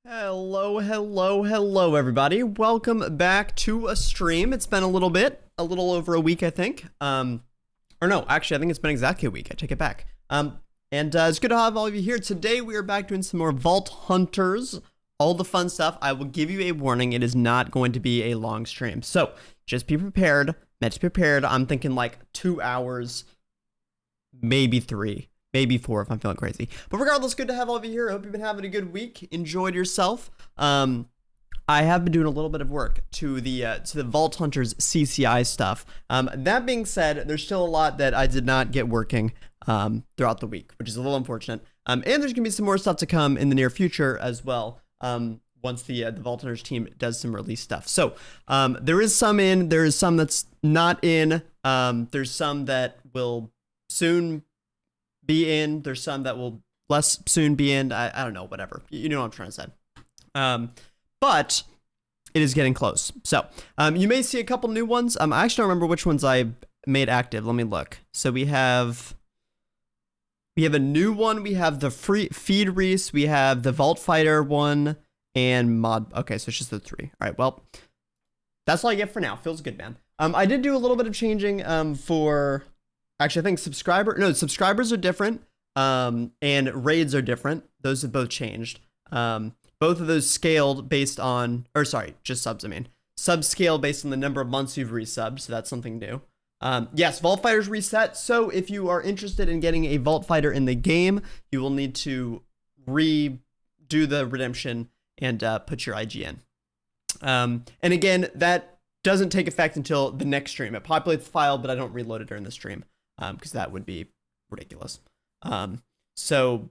Hello, everybody. Welcome back to a stream. It's been a little over a week, I think. Or no, actually, I think it's been exactly a week. I take it back. It's good to have all of you here. Today, we are back doing some more Vault Hunters, all the fun stuff. I will give you a warning. It is not going to be a long stream. So just be prepared. Let's be prepared. I'm thinking like 2 hours, maybe 3. Maybe 4 if I'm feeling crazy. But regardless, good to have all of you here. I hope you've been having a good week. Enjoyed yourself. I have been doing a little bit of work to the Vault Hunters CCI stuff. That being said, there's still a lot that I did not get working throughout the week, which is a little unfortunate. And there's gonna be some more stuff to come in the near future as well. Once the Vault Hunters team does some release stuff. So there is some in. There is some that's not in. There's some that will soon be in. There's some that will less soon be in. I don't know, whatever. You know what I'm trying to say. But it is getting close. So you may see a couple new ones. I actually don't remember which ones I made active. Let me look. So we have a new one. We have the free feed Reese. We have the Vault Fighter one and mod. Okay, so it's just the 3. All right, well, that's all I get for now. Feels good, man. I did do a little bit of changing for... Actually, I think subscribers are different, and raids are different. Those have both changed. Both of those scaled based on, or sorry, just subs, I mean. Subs scale based on the number of months you've resubbed, so that's something new. Yes, Vault Fighter's reset, so if you are interested in getting a Vault Fighter in the game, you will need to redo the redemption and put your IG in. And again, that doesn't take effect until the next stream. It populates the file, but I don't reload it during the stream. Because that would be ridiculous. So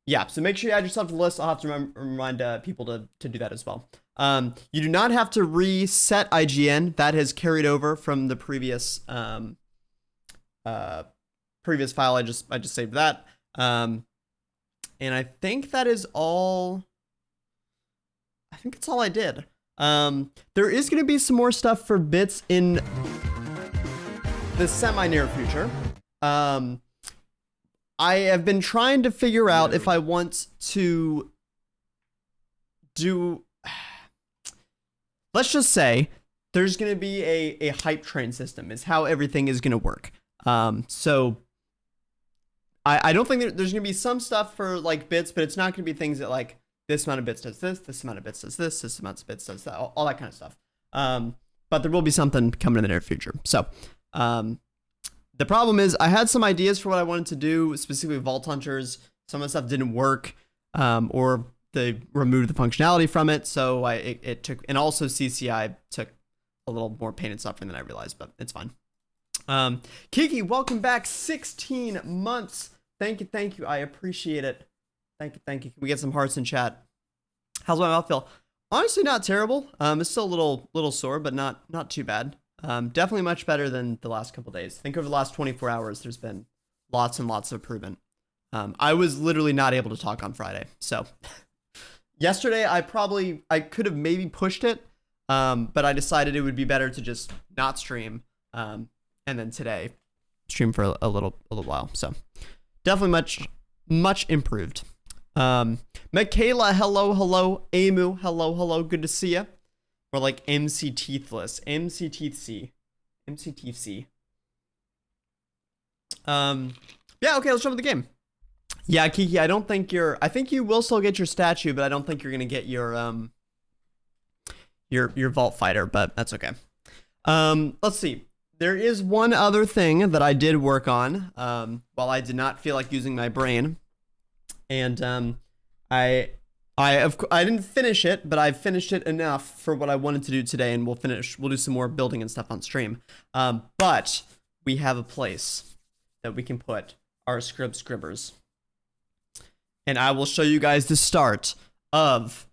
yeah, so make sure you add yourself to the list. I'll have to remind people to do that as well. You do not have to reset IGN. That has carried over from the previous file. I just saved that. And I think that is all. I think that's all I did. There is going to be some more stuff for bits in the semi-near future. I have been trying to figure out if I want to do... Let's just say there's going to be a hype train system is how everything is going to work. So I don't think there's going to be some stuff for like bits, but it's not going to be things that like this amount of bits does this amount of bits does this amount of bits does that, all that kind of stuff. But there will be something coming in the near future. So the problem is I had some ideas for what I wanted to do, specifically Vault Hunters. Some of the stuff didn't work, or they removed the functionality from it. So it took, and also CCI took a little more pain and suffering than I realized, but it's fine. Kiki, welcome back. 16 months. Thank you. I appreciate it. Thank you. Can we get some hearts in chat? How's my mouth feel? Honestly, not terrible. It's still a little sore, but not too bad. Definitely much better than the last couple days. I think over the last 24 hours, there's been lots and lots of improvement. I was literally not able to talk on Friday. So yesterday, I could have maybe pushed it, but I decided it would be better to just not stream. And then today, stream for a little while. So definitely much improved. Michaela, hello. Amu, hello. Good to see you. Or like MCTC. Yeah, okay, let's jump into the game. Yeah, Kiki, I think you will still get your statue, but I don't think you're gonna get your Vault Fighter, but that's okay. Let's see. There is one other thing that I did work on while I did not feel like using my brain. And I didn't finish it, but I finished it enough for what I wanted to do today, and we'll do some more building and stuff on stream. But we have a place that we can put our scribbers. And I will show you guys the start of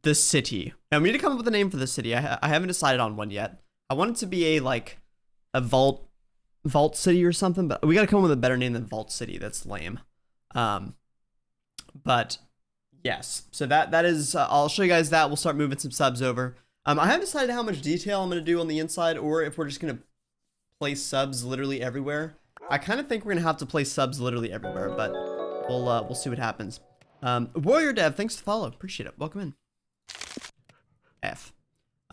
the city. And we need to come up with a name for the city. I haven't decided on one yet. I want it to be a vault city or something, but we got to come up with a better name than Vault City. That's lame. But yes, so that is, I'll show you guys that. We'll start moving some subs over. I haven't decided how much detail I'm going to do on the inside, or if we're just going to place subs literally everywhere. I kind of think we're going to have to place subs literally everywhere, but we'll see what happens. Warrior Dev, thanks for the follow. Appreciate it. Welcome in. F.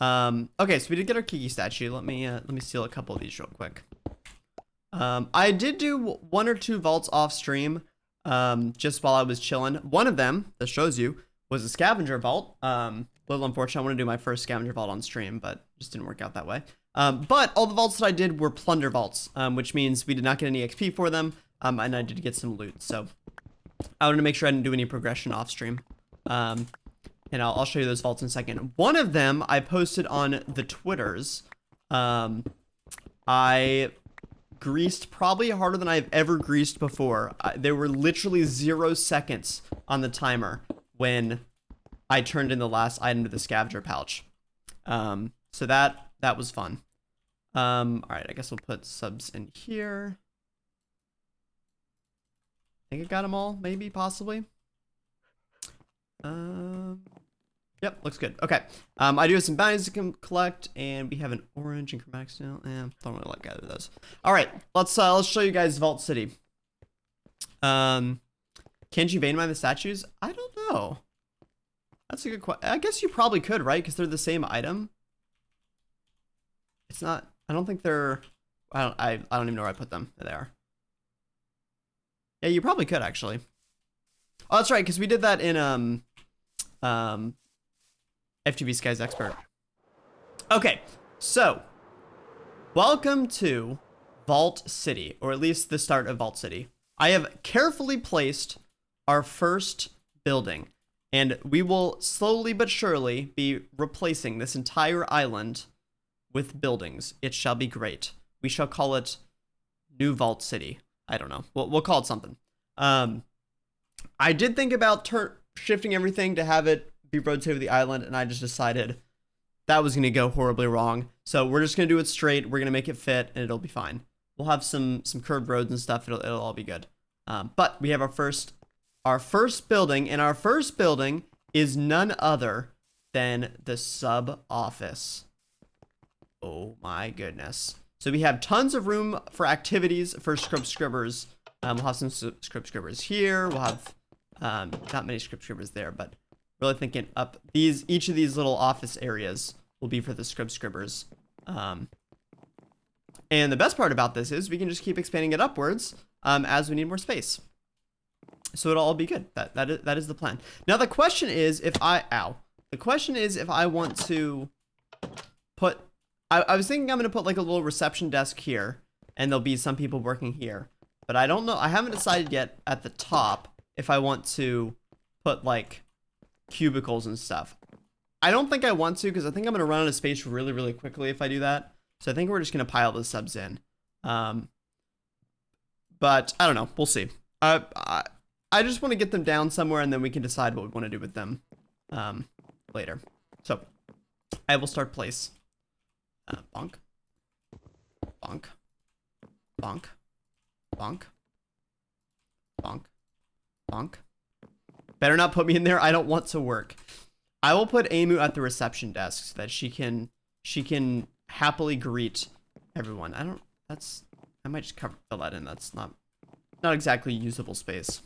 Okay, so we did get our Kiki statue. Let me steal a couple of these real quick. I did do 1 or 2 vaults off stream, just while I was chilling. One of them, that shows you, was a scavenger vault. Little unfortunate. I want to do my first scavenger vault on stream, but just didn't work out that way. But all the vaults that I did were plunder vaults, which means we did not get any XP for them, and I did get some loot. So I wanted to make sure I didn't do any progression off stream. And I'll show you those vaults in a second. One of them I posted on the Twitters. I greased probably harder than I've ever greased before. There were literally 0 seconds on the timer when I turned in the last item to the scavenger pouch. So that was fun. All right, I guess we'll put subs in here. I think I got them all, maybe, possibly. Yep, looks good. Okay. I do have some bounties to collect, and we have an orange and chromatic steel. Don't really like either of those. All right, let's show you guys Vault City. Can you vein mine the statues? I don't know. That's a good question. I guess you probably could, right? Because they're the same item. It's not. I don't think they're. I don't even know where I put them. There they are. Yeah, you probably could actually. Oh, that's right, because we did that in FTV Skies Expert. Okay, so welcome to Vault City, or at least the start of Vault City. I have carefully placed our first building, and we will slowly but surely be replacing this entire island with buildings. It shall be great. We shall call it New Vault City. I don't know. We'll call it something. I did think about shifting everything to have it be rotated to the island, and I just decided that was going to go horribly wrong. So we're just going to do it straight. We're going to make it fit, and it'll be fine. We'll have some curved roads and stuff. It'll all be good. But we have our first building, and our first building is none other than the sub office. Oh my goodness. So we have tons of room for activities for scribbers. We'll have some scribbers here. We'll have not many scribbers there, but really thinking up each of these little office areas will be for the scribbers. And the best part about this is we can just keep expanding it upwards as we need more space. So it'll all be good. That is the plan. Now the question is if I want to put. I was thinking I'm gonna put like a little reception desk here, and there'll be some people working here. But I don't know. I haven't decided yet at the top if I want to put like cubicles and stuff. I don't think I want to, because I think I'm gonna run out of space really, really quickly if I do that. So I think we're just gonna pile the subs in. But I don't know. We'll see. I just want to get them down somewhere, and then we can decide what we want to do with them later. So I will start place. Bonk. Bonk. Bonk. Bonk. Bonk. Bonk. Better not put me in there. I don't want to work. I will put Amu at the reception desk so that she can happily greet everyone. I might just fill that in. That's not exactly usable space.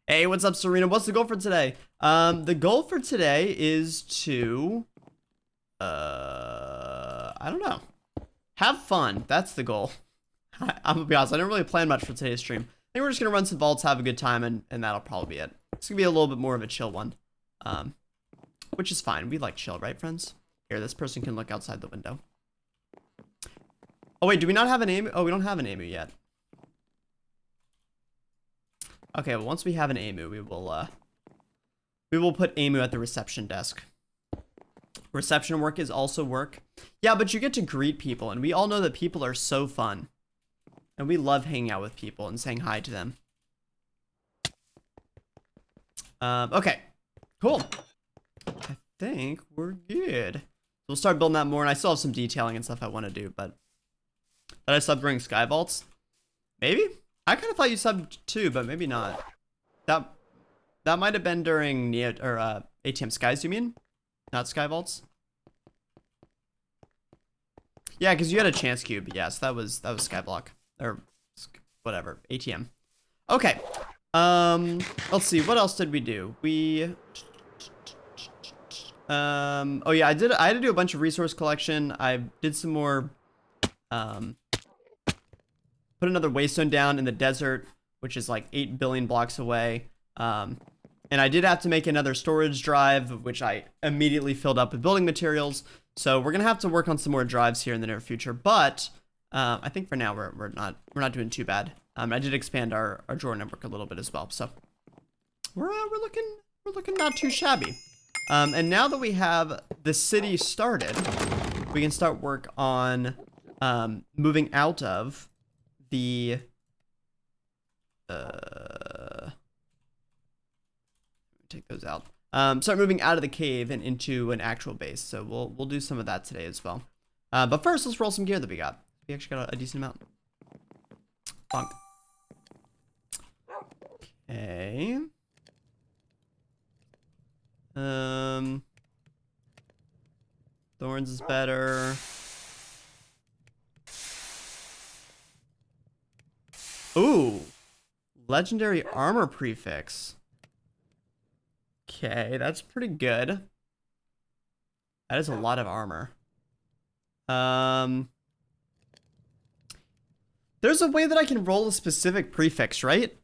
Hey, what's up, Serena? What's the goal for today? The goal for today is to I don't know. Have fun. That's the goal. I'm gonna be honest, I didn't really plan much for today's stream. I think we're just gonna run some vaults, have a good time, and that'll probably be it. It's gonna be a little bit more of a chill one. Which is fine. We like chill, right, friends? Here, this person can look outside the window. Oh wait, do we not have an Amu? Oh, we don't have an Amu yet. Okay, well once we have an Amu, we will put Amu at the reception desk. Reception work is also work. Yeah, but you get to greet people, and we all know that people are so fun. And we love hanging out with people and saying hi to them. Okay, cool. I think we're good. We'll start building that more, and I still have some detailing and stuff I want to do, but... Did I sub during Sky Vaults? Maybe? I kind of thought you subbed too, but maybe not. That might have been during Neo, or ATM Skies, you mean? Not Sky Vaults? Yeah, because you had a chance cube. Yes, that was Skyblock. Or whatever. ATM. Okay. Let's see. What else did we do? Oh yeah, I had to do a bunch of resource collection. I did some more, put another waystone down in the desert, which is like 8 billion blocks away. And I did have to make another storage drive, which I immediately filled up with building materials. So we're gonna have to work on some more drives here in the near future. But I think for now we're not doing too bad. I did expand our drawer network a little bit as well, so we're looking not too shabby. And now that we have the city started, we can start work on moving out of the take those out. Start moving out of the cave and into an actual base. So we'll do some of that today as well. But first, let's roll some gear that we got. We actually got a decent amount. Bonk. Okay. Thorns is better. Ooh. Legendary armor prefix. Okay, that's pretty good. That is a lot of armor. There's a way that I can roll a specific prefix, right?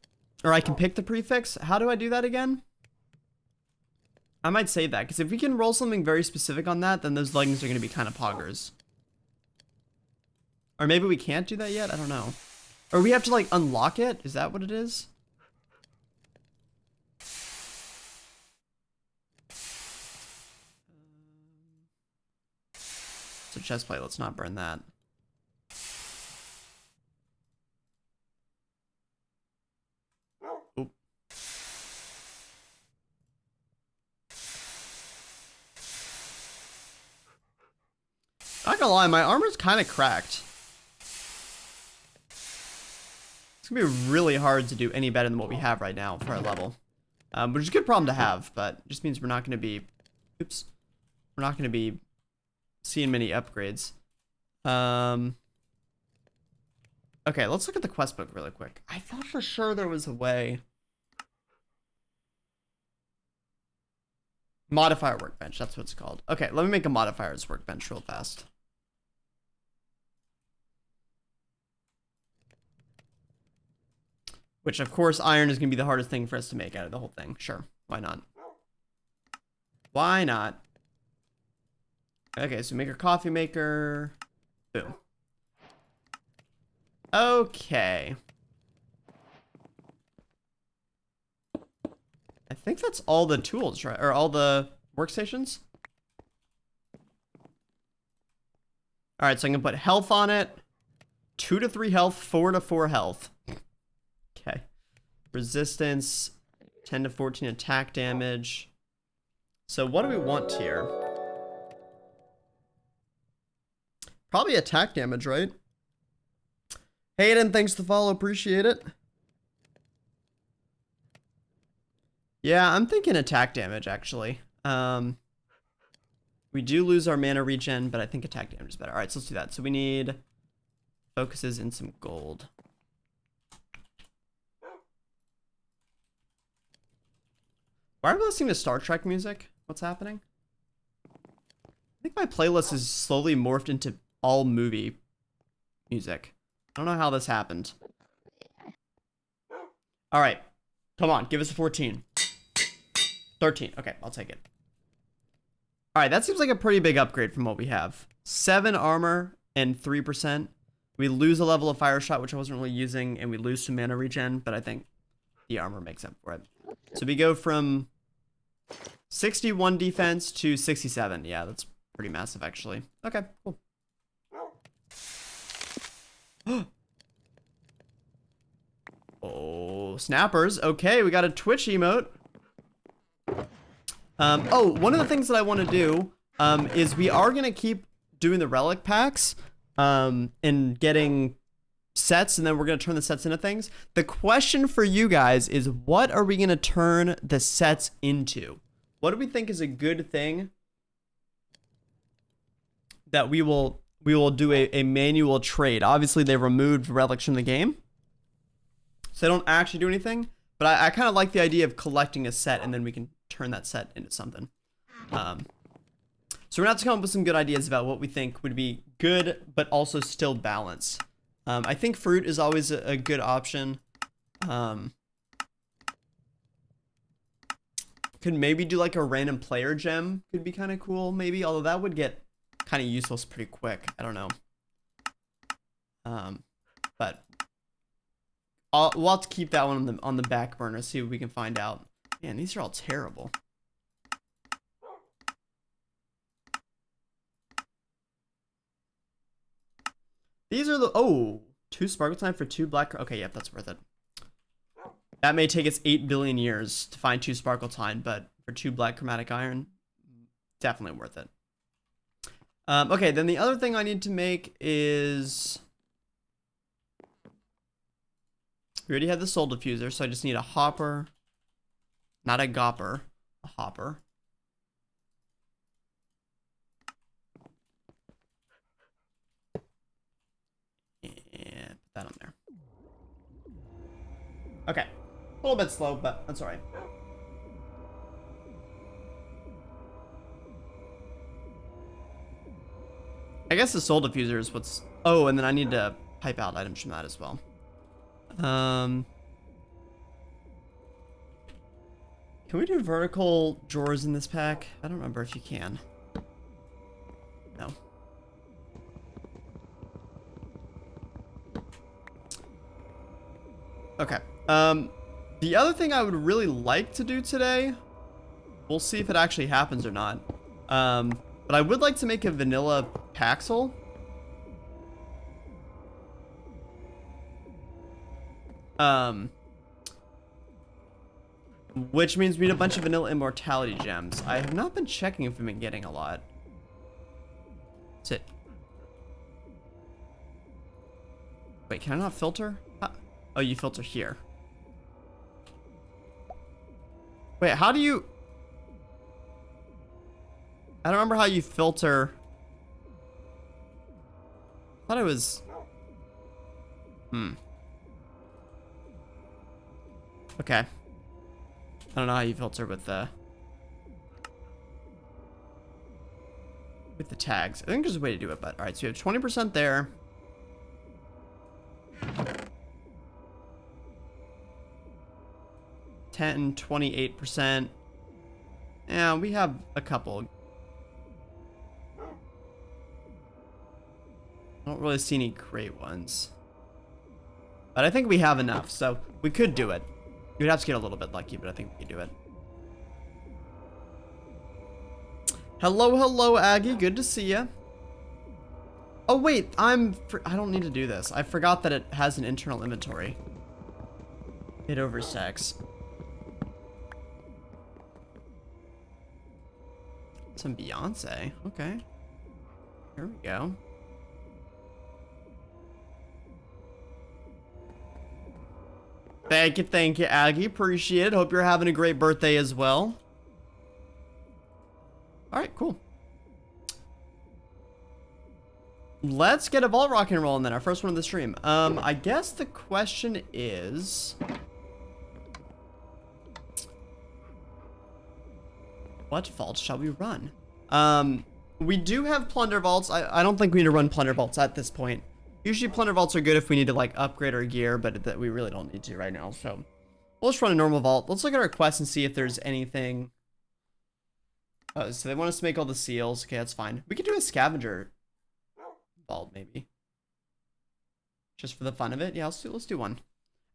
Or I can pick the prefix. How do I do that again? I might save that, because if we can roll something very specific on that, then those leggings are going to be kind of poggers. Or maybe we can't do that yet? I don't know. Or we have to, like, unlock it? Is that what it is? So chest plate, let's not burn that. Oop. Not gonna lie, my armor's kind of cracked. It's gonna be really hard to do any better than what we have right now for our level. Which is a good problem to have, but it just means we're not gonna be, oops, we're not gonna be seeing many upgrades. Okay, let's look at the quest book really quick. I thought for sure there was a way. Modifier workbench, that's what it's called. Okay, let me make a modifiers workbench real fast. Which, of course, iron is going to be the hardest thing for us to make out of the whole thing. Sure, why not? Why not? Okay, so make a coffee maker. Boom. Okay. I think that's all the tools, right? Or all the workstations? Alright, so I'm going to put health on it. 2 to 3 health, 4 to 4 health. Okay. Resistance, 10 to 14 attack damage. So what do we want here? Probably attack damage, right? Hayden, thanks to follow. Appreciate it. Yeah, I'm thinking attack damage, actually. We do lose our mana regen, but I think attack damage is better. All right, so let's do that. So we need focuses and some gold. Why are we listening to Star Trek music? What's happening? I think my playlist is slowly morphed into all movie music. I don't know how this happened. All right. Come on, give us a 14. 13. Okay, I'll take it. All right, that seems like a pretty big upgrade from what we have. 7 armor and 3%. We lose a level of fire shot, which I wasn't really using, and we lose some mana regen, but I think the armor makes up for it. So we go from 61 defense to 67. Yeah, that's pretty massive, actually. Okay, cool. Oh, snappers. Okay, we got a Twitch emote. Oh, one of the things that I want to do is we are going to keep doing the relic packs and getting sets, and then we're going to turn the sets into things. The question for you guys is, what are we going to turn the sets into? What do we think is a good thing that we will do a manual trade? Obviously, they removed relics from the game, so they don't actually do anything. But I kind of like the idea of collecting a set and then we can turn that set into something. So we're gonna have to come up with some good ideas about what we think would be good, but also still balance. I think fruit is always a good option. Could maybe do like a random player gem. Could be kind of cool, maybe. Although that would get kind of useless pretty quick. I don't know. But we'll have to keep that one on the back burner. See what we can find out. Man, these are all terrible. These are the 2 sparkle time for 2 black. Okay, yep, that's worth it. That may take us 8 billion years to find 2 sparkle time, but for 2 black chromatic iron, definitely worth it. Okay, then the other thing I need to make is, we already had the soul diffuser, so I just need a hopper, not a gopper, a hopper. And put that on there. Okay, a little bit slow, but that's all right. I guess the soul diffuser is what's... Oh, and then I need to pipe out items from that as well. Can we do vertical drawers in this pack? I don't remember if you can. No. Okay. The other thing I would really like to do today, we'll see if it actually happens or not. But I would like to make a vanilla Paxel. Which means we need a bunch of vanilla immortality gems. I have not been checking if we've been getting a lot. Sit. Wait, can I not filter? Oh, you filter here. Wait, how do you... I don't remember how you filter. I thought it was... Okay. I don't know how you filter with the tags. I think there's a way to do it, but alright, so we have 20% there. $10, 28%. Yeah, we have a couple. I don't really see any great ones. But I think we have enough, so we could do it. You'd have to get a little bit lucky, but I think we could do it. Hello, Aggie. Good to see ya. Oh, wait. I don't need to do this. I forgot that it has an internal inventory. It overstacks. Some Beyonce. Okay. Here we go. Thank you, Aggie. Appreciate it. Hope you're having a great birthday as well. Alright, cool. Let's get a ball rock and roll in then, our first one of the stream. I guess the question is... what vault shall we run? We do have plunder vaults. I don't think we need to run plunder vaults at this point. Usually plunder vaults are good if we need to like upgrade our gear, but that we really don't need to right now. So we'll just run a normal vault. Let's look at our quests and see if there's anything. Oh, so they want us to make all the seals. Okay, that's fine. We could do a scavenger vault maybe. Just for the fun of it. Yeah, let's do one.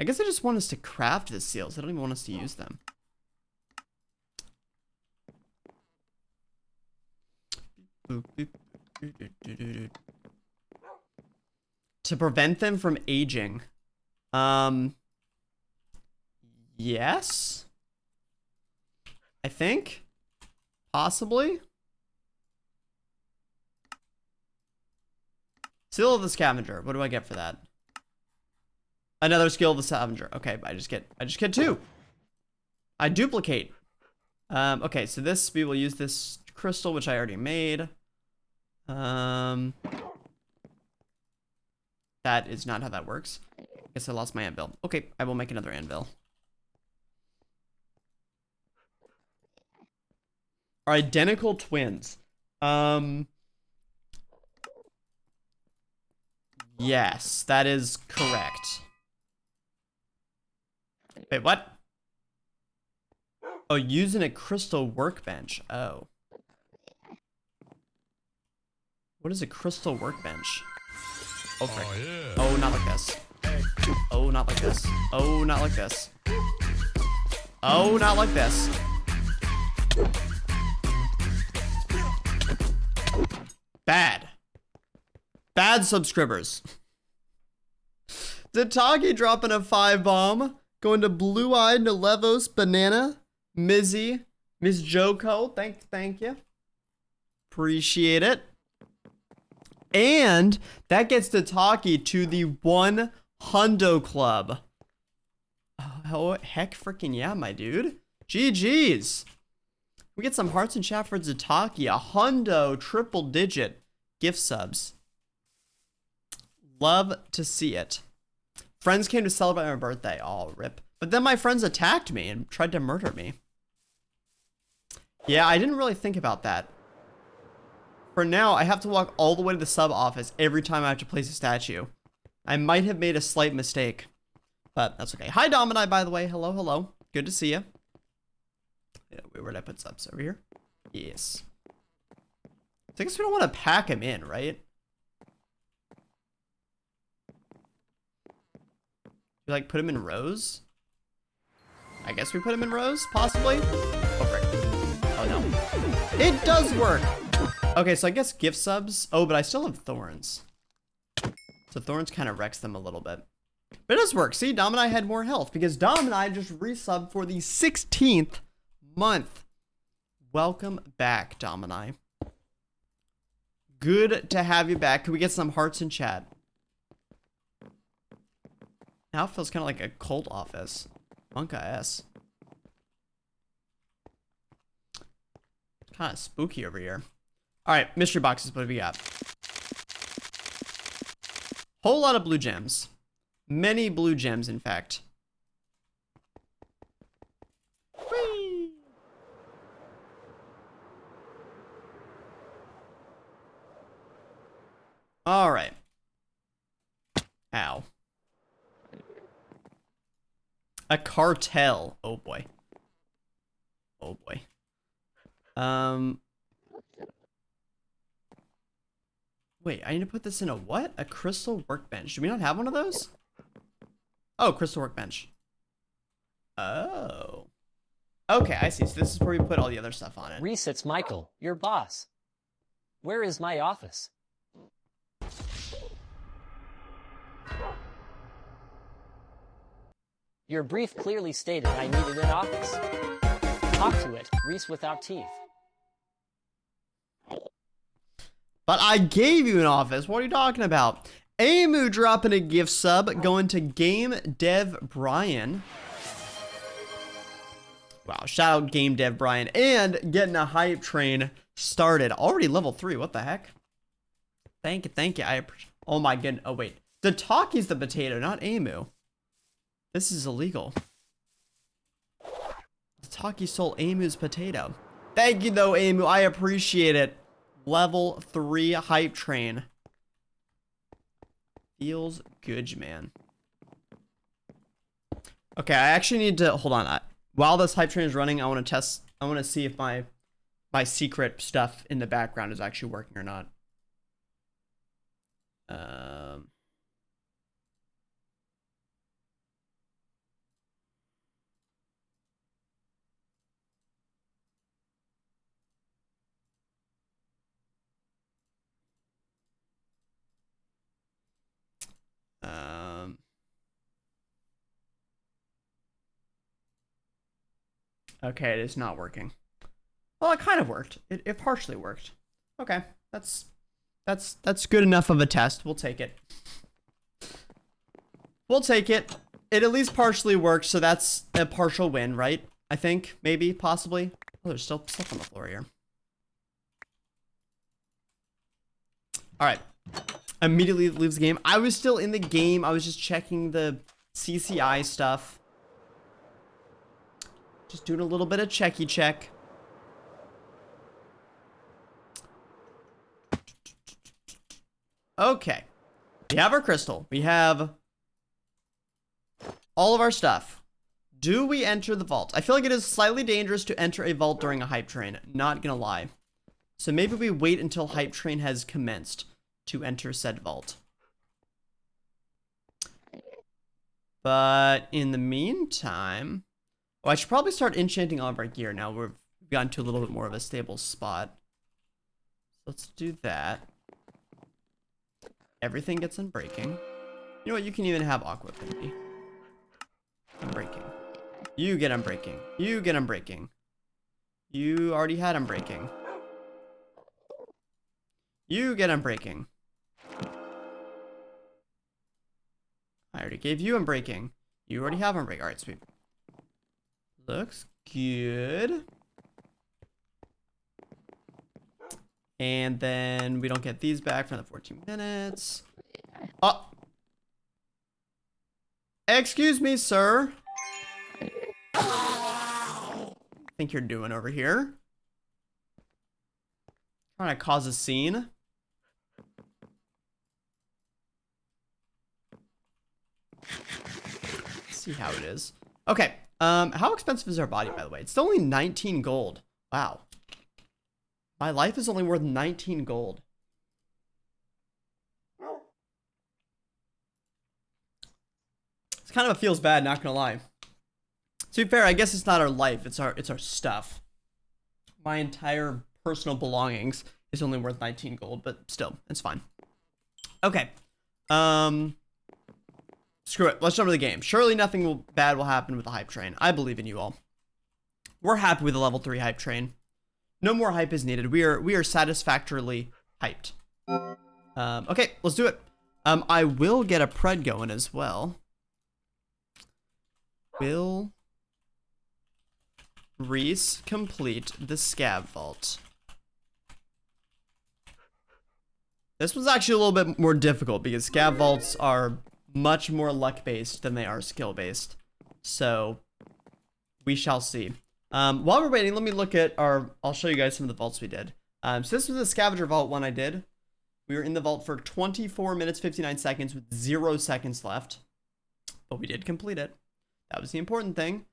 I guess they just want us to craft the seals. They don't even want us to use them. To prevent them from aging. Yes. I think. Possibly. Seal of the Scavenger. What do I get for that? Another skill of the Scavenger. Okay, I just get 2. I duplicate. Okay, so this, we will use this crystal, which I already made. That is not how that works. I guess I lost my anvil. Okay, I will make another anvil. are identical twins. Yes, that is correct. Wait, what? Oh, using a crystal workbench. Oh. What is a crystal workbench? Oh, frick. Oh, yeah. Oh, not like this. Oh, not like this. Oh, not like this. Oh, not like this. Bad. Bad subscribers. Tatagi dropping a 5-bomb. Going to Blue Eyed, Nolevos, Banana, Mizzy, Miss Joko. Thank you. Appreciate it. And that gets Tataki to the 1 Hundo Club. Oh, heck freaking yeah, my dude. GG's. We get some hearts in chat for Tataki. A Hundo triple digit gift subs. Love to see it. Friends came to celebrate my birthday. Oh, rip. But then my friends attacked me and tried to murder me. Yeah, I didn't really think about that. For now, I have to walk all the way to the sub office every time I have to place a statue. I might have made a slight mistake, but that's okay. Hi, Domini, by the way. Hello, hello. Good to see you. Yeah, where did I put subs? Over here? Yes. So I guess we don't want to pack him in, right? We like put him in rows? I guess we put him in rows, possibly? Oh, frick. Oh, no. It does work! Okay, so I guess gift subs. Oh, but I still have thorns. So thorns kind of wrecks them a little bit. But it does work. See, Dom and I had more health because Dom and I just resubbed for the 16th month. Welcome back, Dom and I. Good to have you back. Can we get some hearts in chat? Now it feels kind of like a cult office. Monka S. Kind of spooky over here. All right, mystery boxes. What do we got? Whole lot of blue gems. Many blue gems, in fact. Whee! All right. Ow. A cartel. Oh boy. Oh boy. Wait, I need to put this in a what? A crystal workbench. Do we not have one of those? Oh, crystal workbench. Oh. Okay, I see. So this is where we put all the other stuff on it. Reese, it's Michael, your boss. Where is my office? Your brief clearly stated I needed an office. Talk to it, Reese without teeth. But I gave you an office. What are you talking about? Amu dropping a gift sub, going to Game Dev Brian. Wow, shout out Game Dev Brian. And getting a hype train started. Already level 3, what the heck? Thank you. I appreciate. Oh my goodness. Oh wait, Tataki's the potato, not Amu. This is illegal. Tataki stole Amu's potato. Thank you though, Amu. I appreciate it. Level 3 hype train. Feels good, man. Okay, I actually need to hold on. While this hype train is running, I want to test. I want to see if my secret stuff in the background is actually working or not. Okay, it is not working. Well, it kind of worked. It partially worked. Okay, that's good enough of a test. We'll take it. We'll take it. It at least partially worked, so that's a partial win, right? I think, maybe, possibly. Oh, there's still stuff on the floor here. All right. Immediately leaves the game. I was still in the game. I was just checking the CCI stuff. Just doing a little bit of checky check. Okay. We have our crystal. We have all of our stuff. Do we enter the vault? I feel like it is slightly dangerous to enter a vault during a hype train. Not gonna lie. So maybe we wait until hype train has commenced to enter said vault. But in the meantime... Oh, I should probably start enchanting all of our gear now. We've gotten to a little bit more of a stable spot. Let's do that. Everything gets unbreaking. You know what? You can even have aqua affinity. Unbreaking. You get unbreaking. You get unbreaking. You already had unbreaking. You get unbreaking. I already gave you unbreaking. You already have unbreaking. Alright, sweet. Looks good. And then we don't get these back for the 14 minutes. Oh. Excuse me, sir. Think you're doing over here? Trying to cause a scene. Let's see how it is. Okay. How expensive is our body, by the way? It's only 19 gold. Wow. My life is only worth 19 gold. It's kind of feels bad, not gonna lie. To be fair, I guess it's not our life, it's our stuff. My entire personal belongings is only worth 19 gold, but still, it's fine. Okay. Screw it. Let's jump to the game. Surely nothing bad will happen with the hype train. I believe in you all. We're happy with the level 3 hype train. No more hype is needed. We are satisfactorily hyped. Okay, let's do it. I will get a pred going as well. Will Reese complete the scab vault? This was actually a little bit more difficult because scab vaults are much more luck based than they are skill based. So we shall see. While we're waiting, let me look at I'll show you guys some of the vaults we did. So this was the scavenger vault one I did. We were in the vault for 24 minutes, 59 seconds with 0 seconds left. But we did complete it. That was the important thing.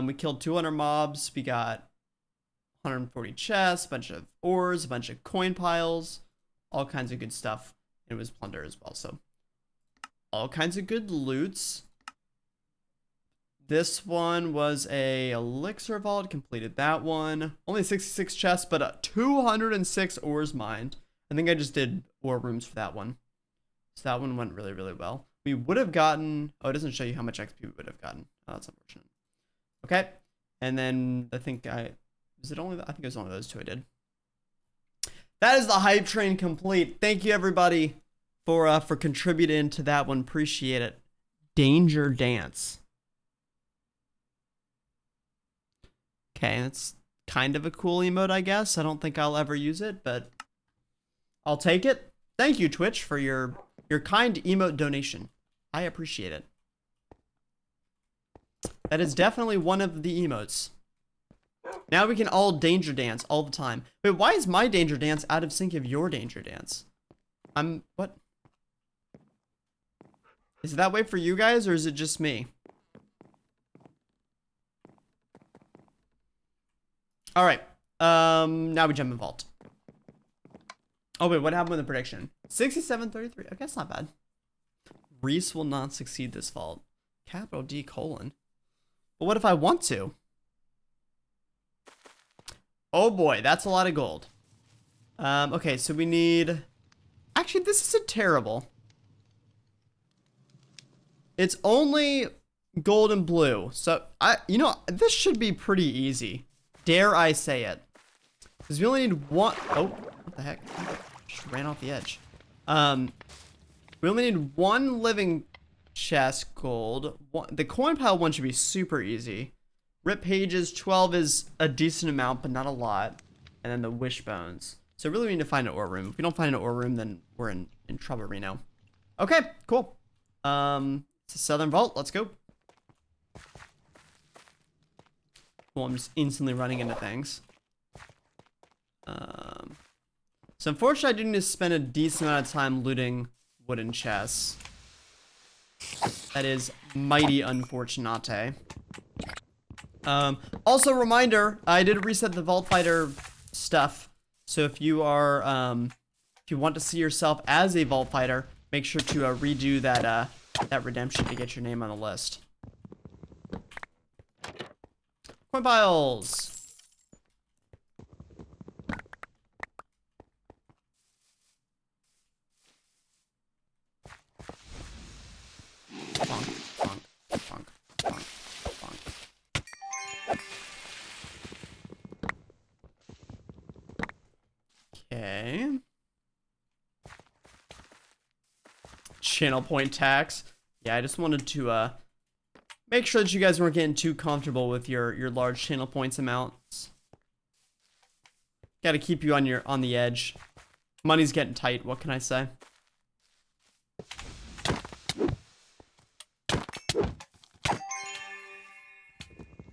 We killed 200 mobs. We got 140 chests, a bunch of ores, a bunch of coin piles, all kinds of good stuff. It was plunder as well, so all kinds of good loots. This one was a elixir vault, completed that one. Only 66 chests, but 206 ores mined. I think I just did ore rooms for that one. So that one went really, really well. We would have gotten, oh, it doesn't show you how much XP we would have gotten. Oh, that's unfortunate. Okay. And then I think I think it was only those two I did. That is the hype train complete. Thank you everybody for contributing to that one. Appreciate it. Danger Dance. Okay, that's kind of a cool emote, I guess. I don't think I'll ever use it, but I'll take it. Thank you, Twitch, for your kind emote donation. I appreciate it. That is definitely one of the emotes. Now we can all danger dance all the time. Wait, why is my danger dance out of sync of your danger dance? What? Is it that way for you guys, or is it just me? All right. Now we jump in vault. Oh wait, what happened with the prediction? 67-33. Okay, that's not bad. Reese will not succeed this vault. Capital D colon. But what if I want to? Oh boy, that's a lot of gold. Okay, so we need... Actually, this isn't terrible. It's only gold and blue. So, you know, this should be pretty easy. Dare I say it. Because we only need one... Oh, what the heck? Just ran off the edge. We only need one living chest gold. The coin pile one should be super easy. Rip pages, 12 is a decent amount, but not a lot. And then the wishbones. So really we need to find an ore room. If we don't find an ore room, then we're in trouble right now. Okay, cool. It's a southern vault. Let's go. Well, I'm just instantly running into things. So unfortunately, I do need to spend a decent amount of time looting wooden chests. That is mighty unfortunate. Also, reminder, I did reset the Vault Fighter stuff. So if you are, if you want to see yourself as a Vault Fighter, make sure to redo that that redemption to get your name on the list. Coin piles. Bonk, bonk, bonk, bonk, bonk. Okay. Channel point tax. Yeah, I just wanted to make sure that you guys weren't getting too comfortable with your large channel points amounts. Got to keep you on the edge. Money's getting tight. What can I say?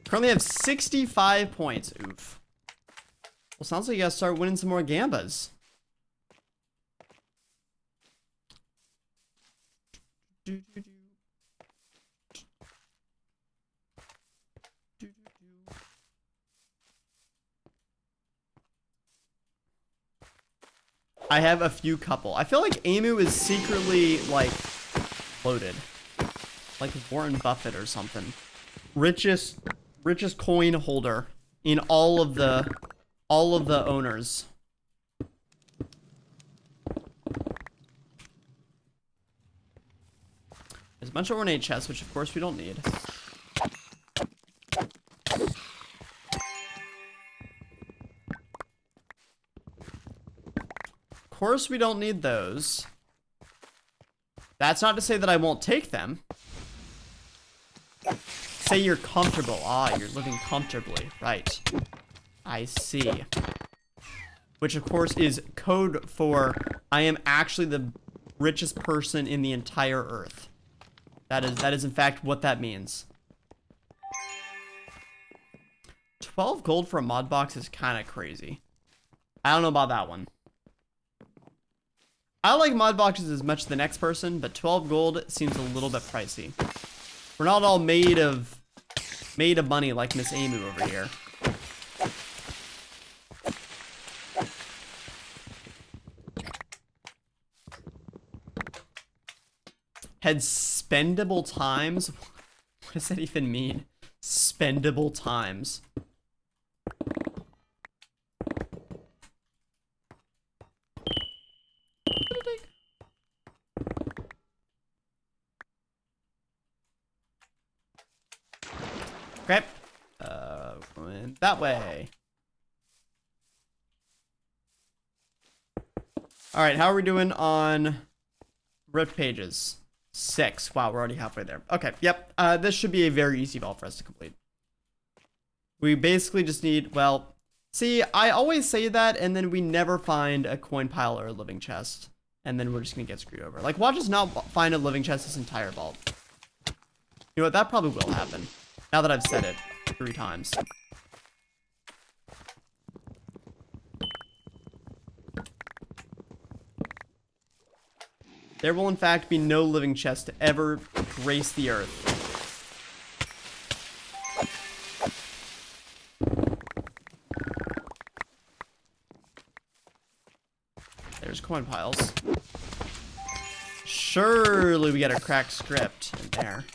Currently have 65 points. Oof. Well, sounds like you gotta start winning some more gambas. I have a few couple. I feel like Emu is secretly, like, loaded. Like Warren Buffett or something. Richest coin holder in all of the owners. There's a bunch of ornate chests, which of course we don't need. Of course we don't need those. That's not to say that I won't take them. Say you're comfortable. Ah, you're living comfortably. Right. I see. Which, of course, is code for I am actually the richest person in the entire earth. That is in fact what that means. 12 gold for a mod box is kind of crazy. I don't know about that one. I like mod boxes as much as the next person, but 12 gold seems a little bit pricey. We're not all made of money like Miss Emu over here. Had spendable times? What does that even mean? Spendable times. Okay. Going that way. All right, how are we doing on ripped pages? 6. Wow, we're already halfway there. Okay, yep. This should be a very easy vault for us to complete. We basically just need, well, see, I always say that, and then we never find a coin pile or a living chest. And then we're just gonna get screwed over. Like, watch us not find a living chest this entire vault. You know what, that probably will happen. Now that I've said it 3 times. There will in fact be no living chest to ever grace the earth. There's coin piles. Surely we got a cracked script in there.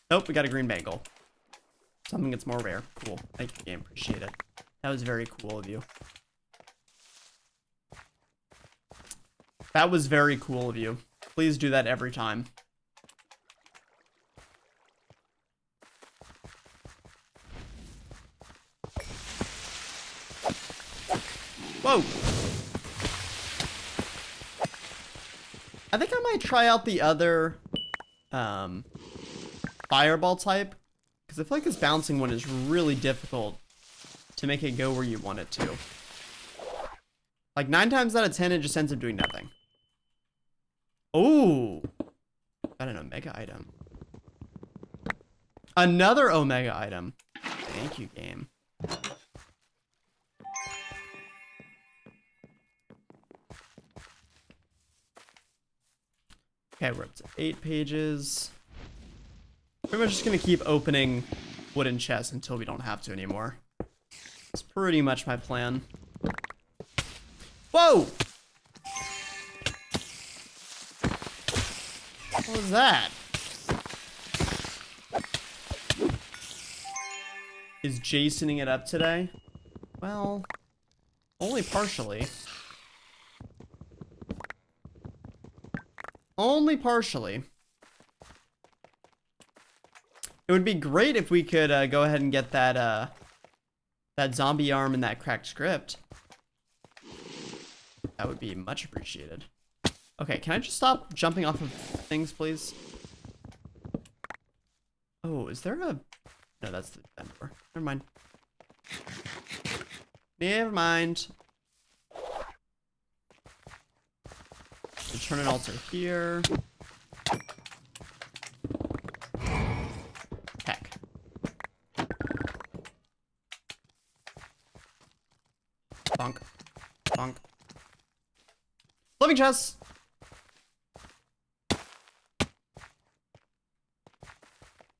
Nope, we got a green bangle. Something that's more rare. Cool. Thank you, game. Appreciate it. That was very cool of you. That was very cool of you. Please do that every time. Whoa! I think I might try out the other fireball type, because I feel like this bouncing one is really difficult to make it go where you want it to. Like 9 times out of 10, it just ends up doing nothing. Oh, got an omega item. Another Omega item. Thank you, game. Okay, we're up to 8 pages. Pretty much just gonna keep opening wooden chests until we don't have to anymore. That's pretty much my plan. Whoa! What was that? Is Jasoning it up today? Well, only partially. Only partially. It would be great if we could go ahead and get that that zombie arm and that cracked script. That would be much appreciated. Okay, can I just stop jumping off of things, please? Oh, is there a... No, that's the door. Never mind. Never mind. Return an altar here. Heck. Bonk. Bonk. Living chest!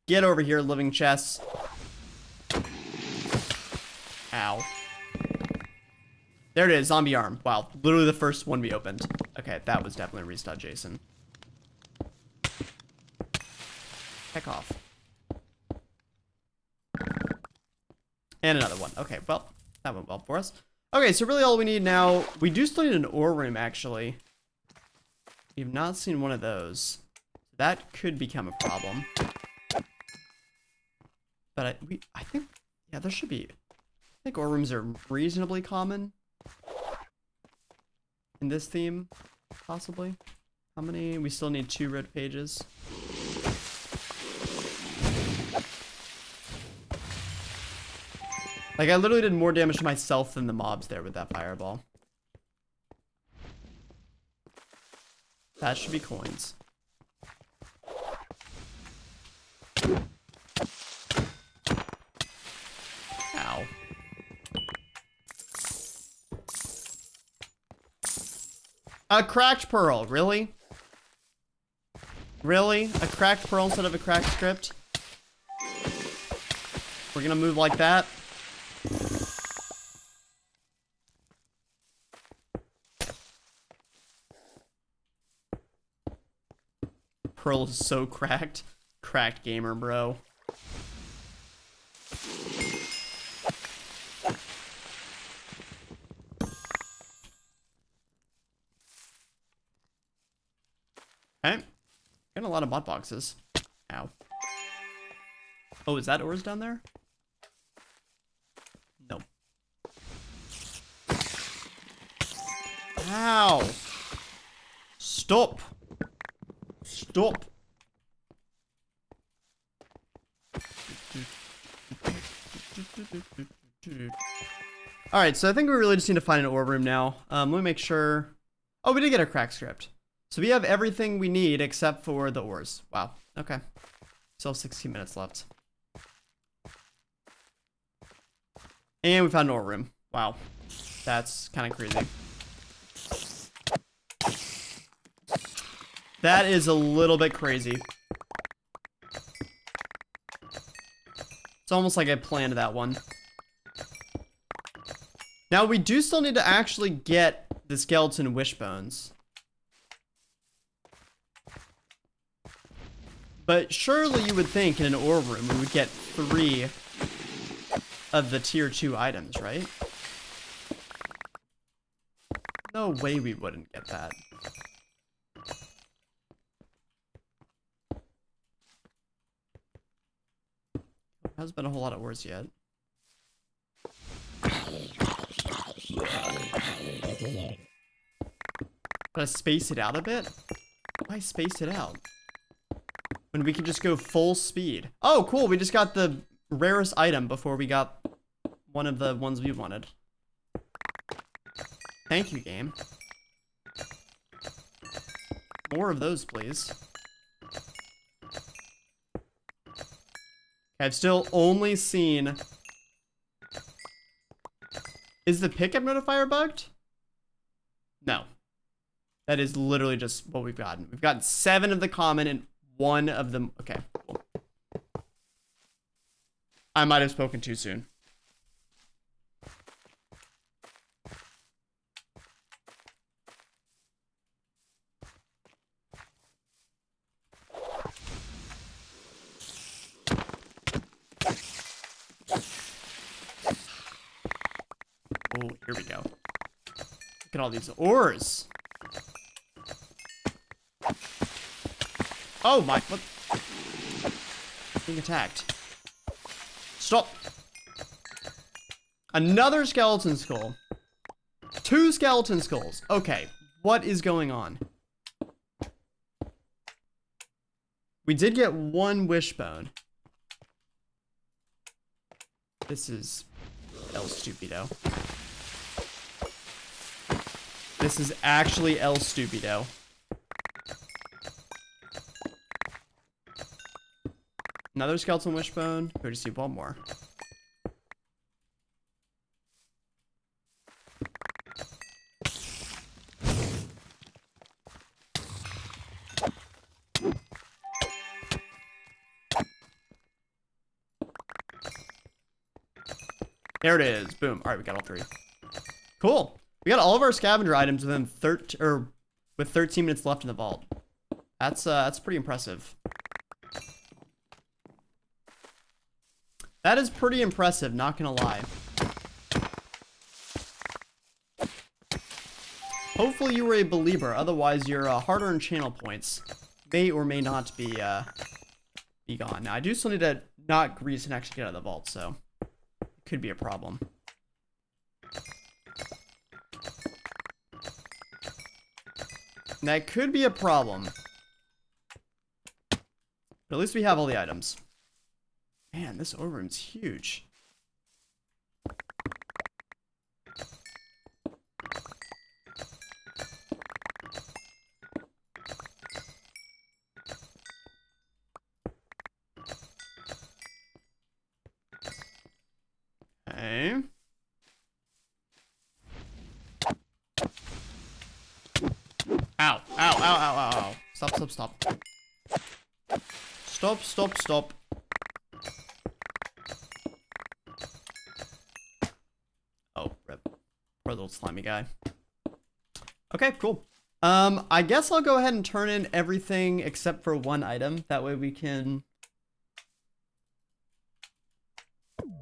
Get over here, living chests. Ow. There it is, zombie arm. Wow, literally the first one we opened. Okay, that was definitely a restart, Jason. Heck off. And another one. Okay, well, that went well for us. Okay, so really all we need now, we do still need an ore room, actually. We've not seen one of those. That could become a problem. But I think, yeah, there should be. I think ore rooms are reasonably common in this theme, possibly. How many? We still need 2 red pages. Like, I literally did more damage to myself than the mobs there with that fireball. That should be coins. Ow. A cracked pearl, really? Really? A cracked pearl instead of a cracked script? We're gonna move like that? Pearl is so cracked. Cracked gamer, bro. Okay. Got a lot of bot boxes. Ow. Oh, is that ores down there? No. Ow. Stop. Stop. Alright, so I think we really just need to find an ore room now. Let me make sure. Oh, we did get a crack script. So we have everything we need except for the ores. Wow. Okay. Still have 16 minutes left. And we found an ore room. Wow. That's kind of crazy. That is a little bit crazy. It's almost like I planned that one. Now, we do still need to actually get the skeleton wishbones. But surely you would think in an ore room we would get 3 of the tier 2 items, right? No way we wouldn't get that. Hasn't been a whole lot of ores yet. Gotta space it out a bit? Why space it out? When we can just go full speed. Oh, cool. We just got the rarest item before we got one of the ones we wanted. Thank you, game. More of those, please. I've still only seen... Is the pickup notifier bugged? No. That is literally just what we've gotten. We've gotten 7 of the common and 1 of them. Okay, cool. I might have spoken too soon. Oh, here we go. Look at all these ores. Oh my, what? Being attacked. Stop. Another skeleton skull. 2 skeleton skulls. Okay, what is going on? We did get 1 wishbone. This is El Stupido. This is actually El Stupido. Another skeleton wishbone. We just need 1 more. There it is. Boom. All right, we got all 3. Cool. We got all of our scavenger items within 13 minutes left in the vault. That's pretty impressive. That is pretty impressive, not gonna lie. Hopefully you were a believer, otherwise your hard-earned channel points may or may not be gone. Now I do still need to not grease and actually get out of the vault, so it could be a problem. That could be a problem. But at least we have all the items. Man, this ore room's huge. Okay. Ow, ow, ow, ow, ow, ow. Stop, stop, stop. Stop, stop, stop. Oh, rip. Poor little slimy guy. Okay, cool. I guess I'll go ahead and turn in everything except for 1 item. That way we can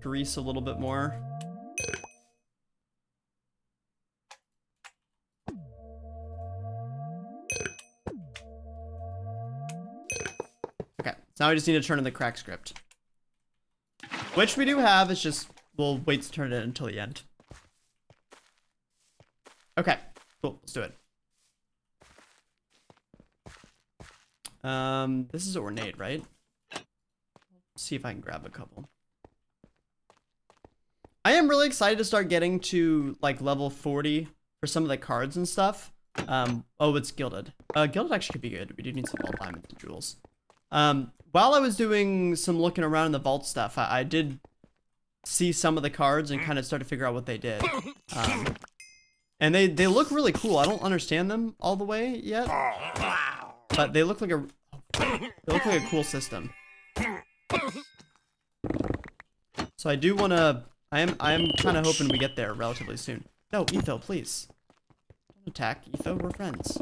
grease a little bit more. Okay, so now we just need to turn in the crack script. Which we do have, it's just, we'll wait to turn it in until the end. Okay, cool, let's do it. This is ornate, right? Let's see if I can grab a couple. I am really excited to start getting to, like, level 40 for some of the cards and stuff. Oh, it's gilded. Gilded actually could be good. We do need some vault diamonds and jewels. While I was doing some looking around in the vault stuff, I did see some of the cards and kind of start to figure out what they did. And they look really cool. I don't understand them all the way yet, but they look like a cool system. So I do want to. I am kind of hoping we get there relatively soon. No, Etho, please. Don't attack, Etho. We're friends.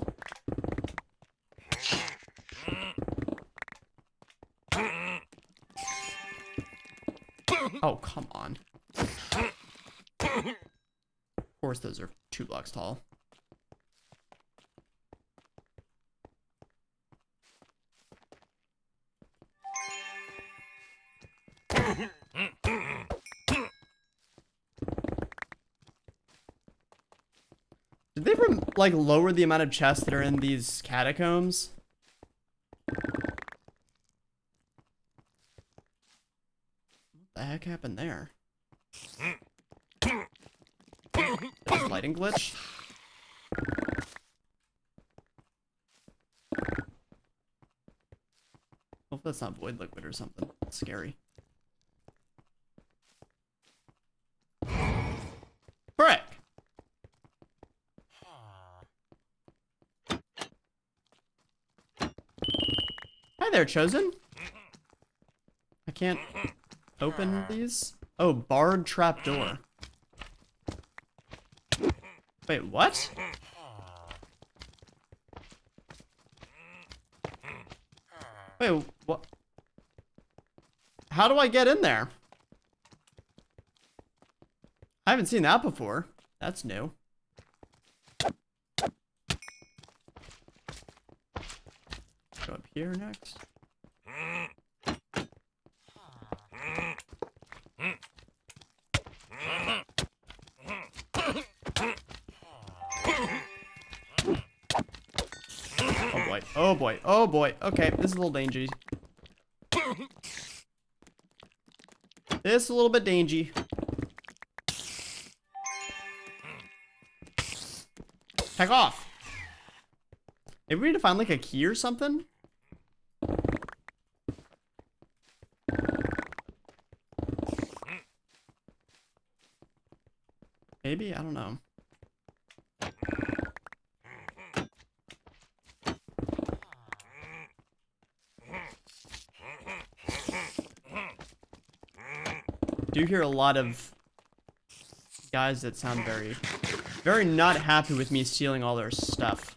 Oh, come on. Of course, those are 2 blocks tall. Did they like lower the amount of chests that are in these catacombs? What the heck happened there? Lighting glitch? Hope that's not void liquid or something. It's scary. Hi there, Chosen. I can't open these. Oh, barred trapdoor. Wait, what? Wait, what? How do I get in there? I haven't seen that before. That's new. Go up here next. Oh boy, oh boy, oh boy. Okay, this is a little dangy. This is a little bit dangy. Heck off. Maybe we need to find like a key or something. Maybe, I don't know. Do hear a lot of guys that sound very not happy with me stealing all their stuff.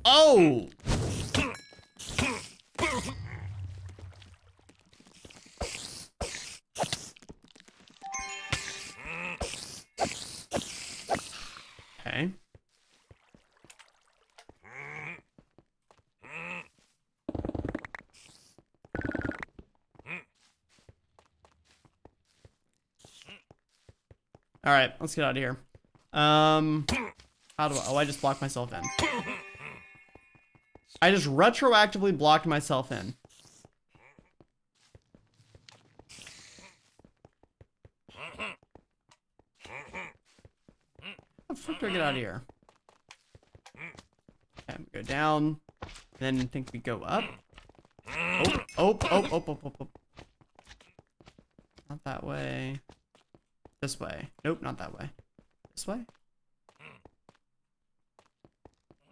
Oh! Okay. All right, let's get out of here. How do I? Oh, I just blocked myself in. I just retroactively blocked myself in. How the fuck do I get out of here? Okay, we go down. Then I think we go up. Oh. Not that way. This way. Nope, not that way. This way?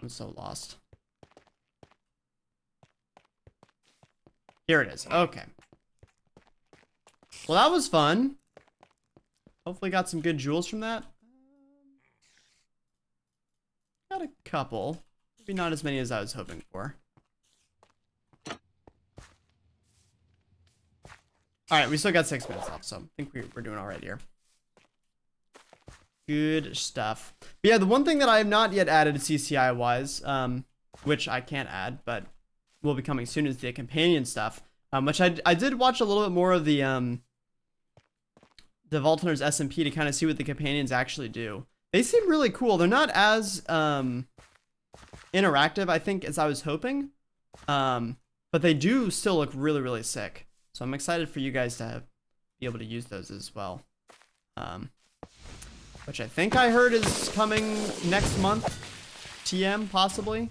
I'm so lost. Here it is. Okay. Well, that was fun. Hopefully got some good jewels from that. Got a couple. Maybe not as many as I was hoping for. Alright, we still got 6 minutes left, so I think we're doing alright here. Good stuff. But yeah, the one thing that I have not yet added CCI-wise, which I can't add, but will be coming soon, is the companion stuff. Which I did watch a little bit more of the Vault Hunters SMP to kind of see what the companions actually do. They seem really cool. They're not as interactive, I think, as I was hoping. But they do still look really, really sick. So I'm excited for you guys to be able to use those as well. Which I think I heard is coming next month. TM, possibly.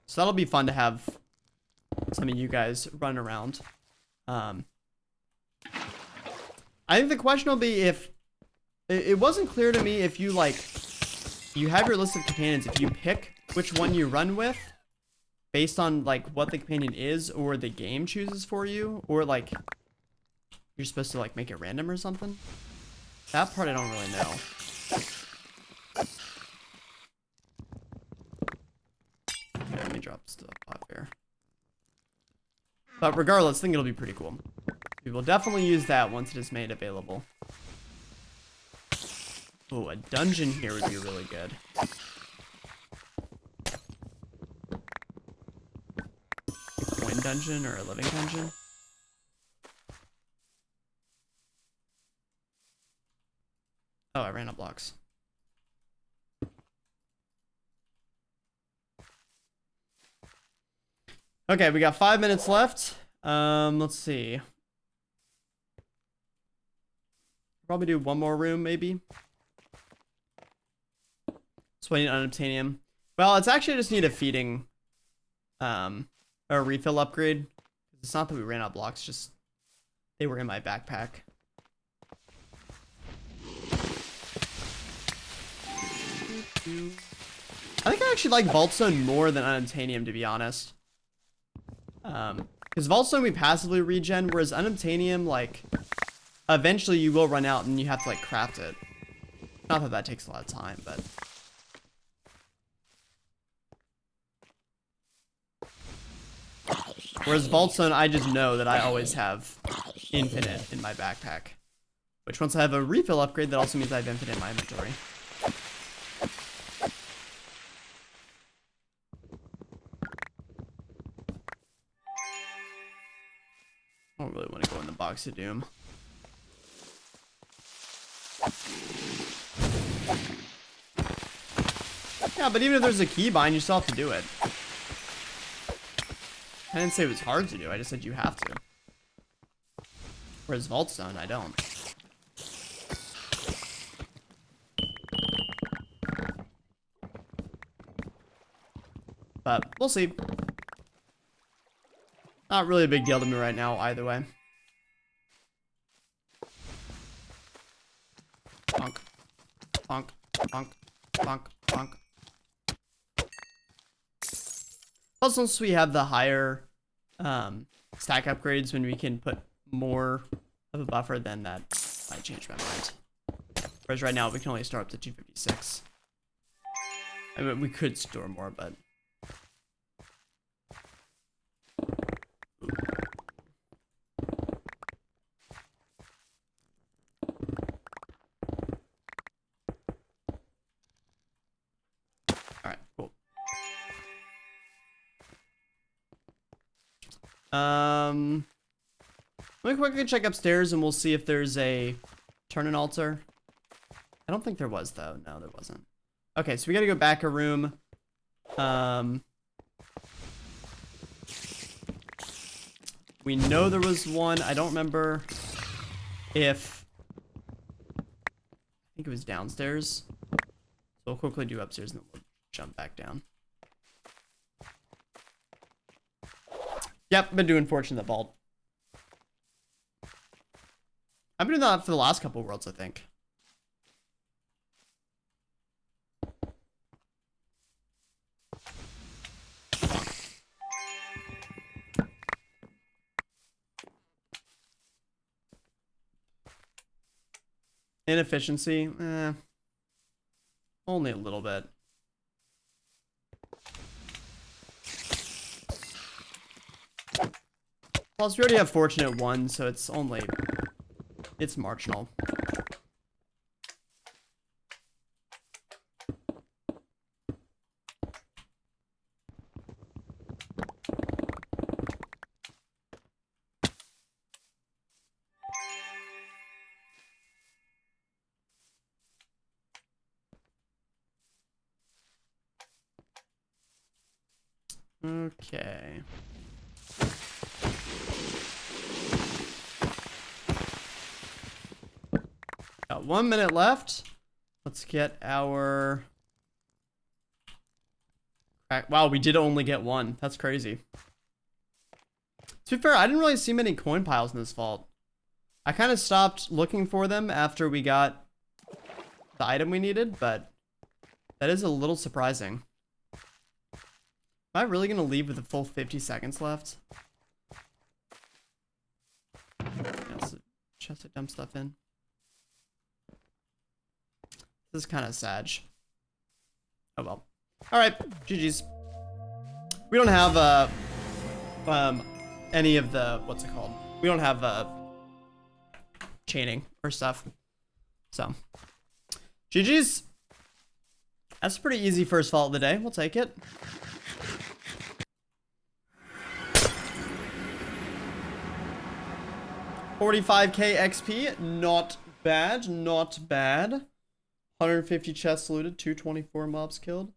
So that'll be fun to have some of you guys run around. I think the question will be if... It wasn't clear to me if you, like... You have your list of companions. If you pick which one you run with based on, like, what the companion is or the game chooses for you. Or, like... You're supposed to, like, make it random or something? That part I don't really know. Okay, let me drop stuff off here. But regardless, I think it'll be pretty cool. We will definitely use that once it is made available. Oh, a dungeon here would be really good. A coin dungeon or a living dungeon? Oh, I ran out of blocks. Okay, we got 5 minutes left. Let's see. Probably do one more room, maybe. So I need unobtainium. Well, it's actually just need a feeding, or a refill upgrade. It's not that we ran out of blocks, just they were in my backpack. I think I actually like Vault Stone more than Unobtainium, to be honest. Because Vault Stone we passively regen, whereas Unobtainium, like, eventually you will run out and you have to, like, craft it. Not that that takes a lot of time, but... Whereas Vault Stone, I just know that I always have infinite in my backpack. Which once I have a refill upgrade, that also means I have infinite in my inventory. I don't really want to go in the Box of Doom. Yeah, but even if there's a keybind, you still have to do it. I didn't say it was hard to do, I just said you have to. Whereas Vault Stone, I don't. But we'll see. Not really a big deal to me right now, either way. Bonk. Bonk. Bonk. Bonk. Bonk. Plus, once we have the higher stack upgrades, when we can put more of a buffer, then that might change my mind. Whereas right now, we can only store up to 256. I mean, we could store more, but... Alright, cool. Let me quickly check upstairs and we'll see if there's a turn-in altar. I don't think there was, though. No, there wasn't. Okay, so we gotta go back a room. We know there was one. I don't remember if... I think it was downstairs. So we'll quickly do upstairs and then we'll jump back down. Yep, been doing Fortune the Vault. I've been doing that for the last couple of worlds, I think. Inefficiency? Only a little bit. Plus, we already have Fortune at 1, so it's only... It's marginal. Okay. Got 1 minute left. Let's get our... Wow, we did only get one. That's crazy. To be fair, I didn't really see many coin piles in this vault. I kind of stopped looking for them after we got the item we needed, but that is a little surprising. Am I really going to leave with a full 50 seconds left? Yes, chest to dump stuff in. This is kind of sad. Oh well. Alright, GG's. We don't have any of the, what's it called? We don't have chaining or stuff. So, GG's. That's a pretty easy first vault of the day. We'll take it. $45k XP, not bad, not bad. 150 chests looted, 224 mobs killed.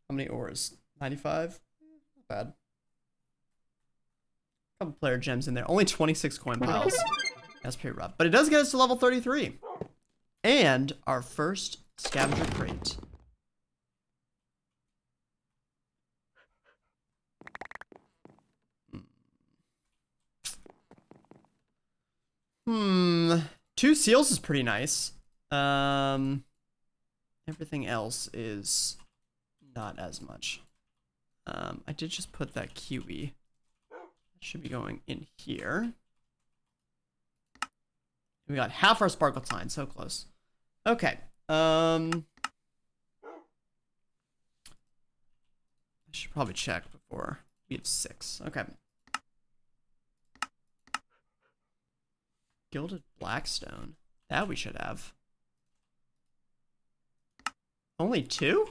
How many ores? 95? Not bad. Couple player gems in there. Only 26 coin piles. That's pretty rough. But it does get us to level 33. And our first scavenger crate. Two seals is pretty nice. And Everything else is not as much. I did just put that kiwi. That should be going in here. We got half our sparkle time, so close. Okay. I should probably check before we have 6. Okay. Gilded Blackstone. That we should have. Only 2?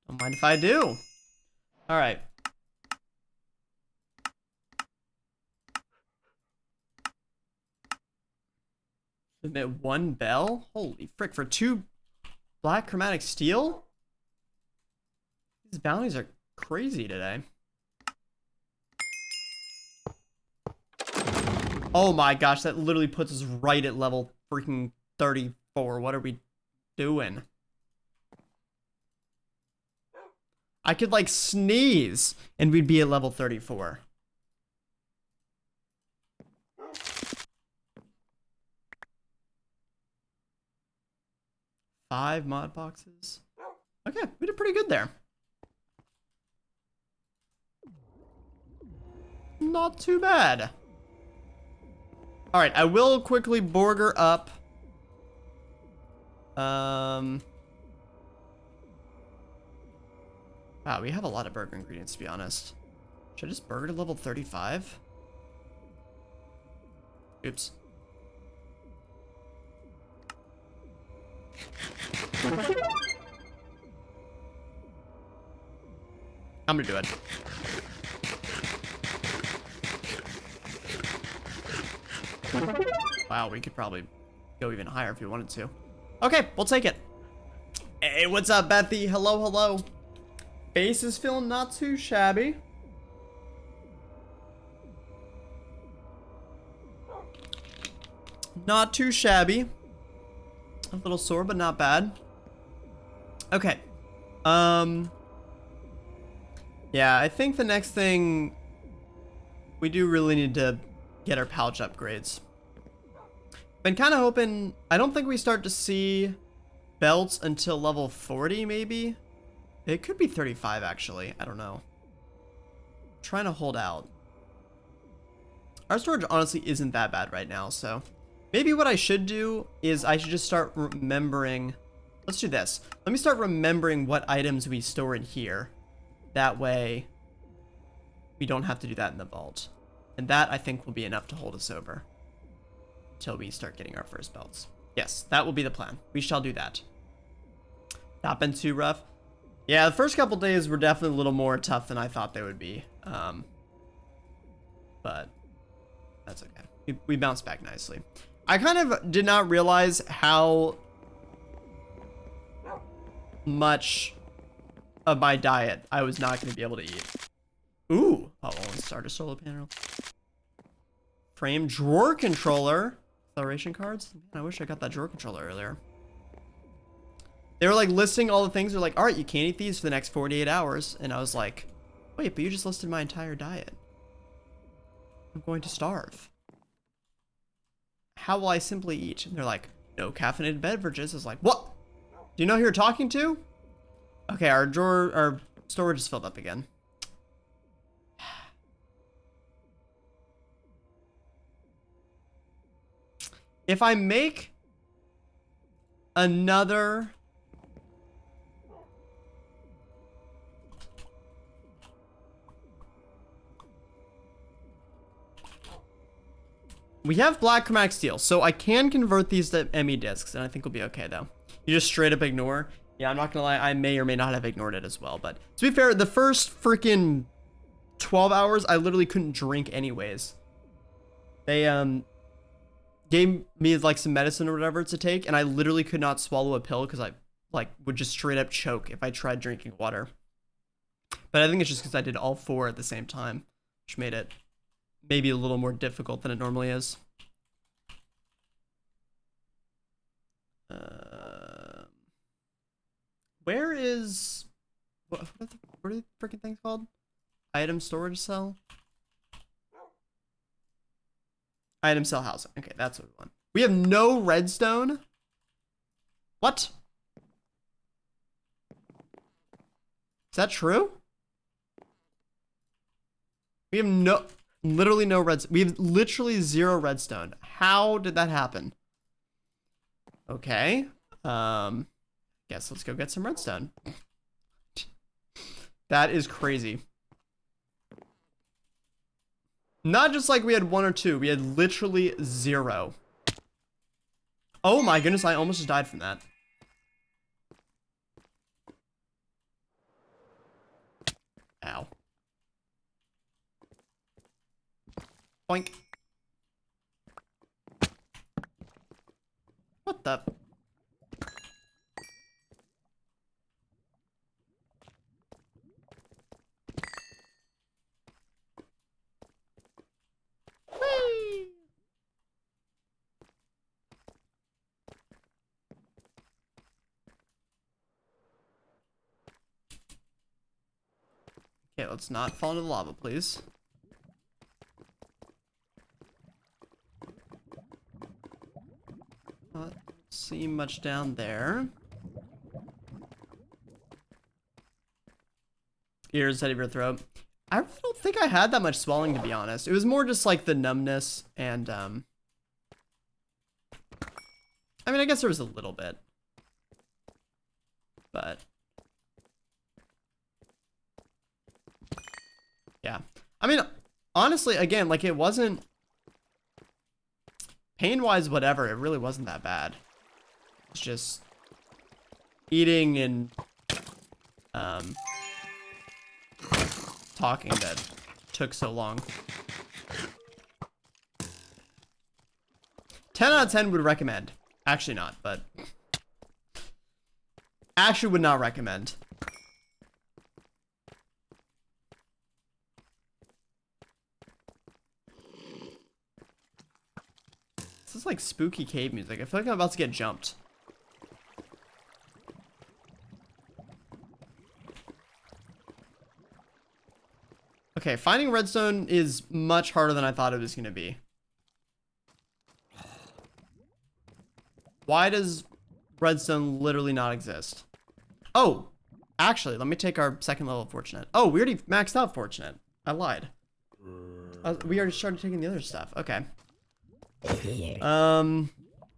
Don't mind if I do. Alright. Submit 1 bell? Holy frick, for 2 black chromatic steel? These bounties are crazy today. Oh my gosh, that literally puts us right at level freaking 34. What are we doing? I could like sneeze and we'd be at level 34. Five mod boxes. Okay, we did pretty good there. Not too bad. All right, I will quickly burger up. Wow, we have a lot of burger ingredients, to be honest. Should I just burger to level 35? Oops. I'm gonna do it. Wow, we could probably go even higher if we wanted to. Okay, we'll take it. Hey, what's up, Bethy? Hello, hello. Base is feeling not too shabby. Not too shabby. A little sore, but not bad. Okay. Yeah, I think the next thing we do really need to get our pouch upgrades. Been kind of hoping, I don't think we start to see belts until level 40 maybe. It could be 35 actually, I don't know. I'm trying to hold out. Our storage honestly isn't that bad right now, so maybe what I should do is I should just start remembering. Let's do this. Let me start remembering what items we store in here. That way we don't have to do that in the vault. And that I think will be enough to hold us over until we start getting our first belts. Yes, that will be the plan. We shall do that. Not been too rough. Yeah, the first couple days were definitely a little more tough than I thought they would be. But that's okay. We bounced back nicely. I kind of did not realize how much of my diet I was not going to be able to eat. Ooh. Oh, starter solar panel. Frame drawer controller. Acceleration cards. Man, I wish I got that drawer controller earlier. They were like listing all the things. They're like, all right, you can't eat these for the next 48 hours. And I was like, wait, but you just listed my entire diet. I'm going to starve. How will I simply eat? And they're like, no caffeinated beverages. I was like, what? Do you know who you're talking to? Okay, our storage is filled up again. If I make another we have black chromatic steel, so I can convert these to ME discs, and I think we'll be okay though. You just straight up ignore. Yeah, I'm not gonna lie, I may or may not have ignored it as well, but to be fair, the first freaking 12 hours, I literally couldn't drink anyways. They gave me like some medicine or whatever to take, and I literally could not swallow a pill because I like would just straight up choke if I tried drinking water. But I think it's just because I did all 4 at the same time, which made it maybe a little more difficult than it normally is. Where is what are the freaking things called? Item storage cell? Item cell housing. Okay, that's what we want. We have no redstone. What? Is that true? We have literally no redstone. We have literally 0 redstone. How did that happen? Okay. Guess let's go get some redstone. That is crazy. Not just like we had 1 or 2. We had literally 0. Oh my goodness, I almost just died from that. Ow. Boink. What the? Whee! Okay, let's not fall into the lava, please. Not see much down there. Ears, head of your throat. I really don't think I had that much swelling, to be honest. It was more just like the numbness and I mean, I guess there was a little bit, but yeah. I mean, honestly, again, like it wasn't pain-wise, whatever. It really wasn't that bad. It's just eating and talking that took so long. 10 out of 10 would recommend. Actually not, but actually would not recommend. This is like spooky cave music. I feel like I'm about to get jumped. Okay, finding redstone is much harder than I thought it was going to be. Why does redstone literally not exist? Oh, actually, let me take our second level of fortunate. Oh, we already maxed out fortunate. I lied. We already started taking the other stuff. Okay.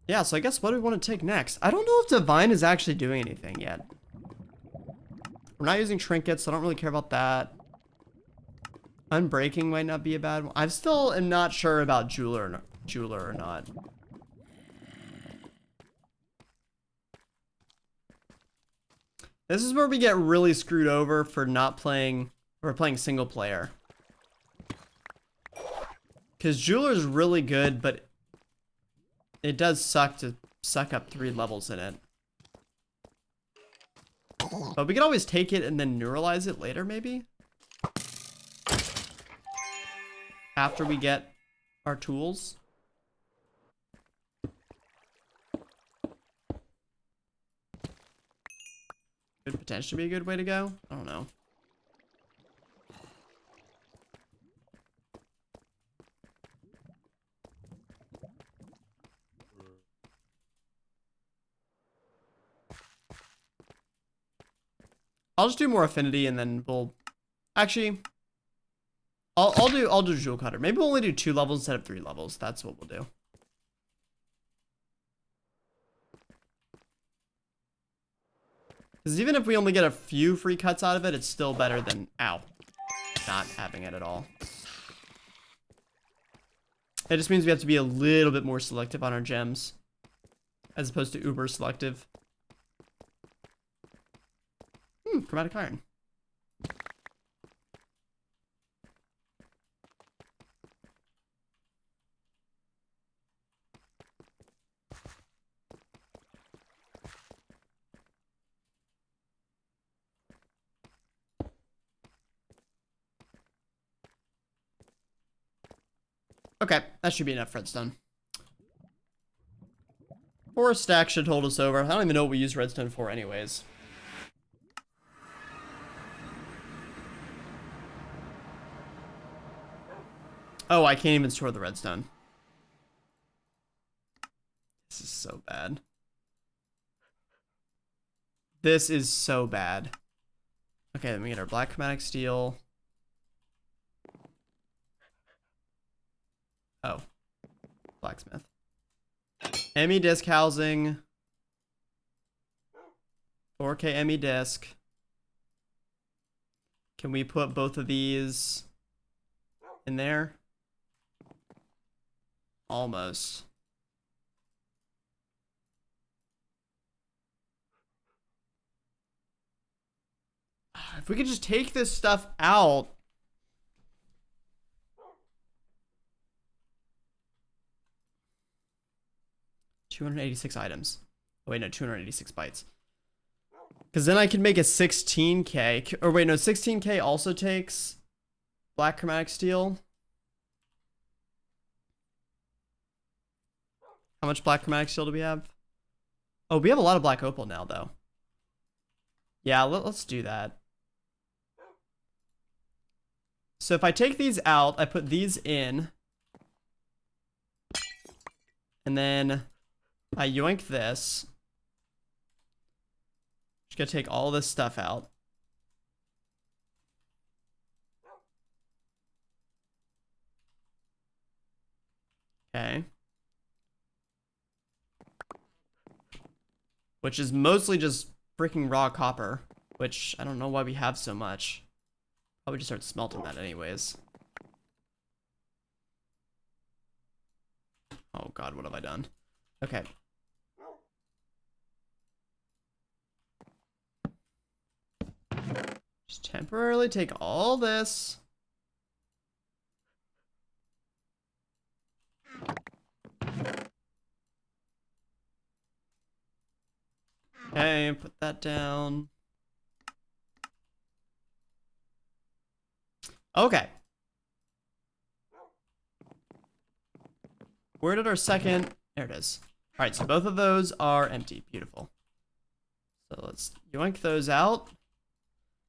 Yeah, so I guess what do we want to take next? I don't know if divine is actually doing anything yet. We're not using trinkets, so I don't really care about that. Unbreaking might not be a bad one. I still am not sure about jeweler or not. This is where we get really screwed over for not playing, or playing single player. Because jeweler is really good, but it does suck to suck up 3 levels in it. But we could always take it and then neuralize it later, maybe? After we get our tools. Could potentially be a good way to go. I don't know. I'll just do more affinity and then we'll actually I'll do jewel cutter. Maybe we'll only do 2 levels instead of 3 levels. That's what we'll do. Because even if we only get a few free cuts out of it, it's still better than not having it at all. It just means we have to be a little bit more selective on our gems, as opposed to uber selective. Chromatic iron. Okay, that should be enough redstone. 4 stacks should hold us over. I don't even know what we use redstone for anyways. Oh, I can't even store the redstone. This is so bad. This is so bad. Okay, then we get our black chromatic steel. Oh. Blacksmith. ME disc housing. 4K ME disc. Can we put both of these in there? Almost. If we could just take this stuff out. $286 items. Oh, wait, no, 286 bytes. Because then I can make a 16K. Or wait, no, 16K also takes black chromatic steel. How much black chromatic steel do we have? Oh, we have a lot of black opal now, though. Yeah, let's do that. So if I take these out, I put these in. And then I yoink this. Just gonna take all this stuff out. Okay. Which is mostly just freaking raw copper, which I don't know why we have so much. Probably just start smelting that anyways. Oh god, what have I done? Okay. Just temporarily take all this. Okay, put that down. Okay. Where did our second... There it is. All right, so both of those are empty. Beautiful. So let's yoink those out.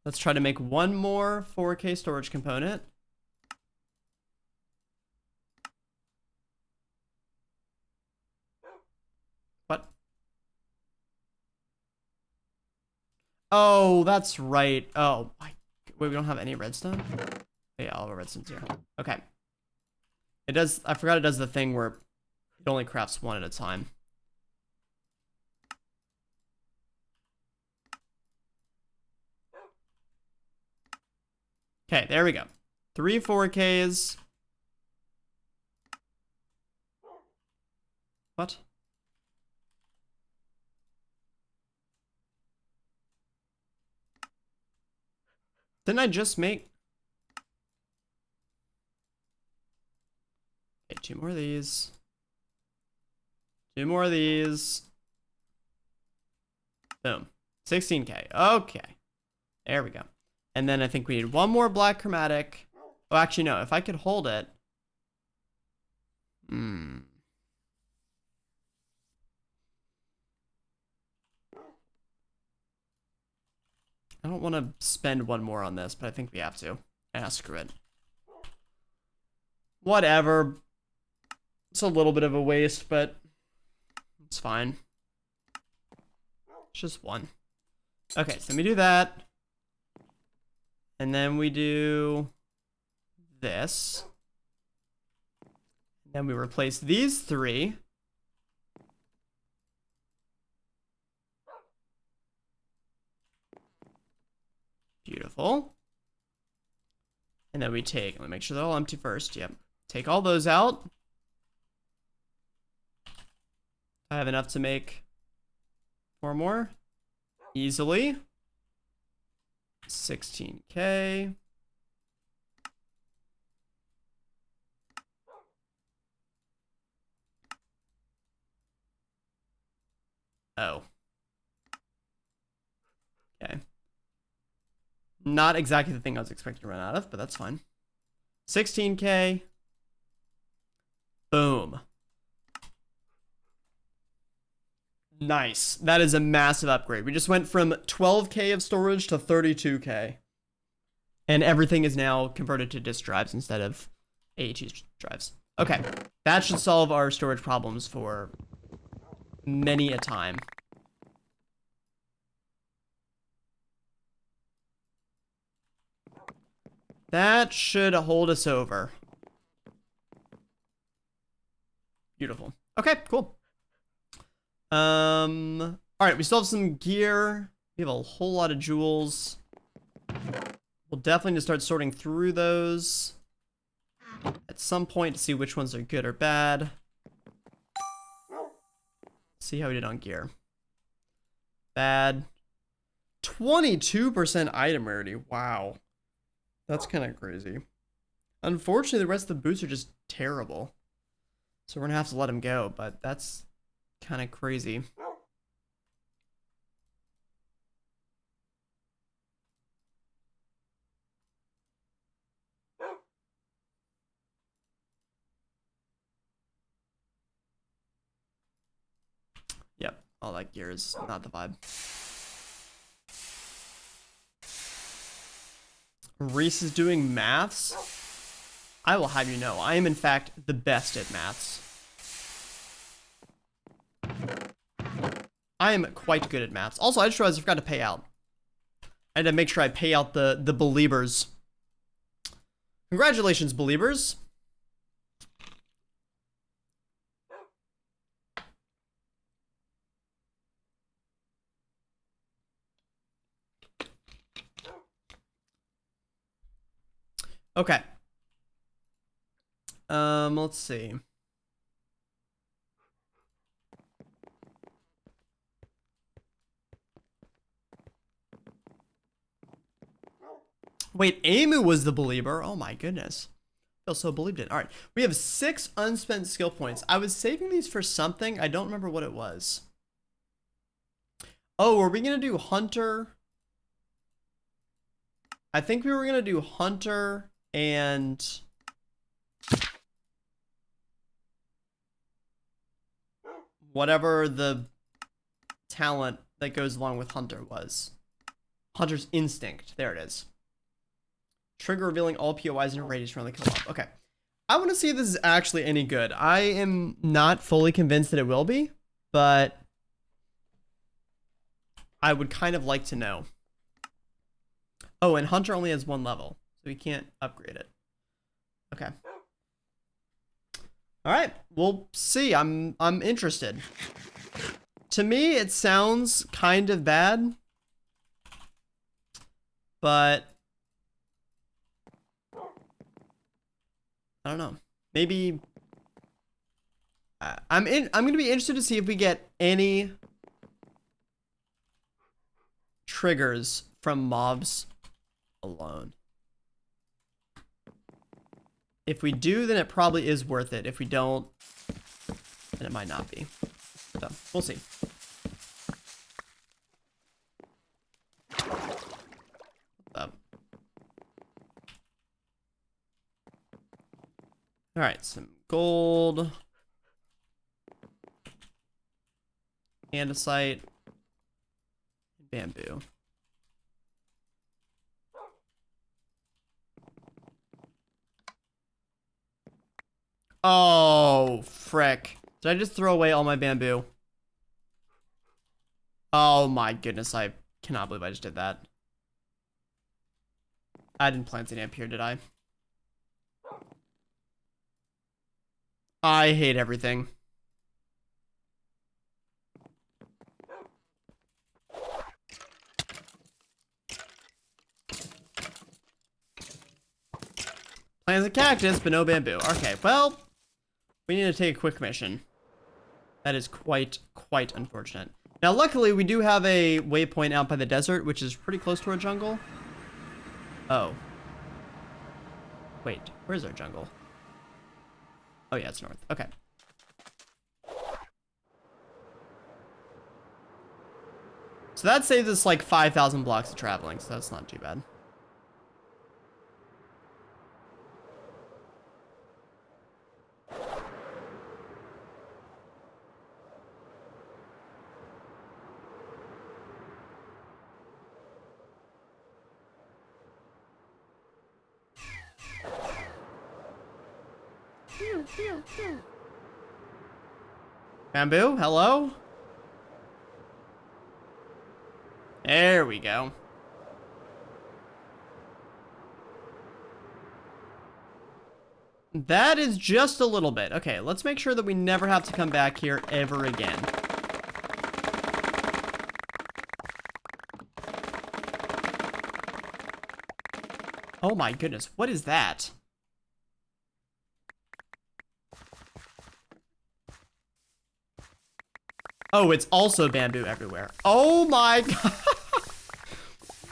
Let's try to make one more 4K storage component. What? Oh, that's right. Oh, wait, we don't have any redstone? Yeah, all of our redstone's here. Okay. It does, I forgot it does the thing where it only crafts one at a time. Okay, there we go. 3 4Ks. What? Didn't I just make... Okay, 2 more of these. 2 more of these. Boom. 16K. Okay. There we go. And then I think we need one more black chromatic. Oh, actually, no. If I could hold it. I don't want to spend one more on this, but I think we have to. Ah, screw it. Whatever. It's a little bit of a waste, but it's fine. It's just one. Okay, so we do that. And then we do this. Then we replace these 3. Beautiful. And then we take, let me make sure they're all empty first. Yep. Take all those out. I have enough to make 4 more. Easily. 16K. Oh. Okay. Not exactly the thing I was expecting to run out of, but that's fine. 16K. Boom. Nice. That is a massive upgrade. We just went from 12K of storage to 32K. And everything is now converted to disk drives instead of AHD drives. Okay. That should solve our storage problems for many a time. That should hold us over. Beautiful. Okay, cool. All right, we still have some gear. We have a whole lot of jewels. We'll definitely need to start sorting through those at some point to see which ones are good or bad. See how we did on gear. Bad. 22% item rarity. Wow. That's kind of crazy. Unfortunately, the rest of the boots are just terrible. So we're gonna have to let them go, but that's kind of crazy. Yep, all that gear is not the vibe. Reese is doing maths. I will have you know, I am in fact the best at maths. I am quite good at maths. Also, I just realized I forgot to pay out. I had to make sure I pay out the believers. Congratulations, believers. Okay. Let's see. Wait, Emu was the believer. Oh my goodness. I feel so believed in. All right. We have 6 unspent skill points. I was saving these for something. I don't remember what it was. Oh, are we going to do Hunter? I think we were going to do Hunter and... whatever the talent that goes along with Hunter was. Hunter's Instinct. There it is. Trigger revealing all POIs in a radius around the kill mob. Okay. I want to see if this is actually any good. I am not fully convinced that it will be, but I would kind of like to know. Oh, and Hunter only has 1 level, so we can't upgrade it. Okay. All right, we'll see. I'm interested. To me, it sounds kind of bad, but I don't know. Maybe I'm gonna be interested to see if we get any triggers from mobs alone. If we do, then it probably is worth it. If we don't, then it might not be. So, we'll see. Alright, some gold. Andesite. Bamboo. Oh, frick. Did I just throw away all my bamboo? Oh my goodness, I cannot believe I just did that. I didn't plant any up here, did I? I hate everything. Plants a cactus, but no bamboo. Okay, well, we need to take a quick mission. That is quite unfortunate. Now, luckily, we do have a waypoint out by the desert, which is pretty close to our jungle. Oh. Wait, where's our jungle? Oh, yeah, it's north. Okay. So that saves us like 5,000 blocks of traveling, so that's not too bad. Bamboo, hello? There we go. That is just a little bit. Okay, let's make sure that we never have to come back here ever again. Oh my goodness, what is that? Oh, it's also bamboo everywhere. Oh my god.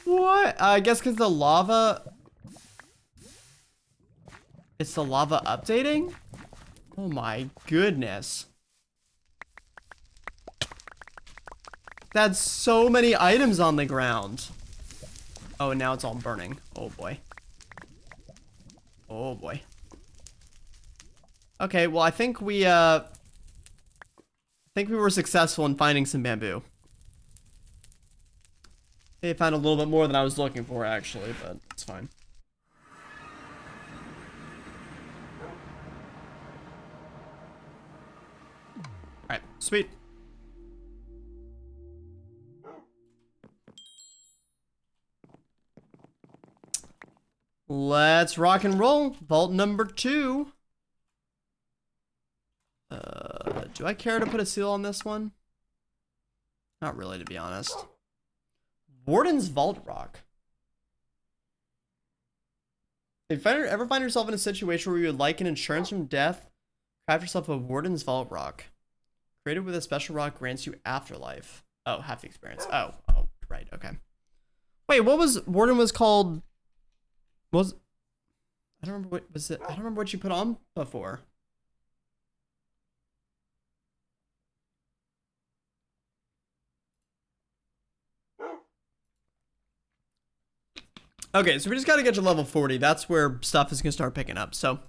What? I guess because the lava... It's the lava updating? Oh my goodness. That's so many items on the ground. Oh, and now it's all burning. Oh boy. Oh boy. Okay, well I think we were successful in finding some bamboo. They found a little bit more than I was looking for actually, but it's fine. Alright, sweet. Let's rock and roll. Vault number 2. Do I care to put a seal on this one? Not really, to be honest. Warden's Vault Rock. If you ever find yourself in a situation where you would like an insurance from death, craft yourself a Warden's Vault Rock. Created with a special rock grants you afterlife. Oh, half the experience. Oh, right, okay. Wait, what was Warden was called? I don't remember what was it. I don't remember what you put on before. Okay, so we just gotta get to level 40. That's where stuff is gonna start picking up. So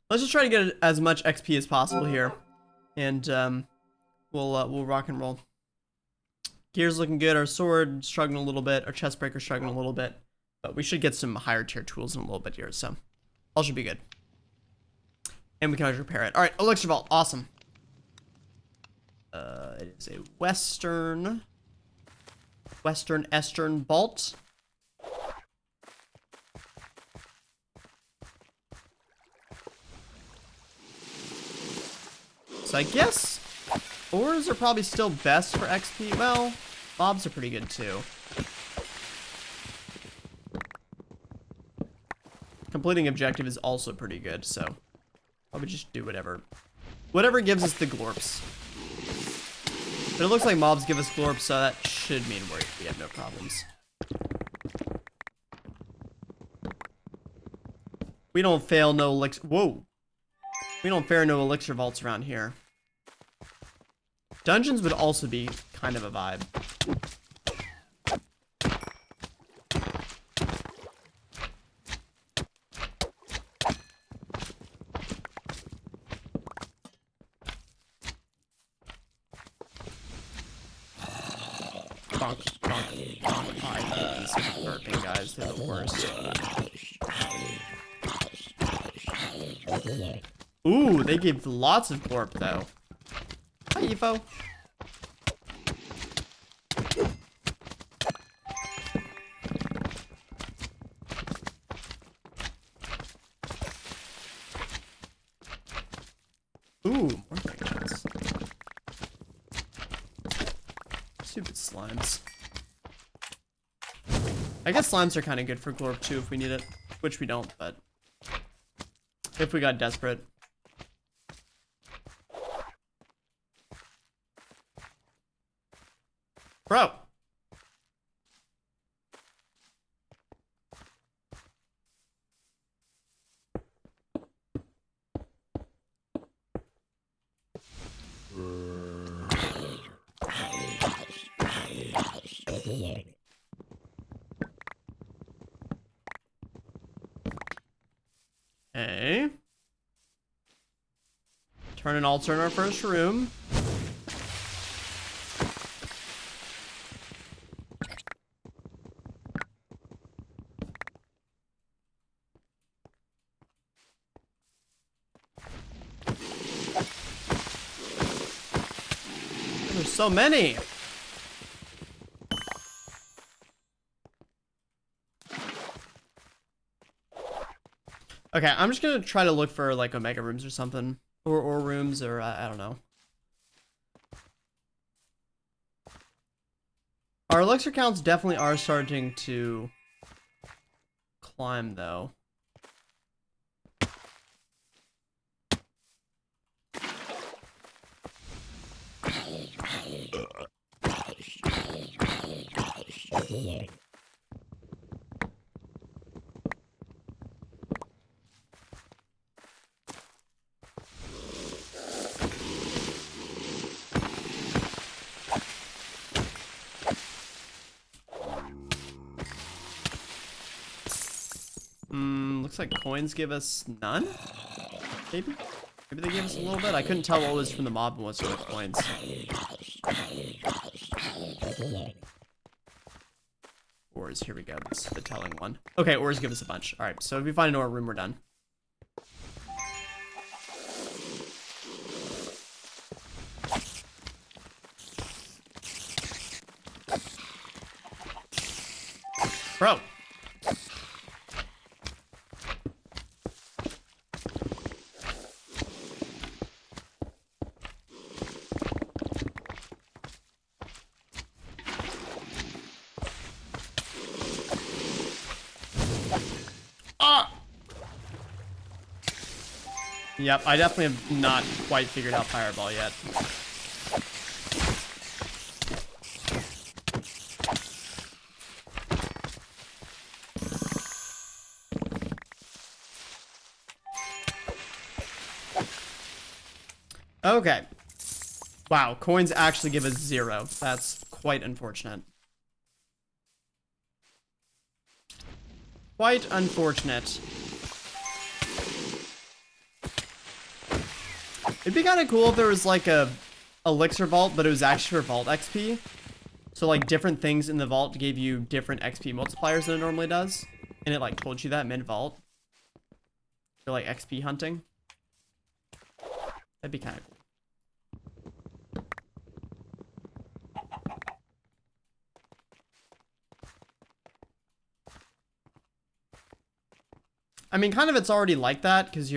let's just try to get as much XP as possible here, and we'll rock and roll. Gear's looking good. Our sword struggling a little bit. Our chest breaker struggling a little bit, but we should get some higher tier tools in a little bit here. So all should be good, and we can always repair it. All right, elixir vault, awesome. It is a western vault. So I guess ores are probably still best for XP. Well, mobs are pretty good too. Completing objective is also pretty good, so I would just do whatever gives us the glorps. But it looks like mobs give us glorps, so that should mean we have no problems. We don't fail no elixir. Whoa. We don't fair no elixir vaults around here. Dungeons would also be kind of a vibe. I hate these burping guys, they're the worst. Ooh, they give lots of glorp though. Hi, Evo. Ooh, more things. Stupid slimes. I guess slimes are kind of good for glorp too if we need it, which we don't, but if we got desperate. Bro. Okay. Turn an altar in our first room. There's so many. Okay, I'm just gonna try to look for like omega rooms or something, or rooms, or I don't know. Our elixir counts definitely are starting to climb, though. Looks like coins give us none? Maybe? Maybe they gave us a little bit? I couldn't tell what was from the mob and what's from the coins. Ores, here we go. This is the telling one. Okay, ores give us a bunch. Alright, so if we find an ore room, we're done. Bro. Yep, I definitely have not quite figured out Fireball yet. Okay. Wow, coins actually give us 0. That's quite unfortunate. Quite unfortunate. It'd be kind of cool if there was like a elixir vault, but it was actually for vault XP. So like different things in the vault gave you different XP multipliers than it normally does. And it like told you that mid-vault. For like XP hunting. That'd be kind of cool. I mean, kind of it's already like that, because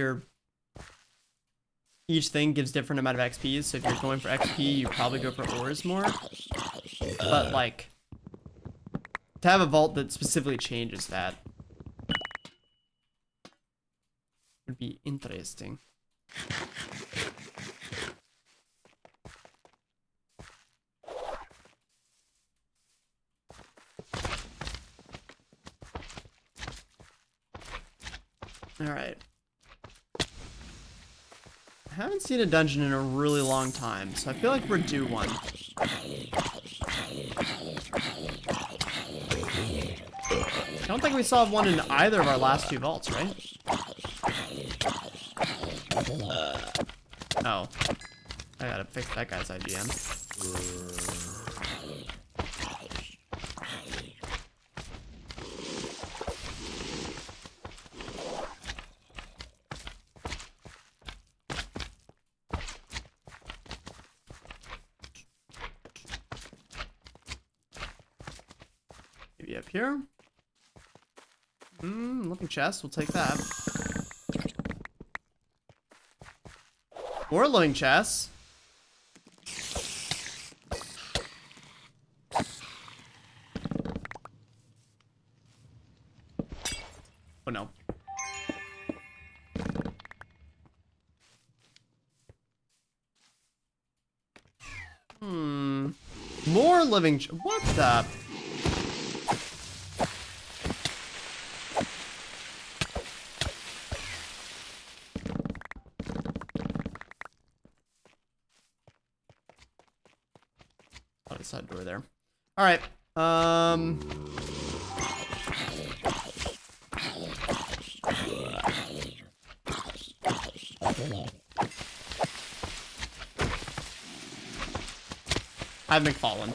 each thing gives different amount of XPs, so if you're going for XP, you probably go for ores more. But, like, to have a vault that specifically changes that would be interesting. Alright. I haven't seen a dungeon in a really long time, so I feel like we're due one. I don't think we saw one in either of our last 2 vaults, right? Oh. I gotta fix that guy's IGN. Maybe up here. Living chest, we'll take that. More living chests. Oh no. More living what the? Side door there. All right. I have McFallen.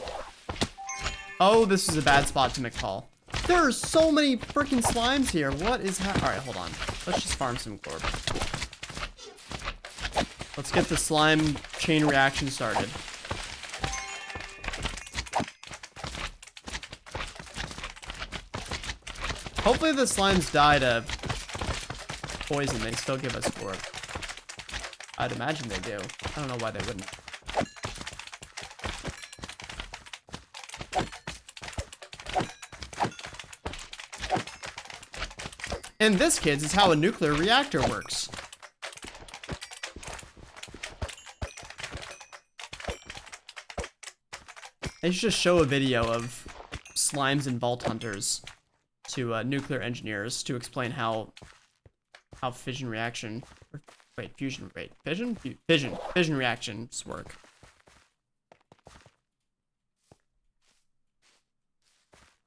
Oh, this is a bad spot to McFall. There are so many freaking slimes here. What is all right, hold on. Let's just farm some corp. Let's get the slime chain reaction started. Hopefully the slimes die to poison, they still give us Glorp. I'd imagine they do. I don't know why they wouldn't. And this, kids, is how a nuclear reactor works. They should just show a video of slimes and vault hunters to nuclear engineers to explain how fission reaction, fission reactions work.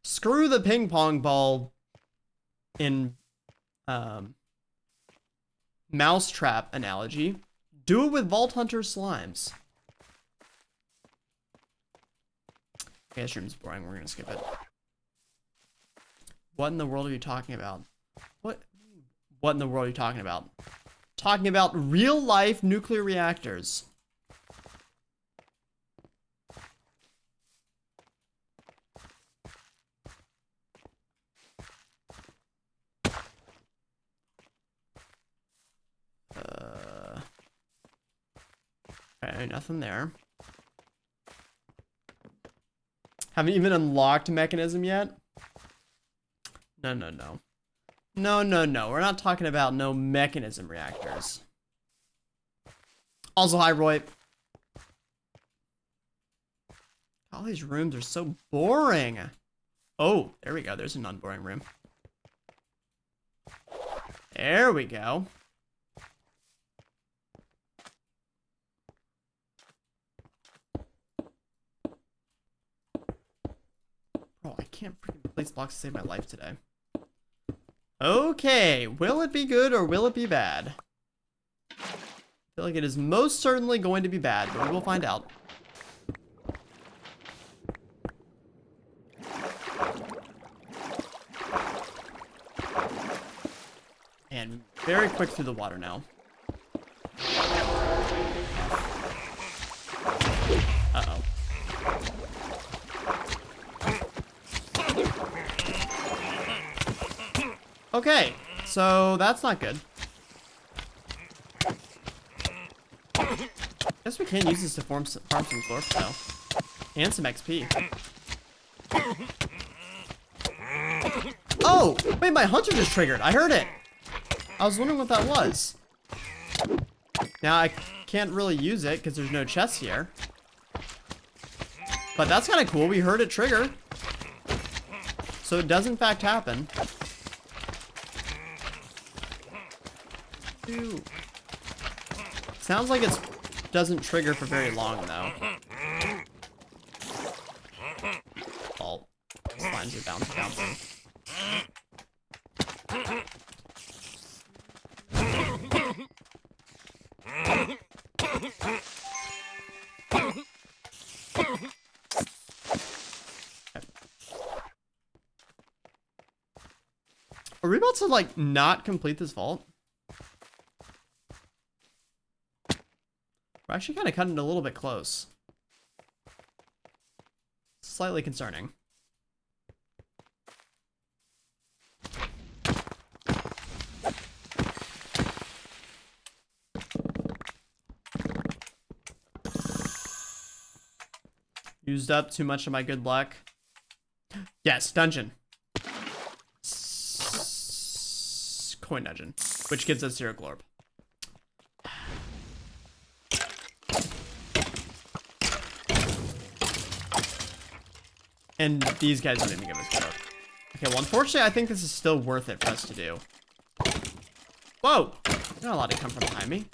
Screw the ping pong ball in mousetrap analogy. Do it with vault hunter slimes. Okay, this room's boring. We're gonna skip it. What in the world are you talking about? What in the world are you talking about? Talking about real life nuclear reactors. Okay, nothing there. Haven't even unlocked mechanism yet? No. No. We're not talking about no mechanism reactors. Also, hi, Roy. All these rooms are so boring. Oh, there we go. There's an unboring room. There we go. Oh, I can't freaking place blocks to save my life today. Okay, will it be good or will it be bad? I feel like it is most certainly going to be bad, but we will find out. And very quick through the water now. Uh-oh. Okay, so that's not good. Guess we can use this to farm some Glorp though. And some XP. Oh! Wait, my hunter just triggered. I heard it. I was wondering what that was. Now I can't really use it because there's no chest here. But that's kind of cool. We heard it trigger. So it does in fact happen. Ew. Sounds like it doesn't trigger for very long though. Oh, slimes are bouncing. Are we about to like not complete this vault? We're actually kind of cutting it a little bit close. Slightly concerning. Used up too much of my good luck. Yes, dungeon. Coin dungeon, which gives us 0 Glorp. And these guys didn't even give us Glorp. Okay, well, unfortunately, I think this is still worth it for us to do. Whoa! You're not allowed to come from behind me.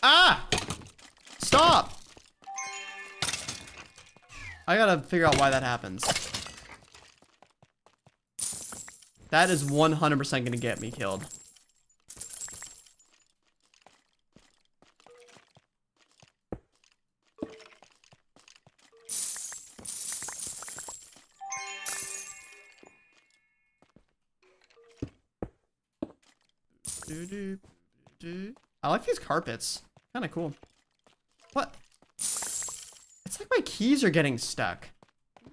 Ah! Stop! I gotta figure out why that happens. That is 100% gonna get me killed. I like these carpets. Kind of cool. What? It's like my keys are getting stuck.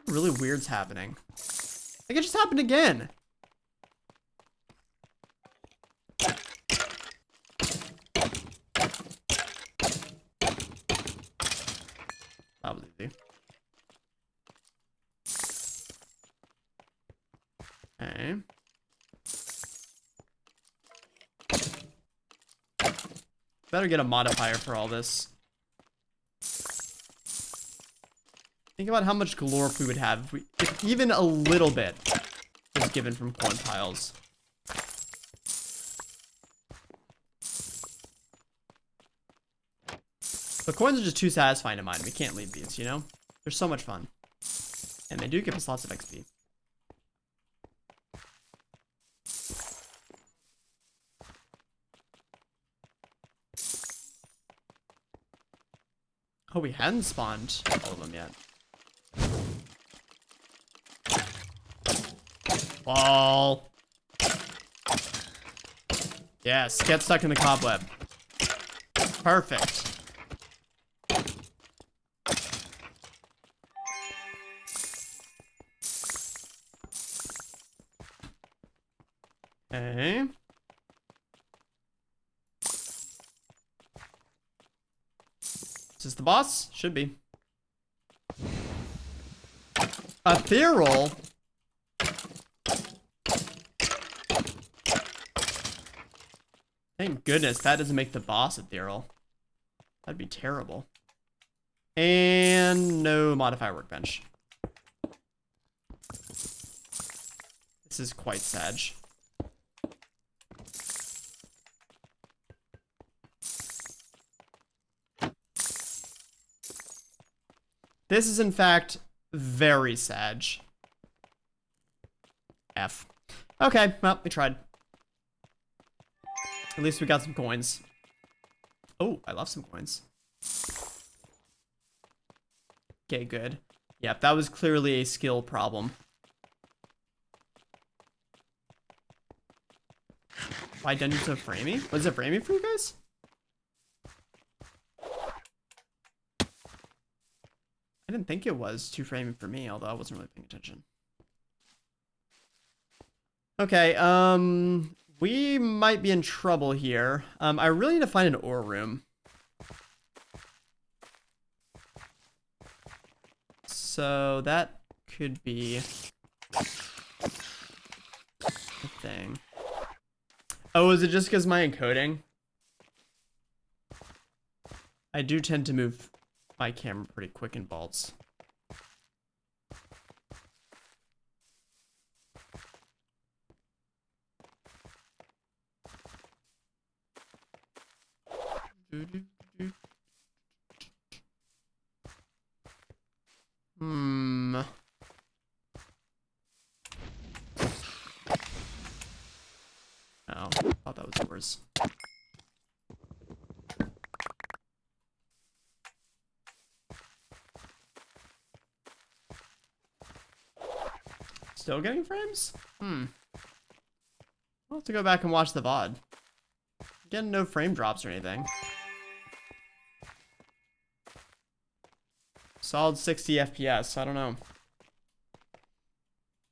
Really weird's happening. Like it just happened again. That was easy. Okay. Better get a modifier for all this. Think about how much glorp we would have if even a little bit was given from coin piles. The coins are just too satisfying to mine. We can't leave these, you know? They're so much fun. And they do give us lots of XP. Oh, we hadn't spawned all of them yet. Ball. Yes, get stuck in the cobweb. Perfect. Okay. Is this the boss? Should be. Ethereal? Thank goodness that doesn't make the boss ethereal. That'd be terrible. And no modifier workbench. This is quite sad. This is in fact very sad. F. Okay, well, we tried. At least we got some coins. Oh, I love some coins. Okay, good. Yep, that was clearly a skill problem. Why dungeons so framey? Was it framey for you guys? I didn't think it was too framey for me, although I wasn't really paying attention. Okay, we might be in trouble here. I really need to find an ore room. So that could be a thing. Oh, is it just because my encoding? I do tend to move my camera pretty quick in vaults. Oh, thought that was yours. Still getting frames? I'll have to go back and watch the VOD. Getting no frame drops or anything. Solid 60 FPS, I don't know.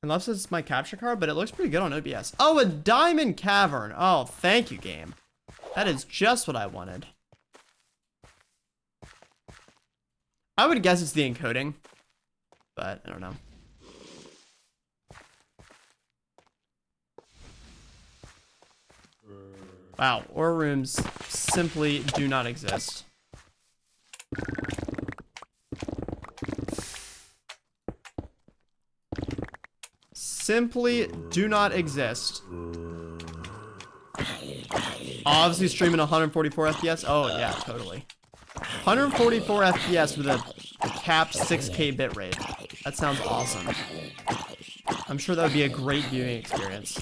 Unless it's my capture card, but it looks pretty good on OBS. Oh, a diamond cavern. Oh, thank you, game. That is just what I wanted. I would guess it's the encoding, but I don't know. Wow, ore rooms simply do not exist. Simply do not exist. Obviously streaming 144 FPS. Oh yeah, totally. 144 FPS with a capped 6K bitrate. That sounds awesome. I'm sure that would be a great viewing experience.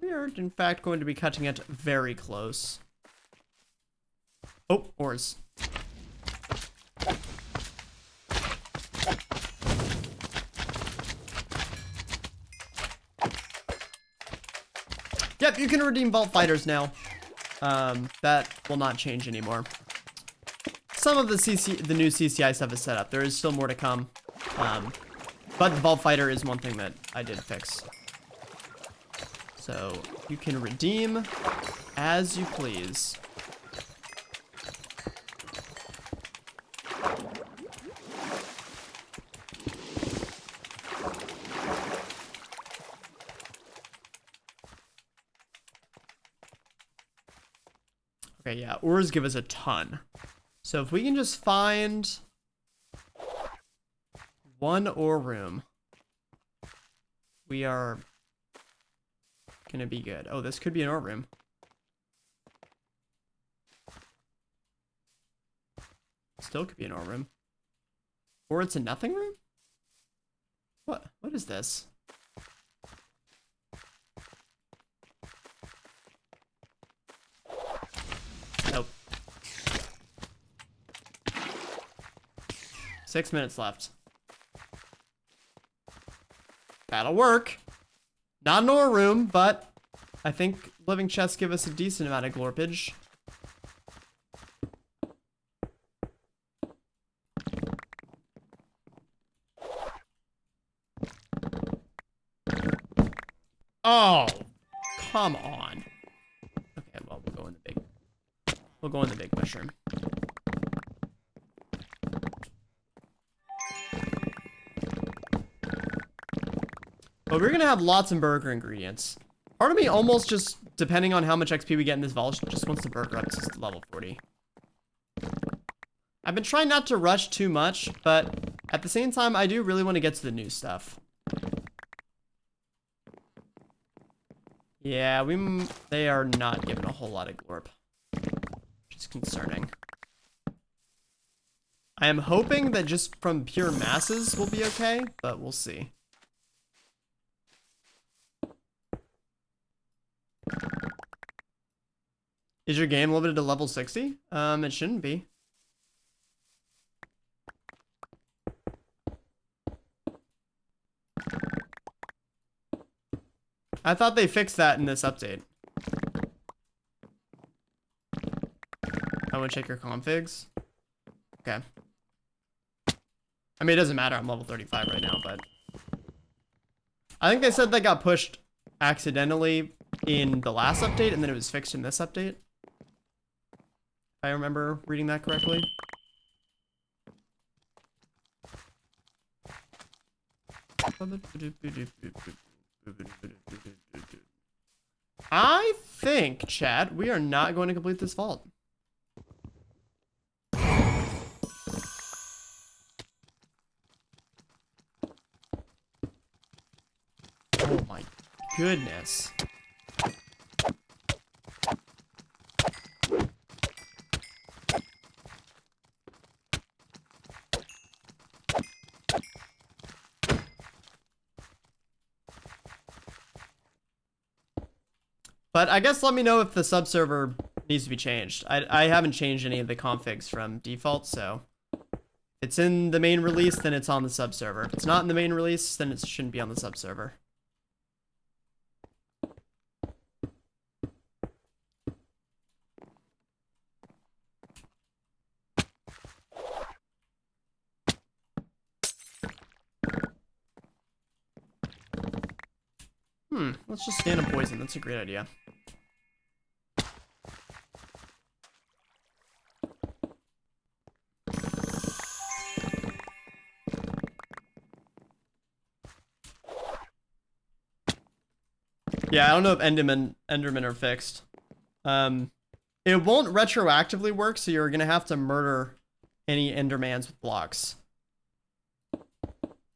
We are, in fact, going to be cutting it very close. Oh, ores. Yep, you can redeem Vault Fighters now. That will not change anymore. Some of the new CCI stuff is set up. There is still more to come. But the Vault Fighter is one thing that I did fix. So you can redeem as you please. Okay, yeah, ores give us a ton. So if we can just find one ore room, we are gonna be good. Oh, this could be an ore room. Still could be an ore room. Or it's a nothing room? What is this? Nope. 6 minutes left. That'll work. Not an ore room, but I think living chests give us a decent amount of glorpage. Oh, come on. Okay, well, we'll go in the big mushroom. But we're gonna have lots of burger ingredients. Part of me almost just, depending on how much XP we get in this vault, just wants the burger up to level 40. I've been trying not to rush too much, but at the same time, I do really want to get to the new stuff. Yeah, they are not giving a whole lot of glorp, which is concerning. I am hoping that just from pure masses will be okay, but we'll see. Is your game limited to level 60? It shouldn't be. I thought they fixed that in this update. I want to check your configs. Okay. I mean, it doesn't matter. I'm level 35 right now, but I think they said that got pushed accidentally in the last update, and then it was fixed in this update. If I remember reading that correctly. I think, chat, we are not going to complete this vault. Oh my goodness. But I guess let me know if the subserver needs to be changed. I haven't changed any of the configs from default, so if it's in the main release, then it's on the subserver. If it's not in the main release, then it shouldn't be on the subserver. Let's just stand up poison. That's a great idea. Yeah, I don't know if Endermen are fixed. It won't retroactively work, so you're gonna have to murder any Endermans with blocks.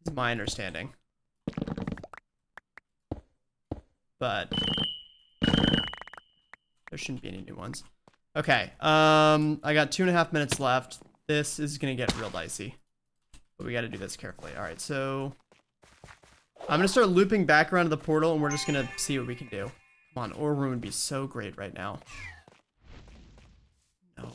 Is my understanding. But there shouldn't be any new ones. Okay, I got 2.5 minutes left. This is gonna get real dicey, but we gotta do this carefully. All right, so I'm gonna start looping back around to the portal, and we're just gonna see what we can do. Come on, ore room would be so great right now. No.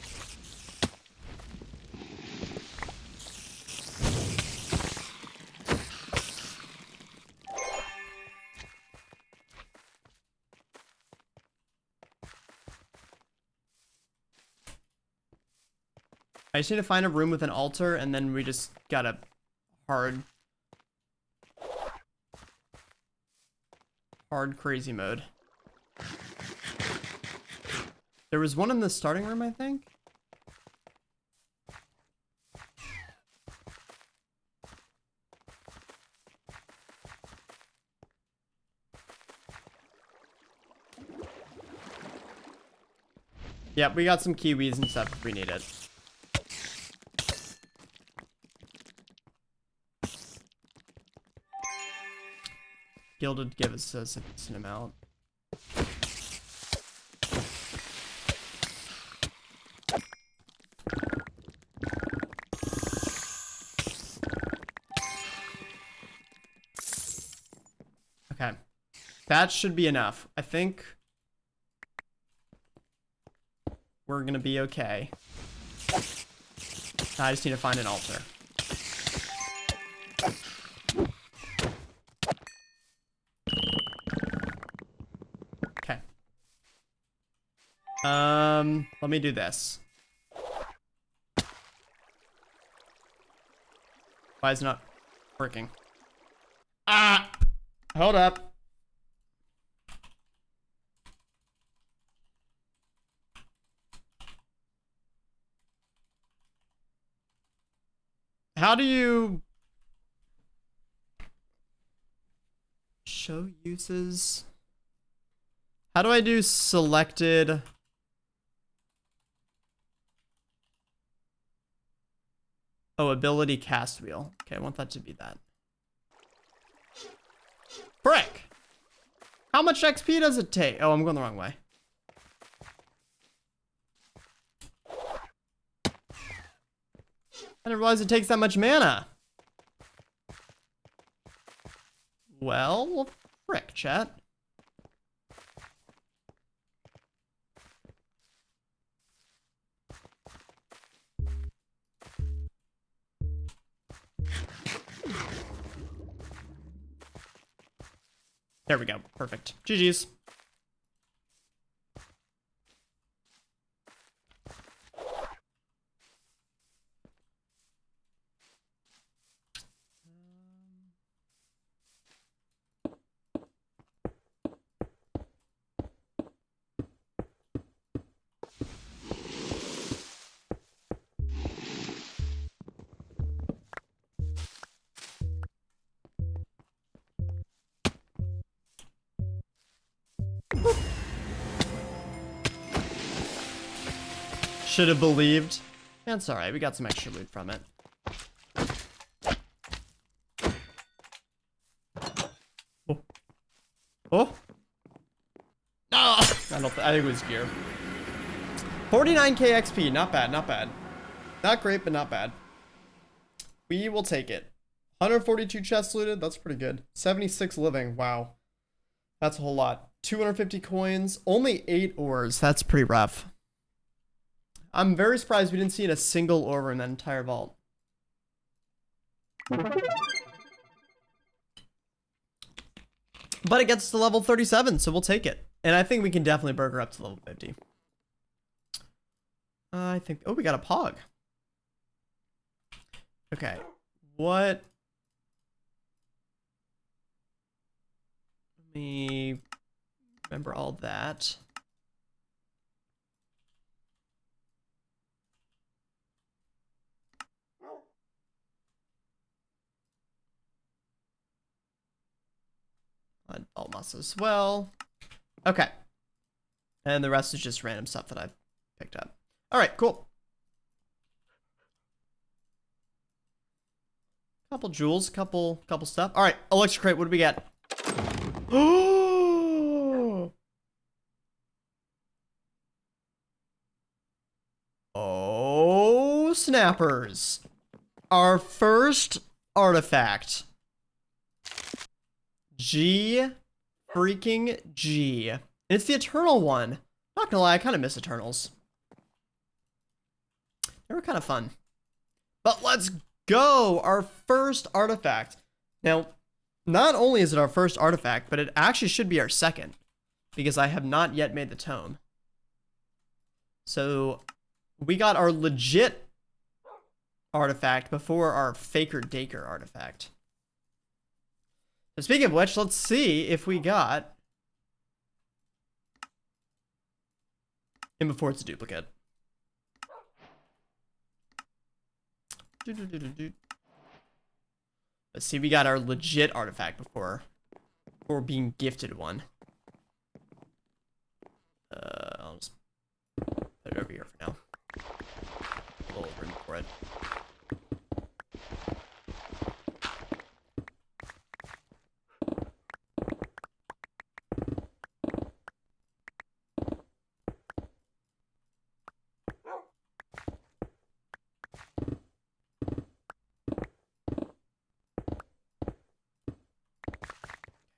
I just need to find a room with an altar, and then we just got a hard crazy mode. There was one in the starting room, I think. Yep, we got some kiwis and stuff if we need it. Gilded give us a sufficient amount. Okay. That should be enough. I think we're gonna be okay. I just need to find an altar. Okay. Let me do this. Why is it not working? Ah! Hold up. How do you show uses? How do I do selected? Oh, ability cast wheel. Okay, I want that to be that. Frick! How much XP does it take? Oh, I'm going the wrong way. I didn't realize it takes that much mana. Well, frick, chat. There we go. Perfect. GG's. Should have believed. That's alright, we got some extra loot from it. Oh. Oh! No! I think it was gear. 49k XP, not bad, not bad. Not great, but not bad. We will take it. 142 chests looted, that's pretty good. 76 living, wow. That's a whole lot. 250 coins, only 8 ores, that's pretty rough. I'm very surprised we didn't see a single ore in that entire vault. But it gets to level 37, so we'll take it. And I think we can definitely burger up to level 50. I think... Oh, we got a pog. Okay. What... Let me remember all that. Almost as well. Okay. And the rest is just random stuff that I've picked up. All right, cool. Couple jewels, couple stuff. All right, electric crate, what do we get? Oh, snappers. Our first artifact. G freaking G. And it's the Eternal one. Not gonna lie, I kind of miss Eternals. They were kind of fun. But let's go! Our first artifact. Now, not only is it our first artifact, but it actually should be our second. Because I have not yet made the tome. So, we got our legit artifact before our Faker Daker artifact. So speaking of which, let's see if we got... And before it's a duplicate. Let's see, we got our legit artifact before being gifted one. I'll just put it over here for now. A little room for it.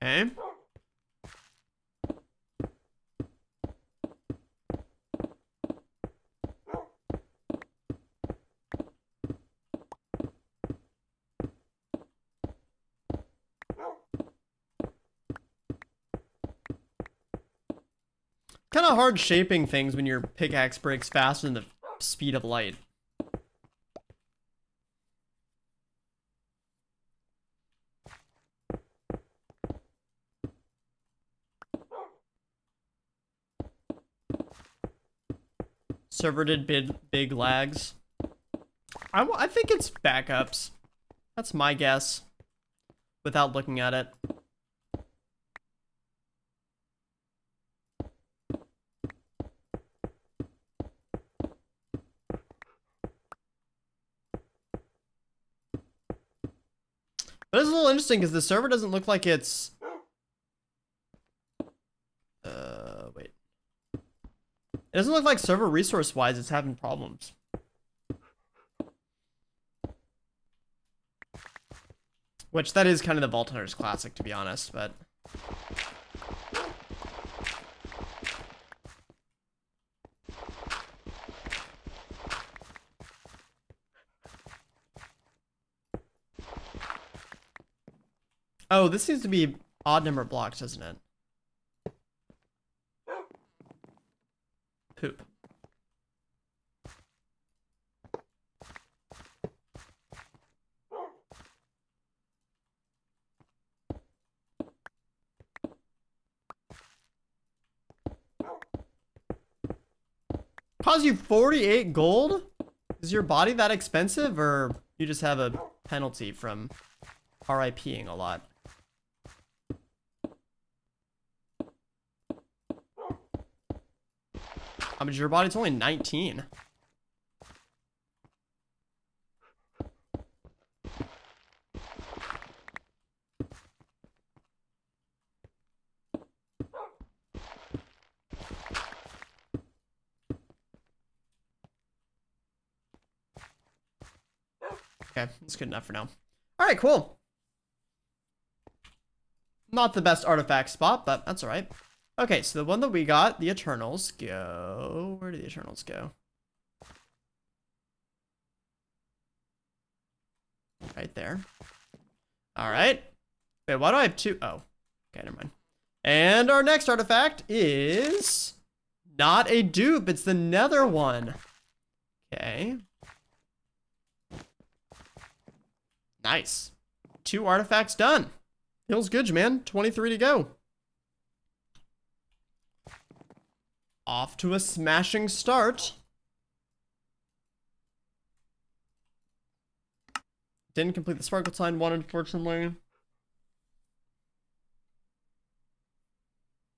Okay. Kind of hard shaping things when your pickaxe breaks faster than the speed of light. Server did big lags. I think it's backups. That's my guess. Without looking at it. But it's a little interesting because the server doesn't look like it's... wait. It doesn't look like server resource-wise it's having problems. Which, that is kind of the Vault Hunters classic, to be honest, but... Oh, this seems to be odd number blocks, doesn't it? Poop. Cost you 48 gold? Is your body that expensive, or you just have a penalty from RIPing a lot? How much is your body? It's only 19. Okay, that's good enough for now. All right, cool. Not the best artifact spot, but that's all right. Okay, so the one that we got, the Eternals, go... Where do the Eternals go? Right there. All right. Wait, why do I have two? Oh, okay, never mind. And our next artifact is not a dupe. It's the Nether one. Okay. Nice. 2 artifacts done. Feels good, man. 23 to go. Off to a smashing start. Didn't complete the Sparkle Sign one, unfortunately.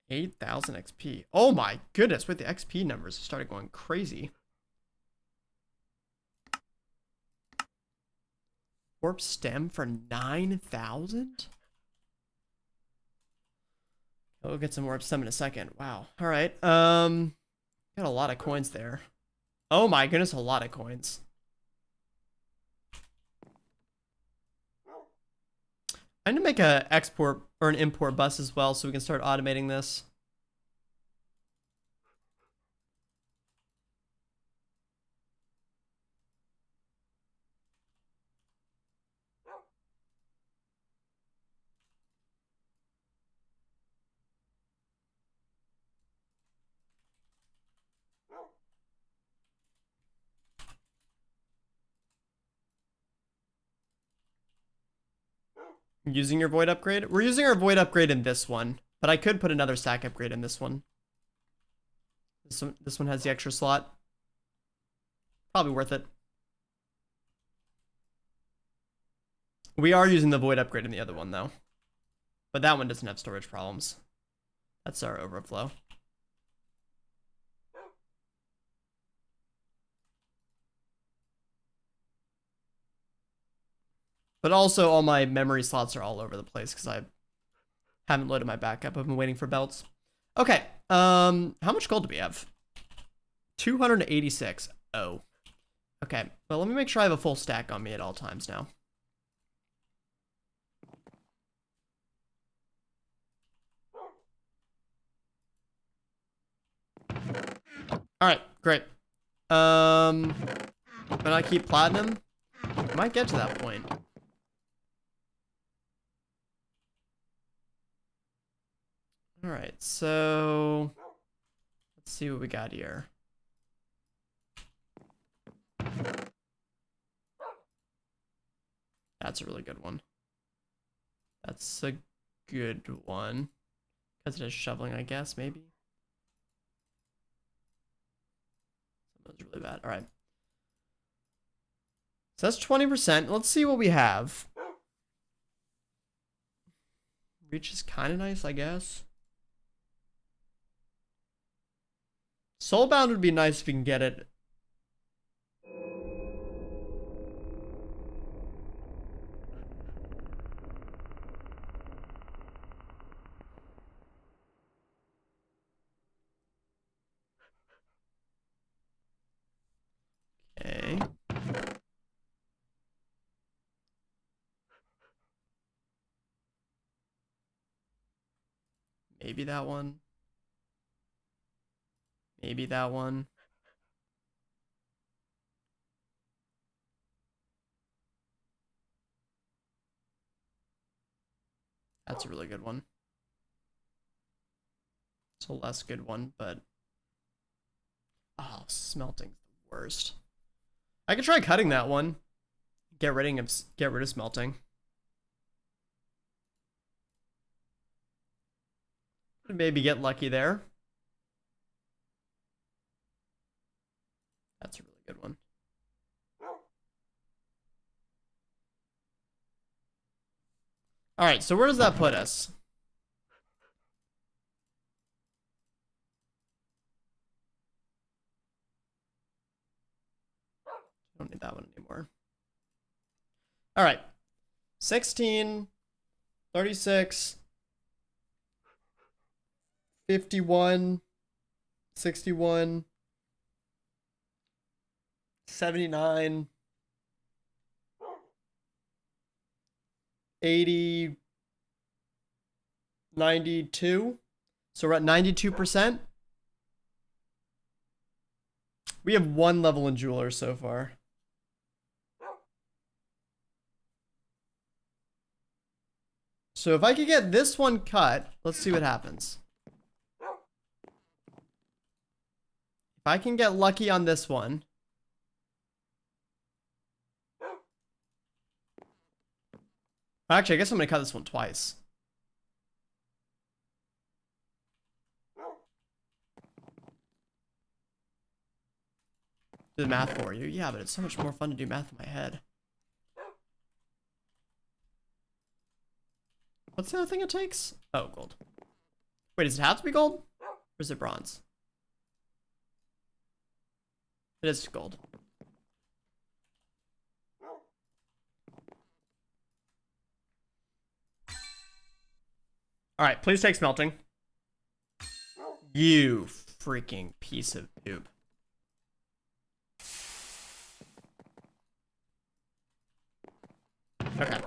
8,000 XP. Oh my goodness, with the XP numbers started going crazy. Warp stem for 9,000? We'll get some warp stem in a second. Wow. All right. Got a lot of coins there. Oh my goodness, a lot of coins. I need to make a export or an import bus as well so we can start automating this. Using your void upgrade? We're using our void upgrade in this one, but I could put another stack upgrade in this one. This one has the extra slot. Probably worth it. We are using the void upgrade in the other one though. But that one doesn't have storage problems. That's our overflow. But also all my memory slots are all over the place because I haven't loaded my backup. I've been waiting for belts. Okay. How much gold do we have? 286. Oh. Okay. Well, let me make sure I have a full stack on me at all times now. All right, great. When I keep platinum, I might get to that point. All right, so let's see what we got here. That's a really good one. That's a good one. Because it is shoveling, I guess, maybe. That was really bad. All right. So that's 20%. Let's see what we have. Reach is kind of nice, I guess. Soulbound would be nice if we can get it. Okay. Maybe that one. Maybe that one. That's a really good one. It's a less good one, but... Oh, smelting's the worst. I could try cutting that one. Get rid of smelting. Maybe get lucky there. That's a really good one. All right, so where does that put us? Don't need that one anymore. All right. 16, 36, 51, 61, 79, 80, 92. So we're at 92%. We have one level in Jeweler so far. So if I could get this one cut, let's see what happens. If I can get lucky on this one. Actually, I guess I'm going to cut this one twice. Do the math for you. Yeah, but it's so much more fun to do math in my head. What's the other thing it takes? Oh, gold. Wait, does it have to be gold? Or is it bronze? It is gold. All right, please take smelting. You freaking piece of poop. Okay.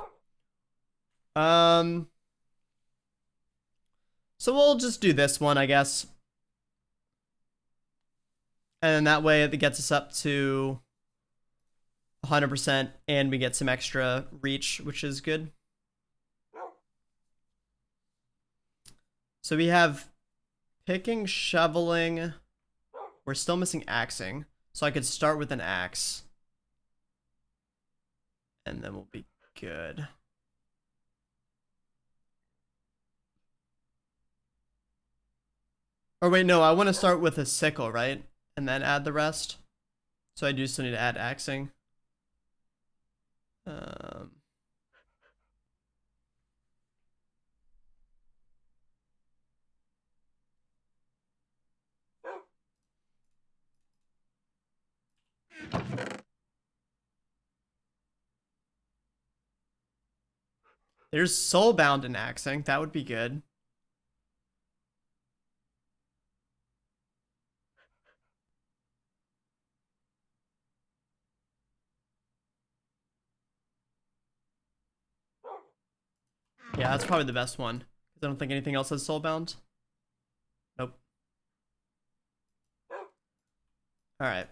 So we'll just do this one, I guess. And then that way it gets us up to 100% and we get some extra reach, which is good. So we have picking, shoveling. We're still missing axing. So I could start with an axe. And then we'll be good. Or wait, no, I want to start with a sickle, right? And then add the rest. So I do still need to add axing. There's soulbound and axing. That would be good. Yeah, that's probably the best one. Because I don't think anything else has soulbound. Nope. Alright.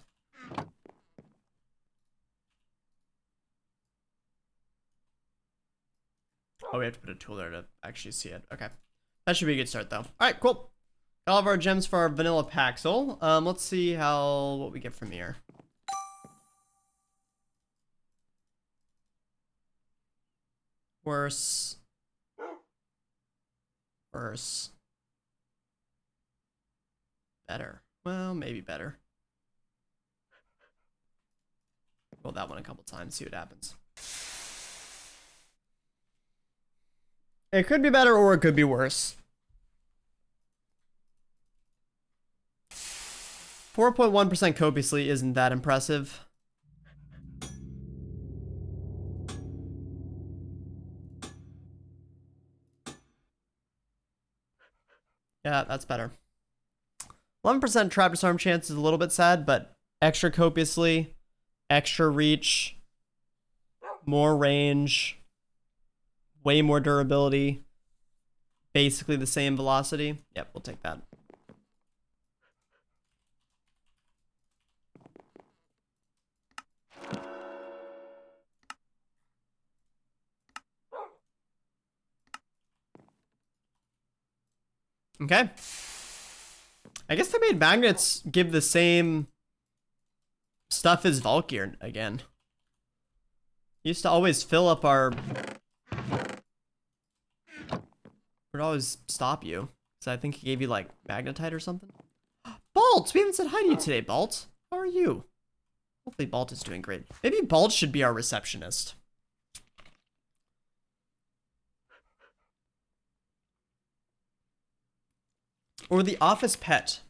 Oh, we have to put a tool there to actually see it. Okay. That should be a good start, though. Alright, cool. Got all of our gems for our vanilla Paxel. Let's see what we get from here. Worse. Worse. Better. Well, maybe better. Roll that one a couple times, see what happens. It could be better or it could be worse. 4.1% copiously isn't that impressive. Yeah, that's better. 11% trap disarm chance is a little bit sad, but extra copiously, extra reach, more range, way more durability, basically the same velocity. Yep, we'll take that. Okay. I guess they made magnets give the same stuff as Valkyr again. Used to always fill up our... Would always stop you. So I think he gave you like magnetite or something. Balt! We haven't said hi to you today, Balt. How are you? Hopefully Balt is doing great. Maybe Balt should be our receptionist. Or the office pet.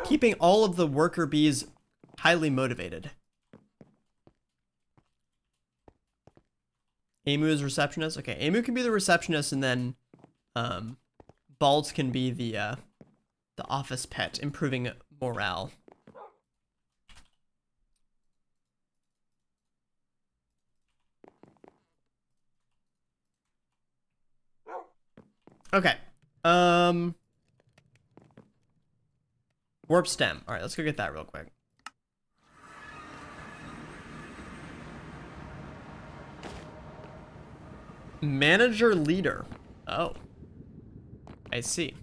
Keeping all of the worker bees highly motivated. Emu is receptionist. Okay, Emu can be the receptionist, and then Balt can be the office pet, improving morale. Okay. Warp stem. All right, let's go get that real quick. Manager leader. Oh. I see.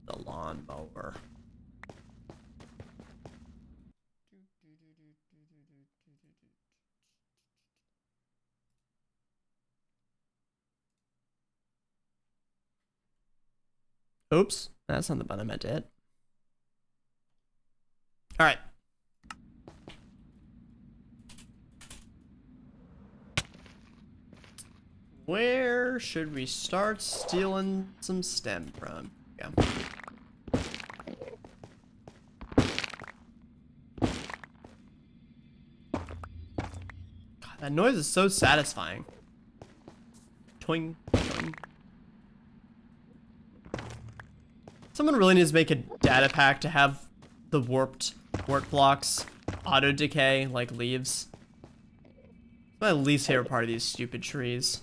The lawnmower. Oops, that's not the button I meant to hit. All right. Where should we start stealing some stem from? Yeah. God, that noise is so satisfying. Toing, toing. Someone really needs to make a data pack to have the warped work blocks auto decay like leaves. It's my least favorite part of these stupid trees.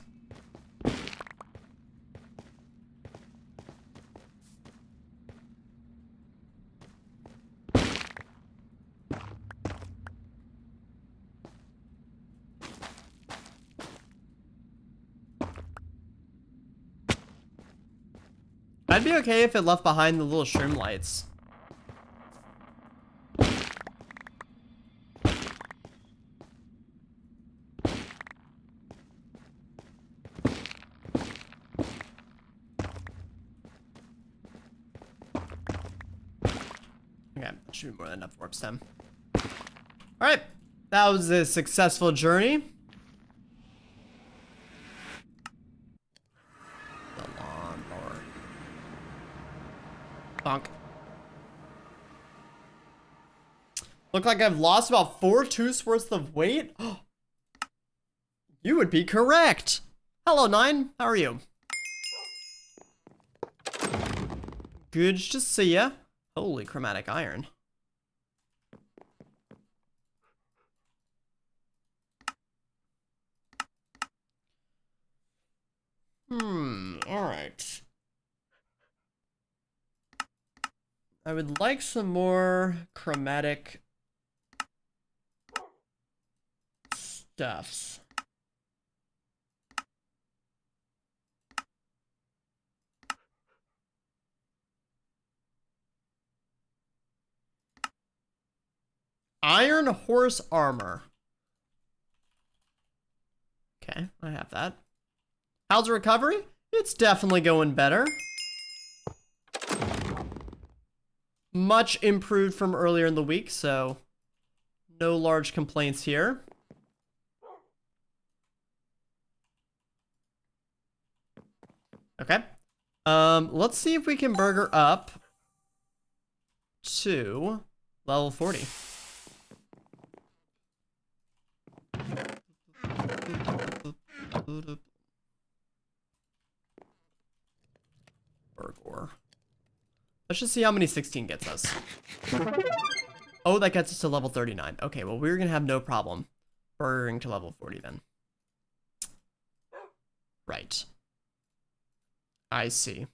I'd be okay if it left behind the little shroom lights. Okay, that should be more than enough warp stem. Alright, that was a successful journey. The lawnmower. Bonk. Look like I've lost about 4 tooths worth of weight? You would be correct. Hello, 9. How are you? Good to see ya. Holy chromatic iron. Alright. I would like some more chromatic stuffs. Iron horse armor. Okay, I have that. How's the recovery? It's definitely going better. Much improved from earlier in the week, so no large complaints here. Okay. Let's see if we can burger up to level 40. Burgor. Let's just see how many 16 gets us. Oh, that gets us to level 39. Okay, well, we're gonna have no problem burgering to level 40 then. Right. I see.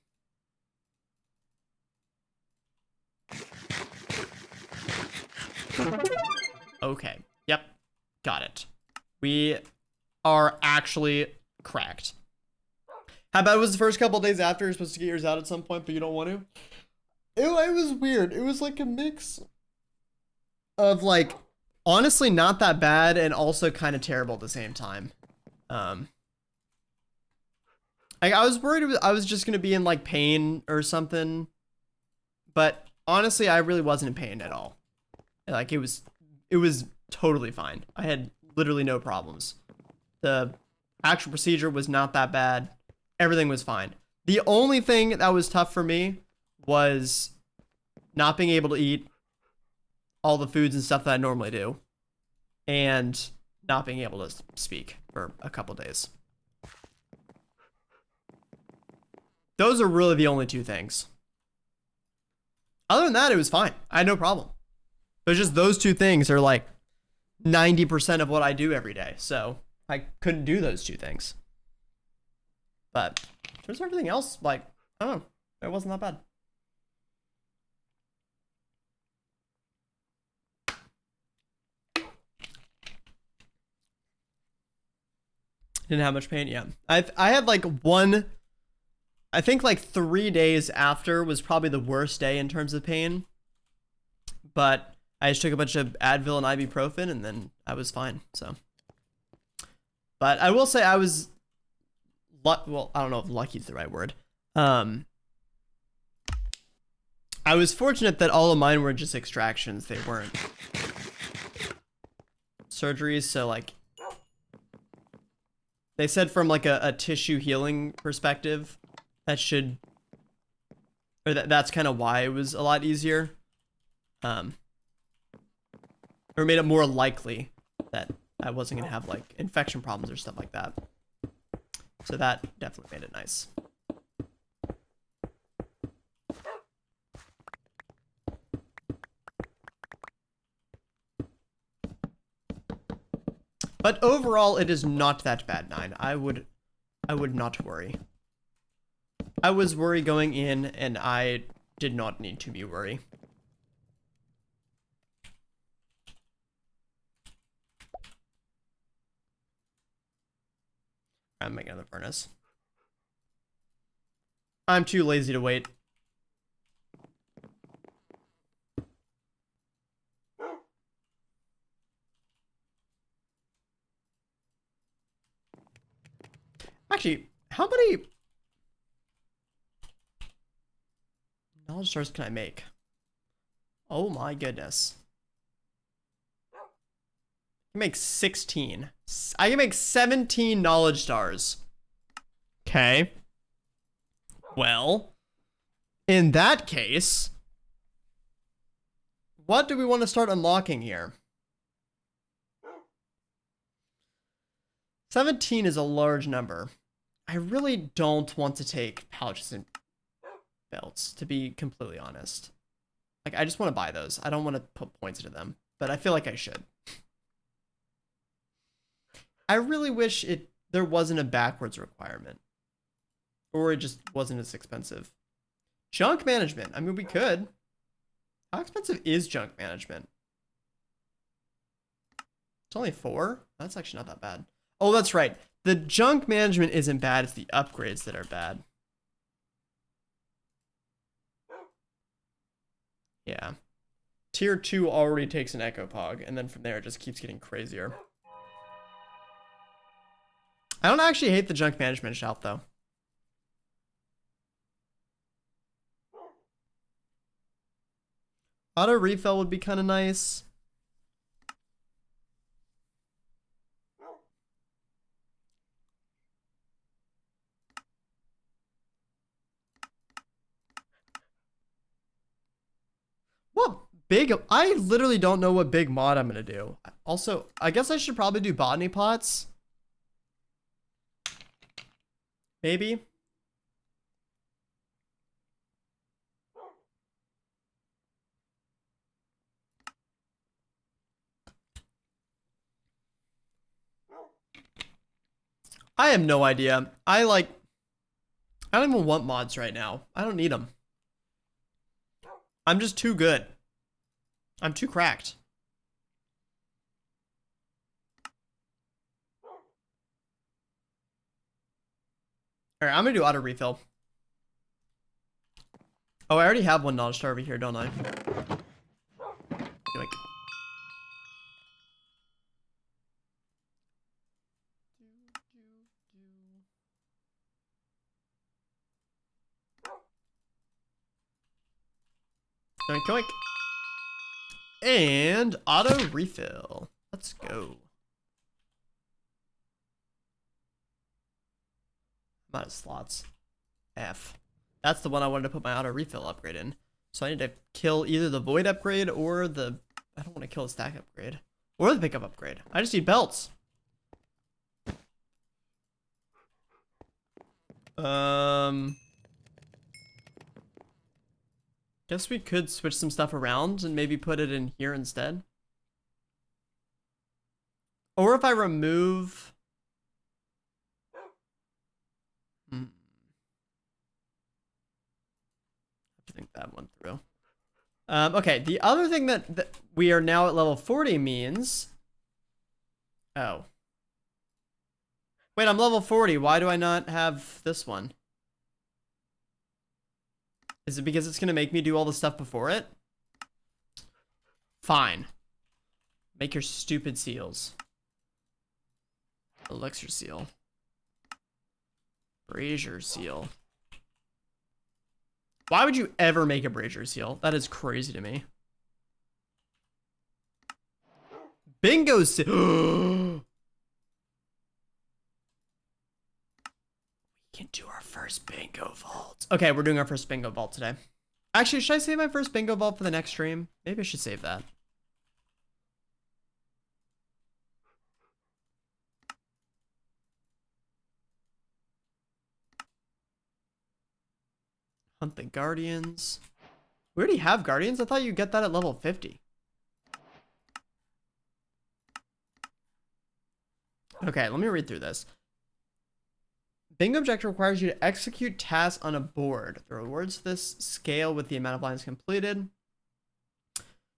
Okay. Yep. Got it. We are actually cracked. How about it was the first couple days after you're supposed to get yours out at some point, but you don't want to? It was weird. It was like a mix of like, honestly not that bad and also kind of terrible at the same time. I was worried I was just gonna be in like pain or something, but honestly, I really wasn't in pain at all. Like it was totally fine. I had literally no problems. The actual procedure was not that bad. Everything was fine. The only thing that was tough for me was not being able to eat all the foods and stuff that I normally do, and not being able to speak for a couple days. Those are really the only two things. Other than that, it was fine. I had no problem. But just those two things are like 90% of what I do every day. So I couldn't do those two things. But there's everything else, like, I don't know. It wasn't that bad. Didn't have much pain, yeah. I had like I think like 3 days after was probably the worst day in terms of pain. But I just took a bunch of Advil and ibuprofen and then I was fine, so. But I will say I was, well, I don't know if lucky is the right word. I was fortunate that all of mine were just extractions. They weren't surgeries, so like, they said from like a tissue healing perspective, that should, or that's kind of why it was a lot easier. Or made it more likely that I wasn't gonna have like infection problems or stuff like that. So that definitely made it nice. But overall, it is not that bad, 9. I would not worry. I was worried going in, and I did not need to be worried. I'm making another furnace. I'm too lazy to wait. Actually, how many knowledge stars can I make? Oh my goodness. I can make 16. I can make 17 knowledge stars. Okay. Well, in that case, what do we want to start unlocking here? 17 is a large number. I really don't want to take pouches and belts, to be completely honest. Like, I just want to buy those. I don't want to put points into them, but I feel like I should. I really wish there wasn't a backwards requirement. Or it just wasn't as expensive. Junk management. I mean, we could. How expensive is junk management? It's only 4? That's actually not that bad. Oh, that's right. The junk management isn't bad. It's the upgrades that are bad. Yeah. Tier 2 already takes an Echo Pog, and then from there it just keeps getting crazier. I don't actually hate the junk management shelf, though. Auto refill would be kind of nice. What big? I literally don't know what big mod I'm gonna do. Also, I guess I should probably do botany pots. Maybe. I have no idea. I don't even want mods right now. I don't need them. I'm just too good. I'm too cracked. All right, I'm gonna do auto refill. Oh, I already have one knowledge star over here, don't I? Yoink. Yoink, yoink. And auto refill. Let's go. I'm out of slots. F. That's the one I wanted to put my auto refill upgrade in. So I need to kill either the void upgrade or the... I don't want to kill the stack upgrade. Or the pickup upgrade. I just need belts. Guess we could switch some stuff around and maybe put it in here instead. Or if I remove... I have to think that one through. Okay, the other thing that we are now at level 40 means... Oh. Wait, I'm level 40. Why do I not have this one? Is it because it's going to make me do all the stuff before it? Fine. Make your stupid seals. Elixir seal. Brazier seal. Why would you ever make a brazier seal? That is crazy to me. Bingo seal. We can do our first bingo vault. Okay, we're doing our first bingo vault today. Actually, should I save my first bingo vault for the next stream? Maybe I should save that. Hunt the Guardians. We already have Guardians? I thought you get that at level 50. Okay, let me read through this. Bingo objective requires you to execute tasks on a board. The rewards for this scale with the amount of lines completed.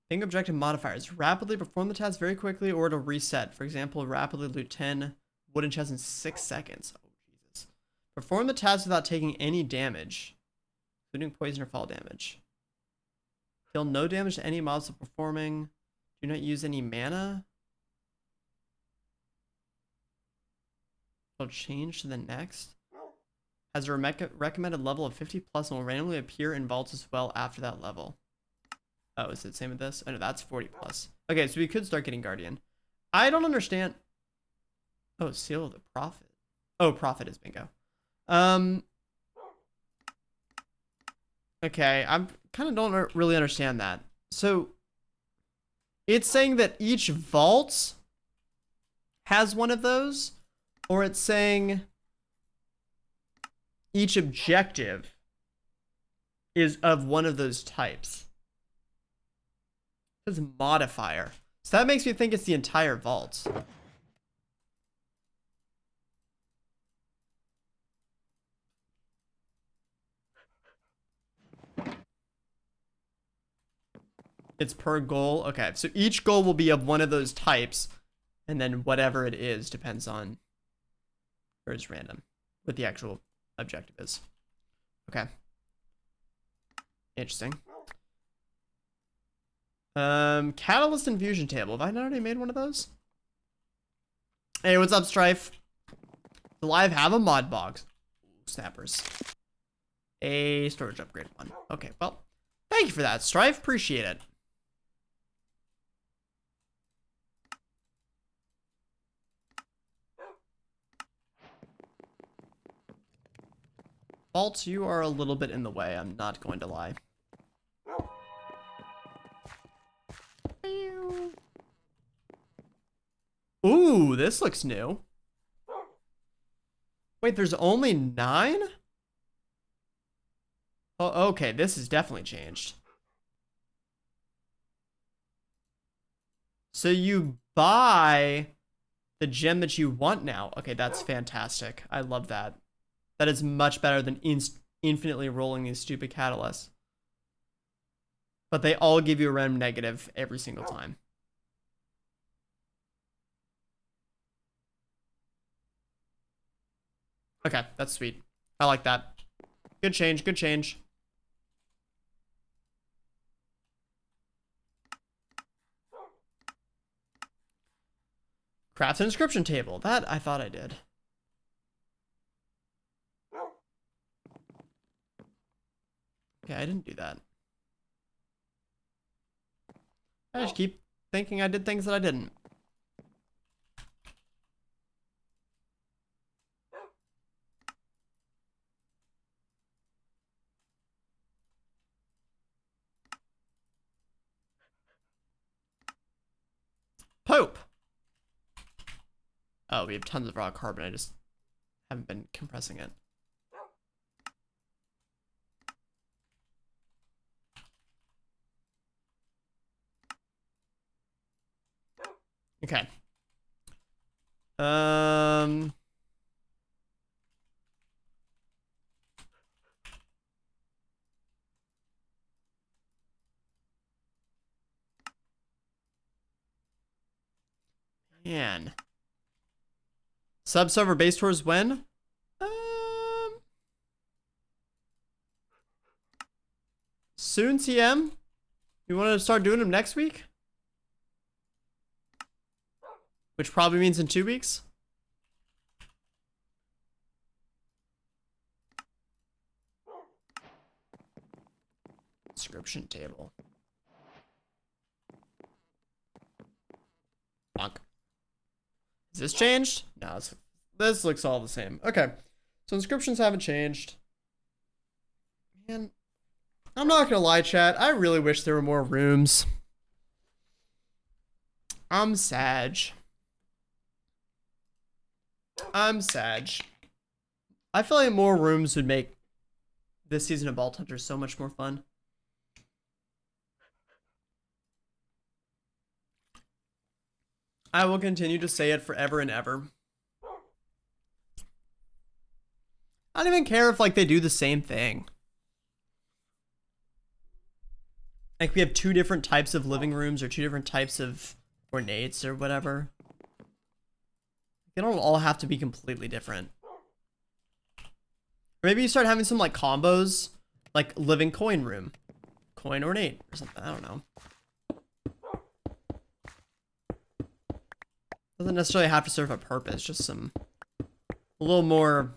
Bingo objective modifiers. Rapidly perform the task very quickly or to reset. For example, rapidly loot 10 wooden chests in 6 seconds. Oh, Jesus. Perform the task without taking any damage, including poison or fall damage. Deal no damage to any mobs of performing. Do not use any mana. Will change to the next. Has a recommended level of 50 plus and will randomly appear in vaults as well after that level. Oh, is it the same with this? Oh, no, that's 40 plus. Okay, so we could start getting Guardian. I don't understand. Oh, Seal of the Prophet. Oh, Prophet is bingo. Okay, I kind of don't really understand that. So, it's saying that each vault has one of those, or it's saying each objective is of one of those types. It says modifier. So that makes me think it's the entire vault. It's per goal. Okay, so each goal will be of one of those types, and then whatever it is depends on, or it's random, what the actual objective is. Okay. Interesting. Catalyst infusion table. Have I not already made one of those? Hey, what's up, Strife? Do I have a mod box? Snappers. A storage upgrade one. Okay, well, thank you for that, Strife. Appreciate it. Vault, you are a little bit in the way. I'm not going to lie. Ooh, this looks new. Wait, there's only 9? Oh, okay, this has definitely changed. So you buy the gem that you want now. Okay, that's fantastic. I love that. That is much better than infinitely rolling these stupid catalysts. But they all give you a random negative every single time. Okay, that's sweet. I like that. Good change, good change. Craft an inscription table. That I thought I did. Okay, I didn't do that. I just keep thinking I did things that I didn't. Pope. Oh, we have tons of raw carbon. I just haven't been compressing it. Okay. Man. Sub-server base tours when? soonTM? You want to start doing them next week? Which probably means in 2 weeks. Inscription table. Bonk. Is this changed? No, this looks all the same. Okay. So inscriptions haven't changed. Man, I'm not gonna lie, chat. I really wish there were more rooms. I'm Sag. I'm Sag. I feel like more rooms would make this season of Vault Hunter so much more fun. I will continue to say it forever and ever. I don't even care if like they do the same thing. Like we have 2 different types of living rooms or 2 different types of ornates or whatever. They don't all have to be completely different. Or maybe you start having some like combos, like living coin room, coin ornate or something. I don't know. Doesn't necessarily have to serve a purpose, just a little more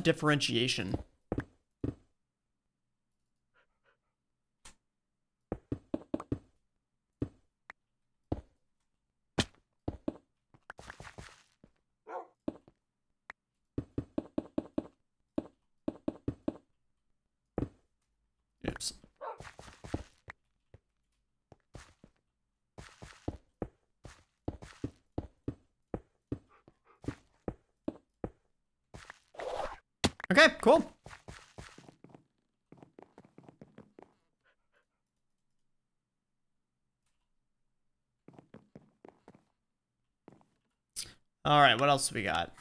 differentiation. Okay, cool. All right, what else we got?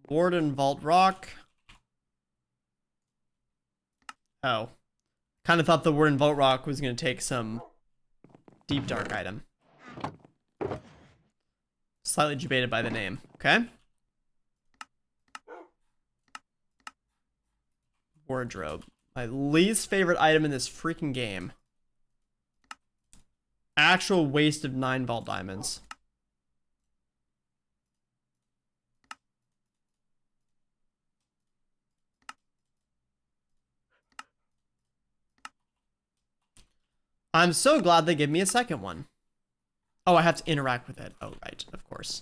Warden Vault Rock. Oh. Kind of thought the Warden Vault Rock was going to take some Deep Dark item. Slightly debated by the name. Okay. Wardrobe. My least favorite item in this freaking game. Actual waste of 9 vault diamonds. I'm so glad they gave me a second one. Oh, I have to interact with it. Oh, right, of course.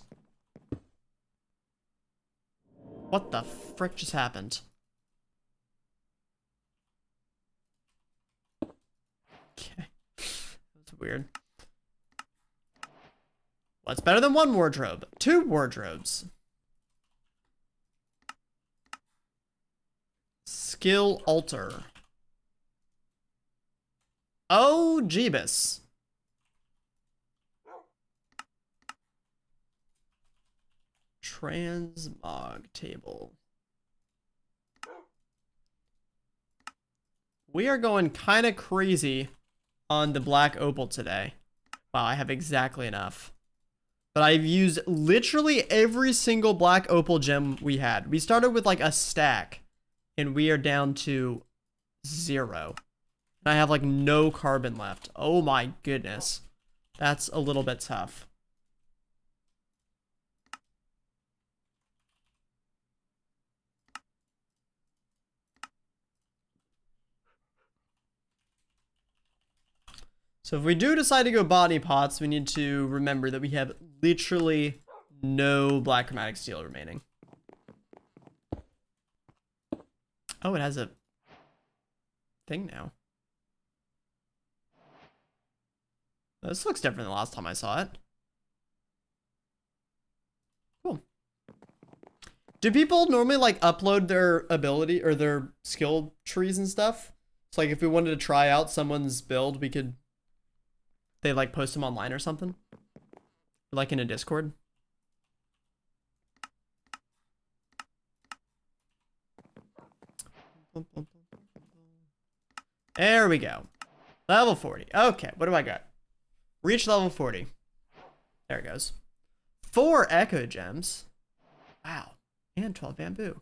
What the frick just happened? Okay. That's weird. What's better than 1 wardrobe? 2 wardrobes. Skill alter. Oh, Jeebus. Transmog table. We are going kind of crazy on the black opal today. Wow, I have exactly enough. But I've used literally every single black opal gem we had. We started with like a stack, and we are down to 0. And I have like no carbon left. Oh my goodness. That's a little bit tough. So if we do decide to go body pots, we need to remember that we have literally no black chromatic steel remaining. Oh, it has a thing now. This looks different than the last time I saw it. Cool. Do people normally like upload their ability or their skill trees and stuff? So like if we wanted to try out someone's build, we could... They like post them online or something? Like in a Discord? There we go. Level 40. Okay, what do I got? Reach level 40. There it goes. 4 echo gems. Wow. And 12 bamboo.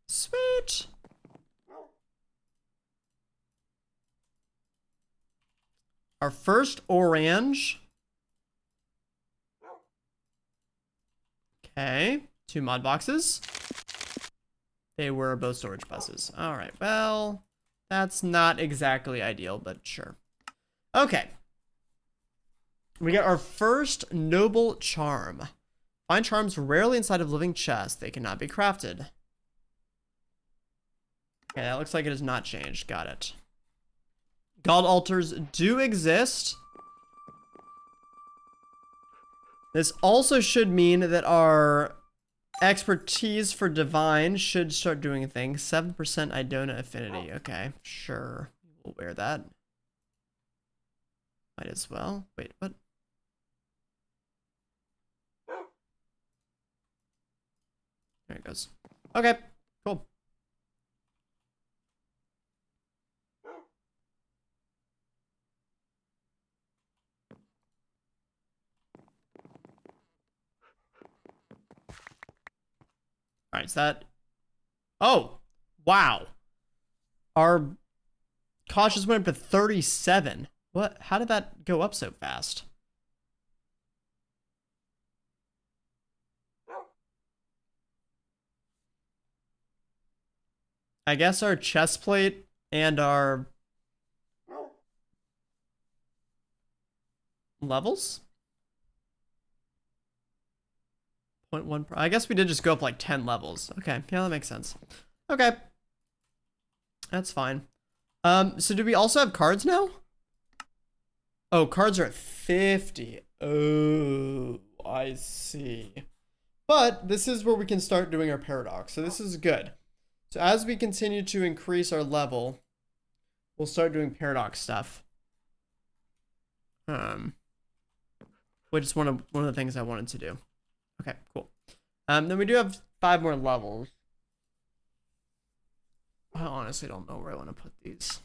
Sweet. Our first orange. Okay. 2 mod boxes. They were both storage buses. All right. Well, that's not exactly ideal, but sure. Okay. We got our first noble charm. Find charms rarely inside of living chests. They cannot be crafted. Okay, that looks like it has not changed. Got it. God altars do exist. This also should mean that our expertise for divine should start doing things. 7% Idona affinity. Okay, sure. We'll wear that. Might as well. Wait, what? There it goes. Okay, cool. All right, is that... Oh, wow. Our cautious went up to 37. What? How did that go up so fast? I guess our chest plate and our levels? 0.1. I guess we did just go up like 10 levels. Okay, yeah, that makes sense. Okay. That's fine. So do we also have cards now? Oh, cards are at 50. Oh, I see. But this is where we can start doing our paradox. So this is good. So as we continue to increase our level, we'll start doing paradox stuff. Which is one of the things I wanted to do. Okay, cool. Then we do have 5 more levels. I honestly don't know where I want to put these.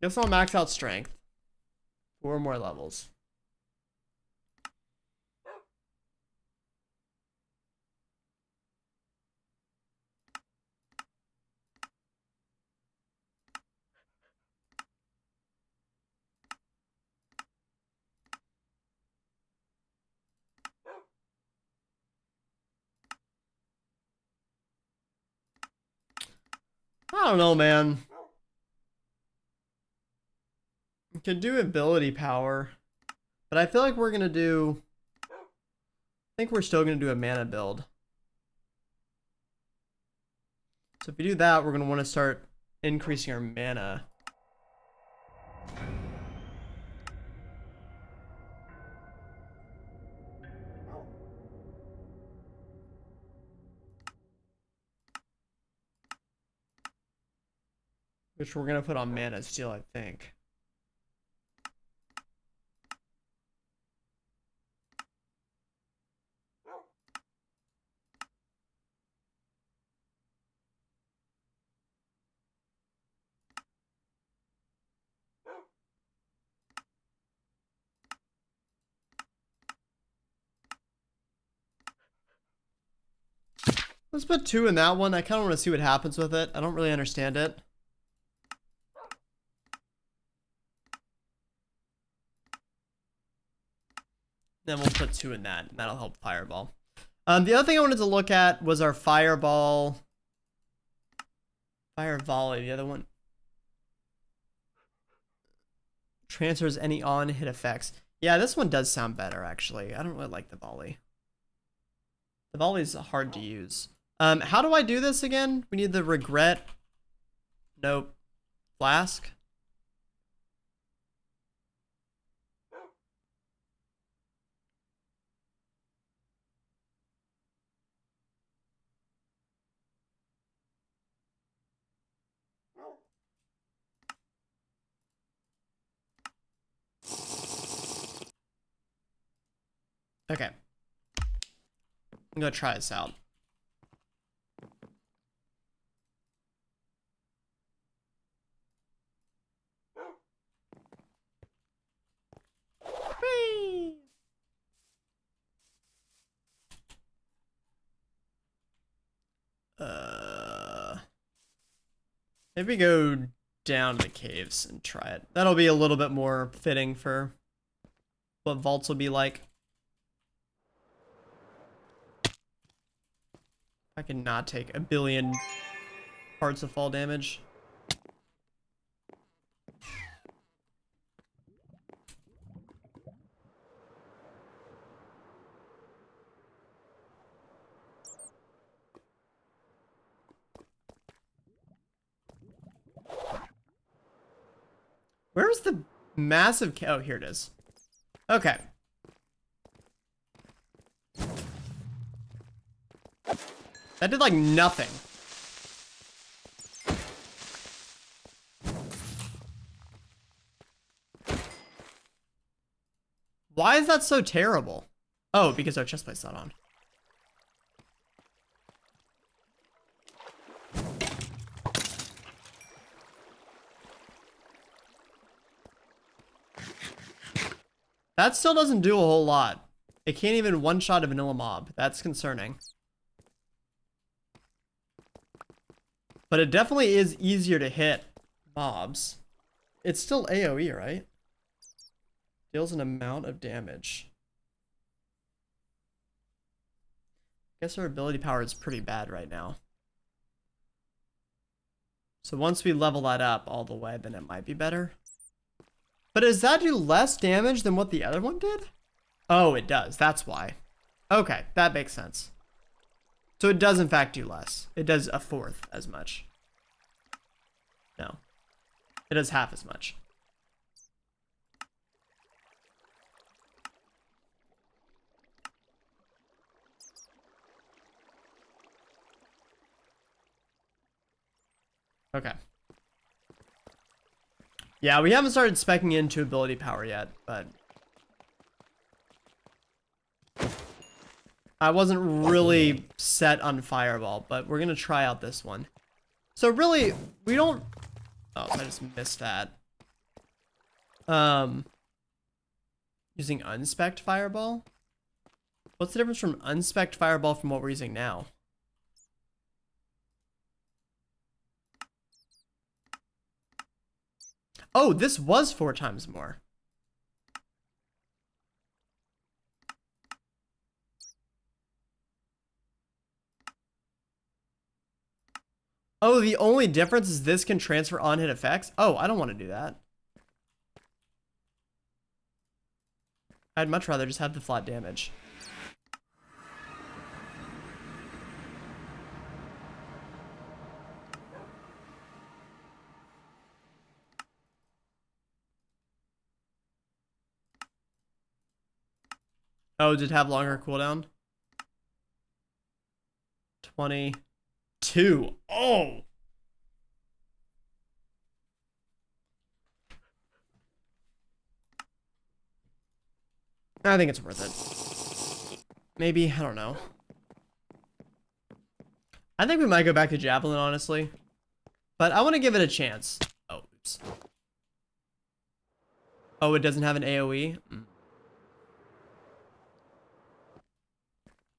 Guess I'll max out strength. 4 more levels. I don't know, man. We could do ability power, but I feel like we're gonna do. I think we're still gonna do a mana build. So if we do that, we're gonna want to start increasing our mana. Which we're gonna put on mana steal, I think. Let's put 2 in that one. I kind of want to see what happens with it. I don't really understand it. Then we'll put 2 in that, and that'll help fireball. The other thing I wanted to look at was our fireball. Fire volley, the other one. Transfers any on hit effects. Yeah, this one does sound better, actually. I don't really like the volley. The volley is hard to use. How do I do this again? We need the regret. Nope. Flask. Okay. I'm gonna try this out. Whee! Maybe go down to the caves and try it. That'll be a little bit more fitting for what vaults will be like. I can not take 1 billion parts of fall damage. Where's the massive oh, here it is. Okay. That did like nothing. Why is that so terrible? Oh, because our chest plate's not on. That still doesn't do a whole lot. It can't even one-shot a vanilla mob. That's concerning. But it definitely is easier to hit mobs. It's still AoE, right? Deals an amount of damage. Guess our ability power is pretty bad right now. So once we level that up all the way, then it might be better. But does that do less damage than what the other one did? Oh, it does. That's why. Okay, that makes sense. So it does in fact do less. It does 1/4 as much. No. It does half as much. Okay. Yeah, we haven't started speccing into ability power yet, but I wasn't really set on Fireball, but we're gonna try out this one. So really, we don't... Oh, I just missed that. Using unspec'd Fireball? What's the difference from unspec'd Fireball from what we're using now? Oh, this was 4 times more. Oh, the only difference is this can transfer on-hit effects? Oh, I don't want to do that. I'd much rather just have the flat damage. Oh, did it have longer cooldown? 22. Oh! I think it's worth it. Maybe, I don't know. I think we might go back to Javelin, honestly. But I want to give it a chance. Oh, oops. Oh, it doesn't have an AoE?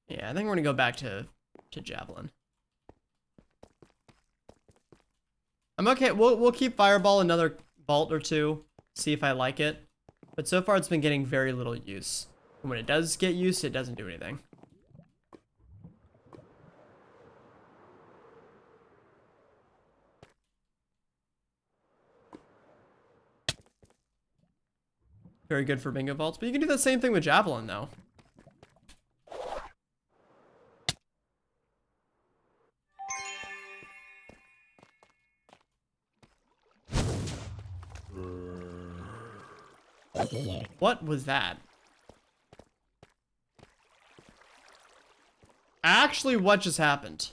Yeah, I think we're gonna go back to Javelin. I'm okay. We'll keep Fireball another vault or two, see if I like it. But so far it's been getting very little use. And when it does get used, it doesn't do anything. Very good for bingo vaults, but you can do the same thing with Javelin though. What was that? Actually, what just happened?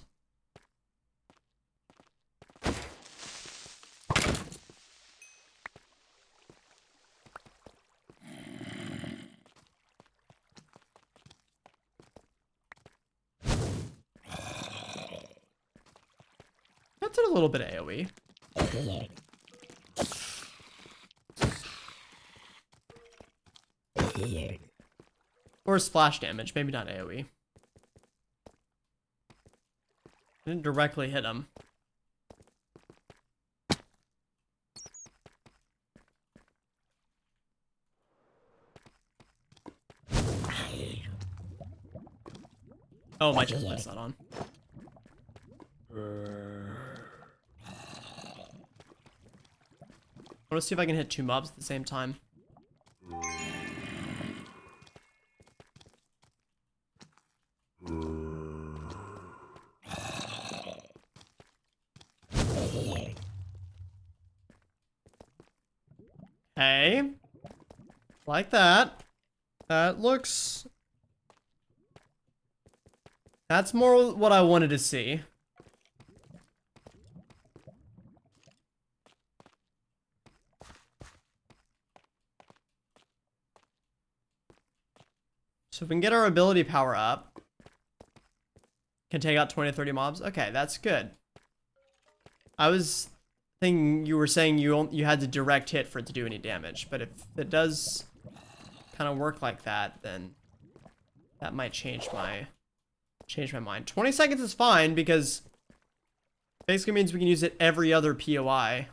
That did a little bit of AoE. Or splash damage, maybe not AoE. Didn't directly hit him. Oh, my chest light's not on. I want to see if I can hit 2 mobs at the same time. Hey, like that. That looks... That's more what I wanted to see. So if we can get our ability power up, can take out 20 to 30 mobs. Okay, that's good. I was thinking you were saying you had to direct hit for it to do any damage, but if it does kind of work like that, then that might change my mind. 20 seconds is fine because basically means we can use it every other POI.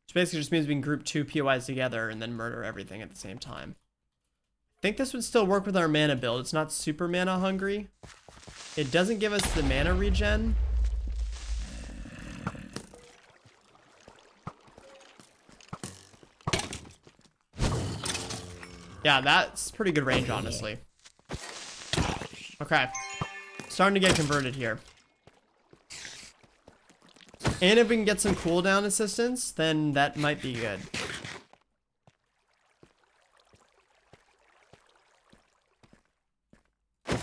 Which basically just means we can group 2 POIs together and then murder everything at the same time. I think this would still work with our mana build. It's not super mana hungry. It doesn't give us the mana regen. Yeah, that's pretty good range, honestly. Okay. Starting to get converted here. And if we can get some cooldown assistance, then that might be good.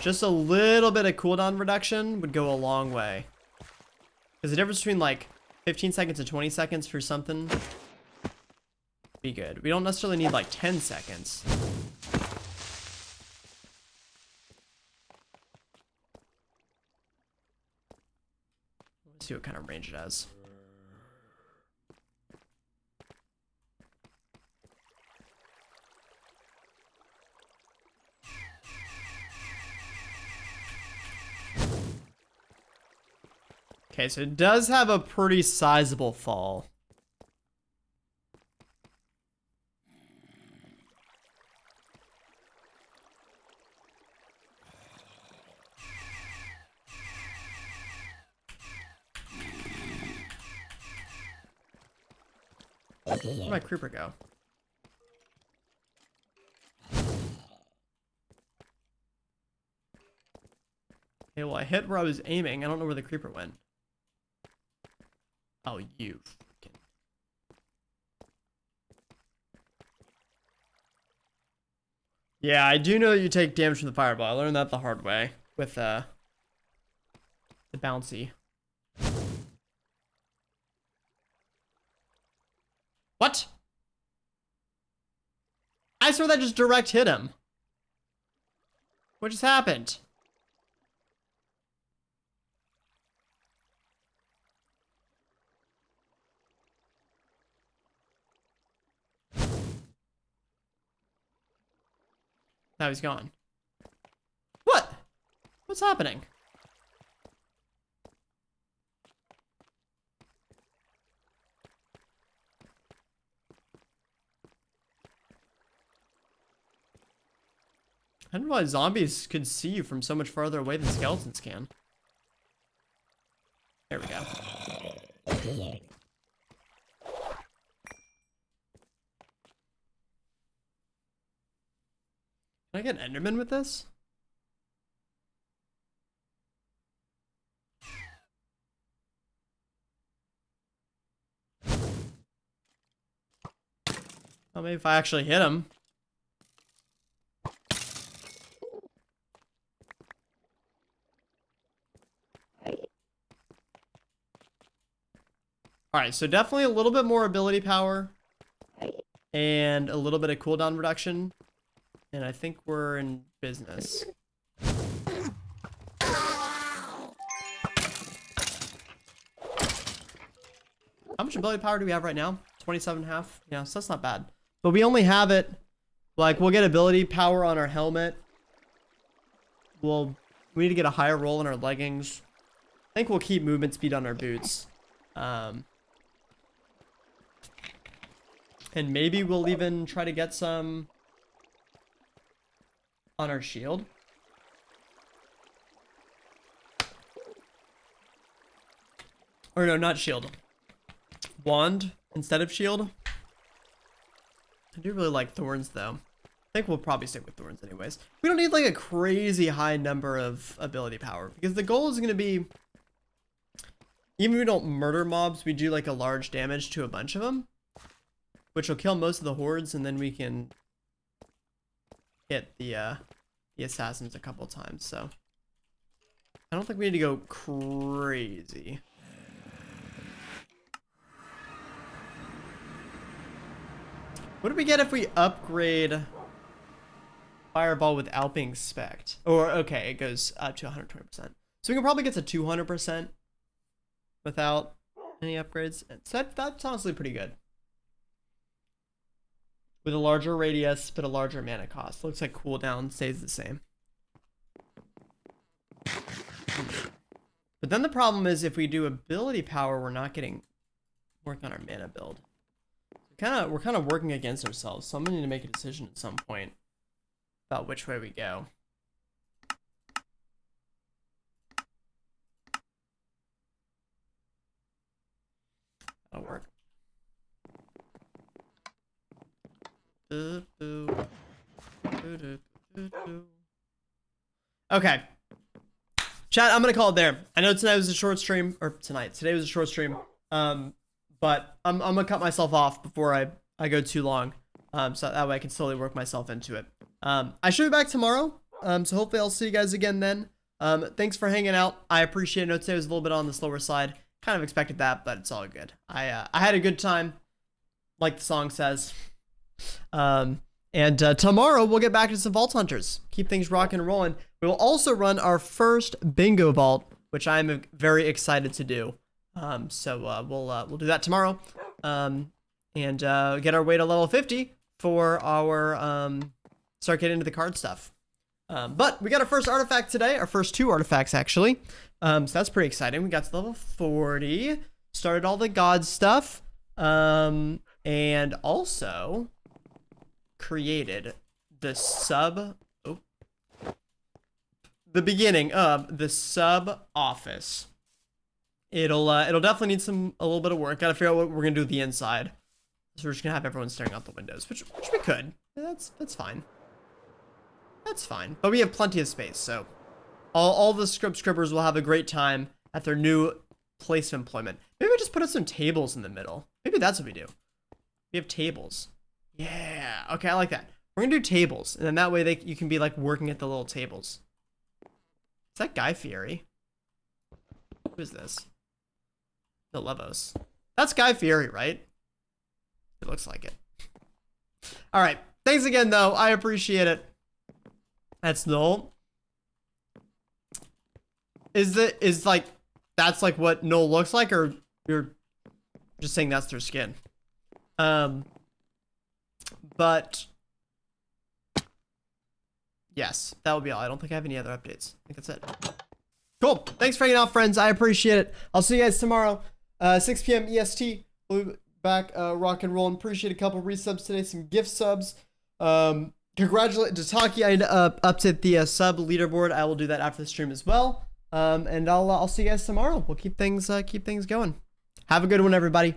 Just a little bit of cooldown reduction would go a long way. Because the difference between like 15 seconds and 20 seconds for something be good. We don't necessarily need like 10 seconds. Let's see what kind of range it has. Okay, so it does have a pretty sizable fall. Where'd my creeper go? Okay, well I hit where I was aiming. I don't know where the creeper went. Oh, you freaking. Yeah, I do know that you take damage from the fireball. I learned that the hard way with the bouncy. What? I swear that just direct hit him. What just happened? Now he's gone. What? What's happening? I didn't realize zombies could see you from so much farther away than skeletons can. There we go. Can I get an Enderman with this? Well, maybe if I actually hit him. Alright, so definitely a little bit more ability power. And a little bit of cooldown reduction. And I think we're in business. How much ability power do we have right now? 27.5? Yeah, so that's not bad. But we only have it, like, we'll get ability power on our helmet. We need to get a higher roll in our leggings. I think we'll keep movement speed on our boots. And maybe we'll even try to get some on our shield. Or no, not shield. Wand instead of shield. I do really like thorns though. I think we'll probably stick with thorns anyways. We don't need like a crazy high number of ability power because the goal is going to be, even if we don't murder mobs, we do like a large damage to a bunch of them, which will kill most of the hordes, and then we can hit the assassins a couple times. So I don't think we need to go crazy. What do we get if we upgrade Fireball without being spec'd? Or, okay, it goes up to 120%. So we can probably get to 200% without any upgrades. So that's honestly pretty good. With a larger radius, but a larger mana cost. Looks like cooldown stays the same. But then the problem is if we do ability power, we're not getting working on our mana build. We're kind of working against ourselves, so I'm gonna need to make a decision at some point about which way we go. That'll work. Okay. Chat, I'm gonna call it there. I know tonight was a short stream, or today was a short stream. But I'm gonna cut myself off before I go too long. So that way I can slowly work myself into it. I should be back tomorrow. So hopefully I'll see you guys again then. Thanks for hanging out. I appreciate it. I know today was a little bit on the slower side. Kind of expected that, but it's all good. I had a good time, like the song says. And tomorrow we'll get back to some Vault Hunters. Keep things rocking and rolling. We will also run our first bingo vault, which I'm very excited to do. So we'll do that tomorrow. And get our way to level 50 for our start getting into the card stuff. But we got our first artifact today, our first 2 artifacts actually. So that's pretty exciting. We got to level 40, started all the god stuff, and also created the beginning of the sub office. It'll definitely need a little bit of work. Gotta figure out what we're gonna do with the inside. So we're just gonna have everyone staring out the windows, which we could. That's fine. That's fine. But we have plenty of space, so all the scribbers will have a great time at their new place of employment. Maybe we just put up some tables in the middle. Maybe that's what we do. We have tables. Yeah. Okay, I like that. We're gonna do tables, and then that way you can be like working at the little tables. Is that Guy Fieri? Who is this? The Levos. That's Guy Fieri, right? It looks like it. All right. Thanks again, though. I appreciate it. That's Noel. That's like what Noel looks like, or you're just saying that's their skin? But yes, that would be all. I don't think I have any other updates. I think that's it. Cool. Thanks for hanging out, friends. I appreciate it. I'll see you guys tomorrow, 6 p.m. EST. We'll be back rock and rolling. Appreciate a couple resubs today, some gift subs. Congratulate Tataki. I updated the sub leaderboard. I will do that after the stream as well. And I'll see you guys tomorrow. We'll keep things going. Have a good one, everybody.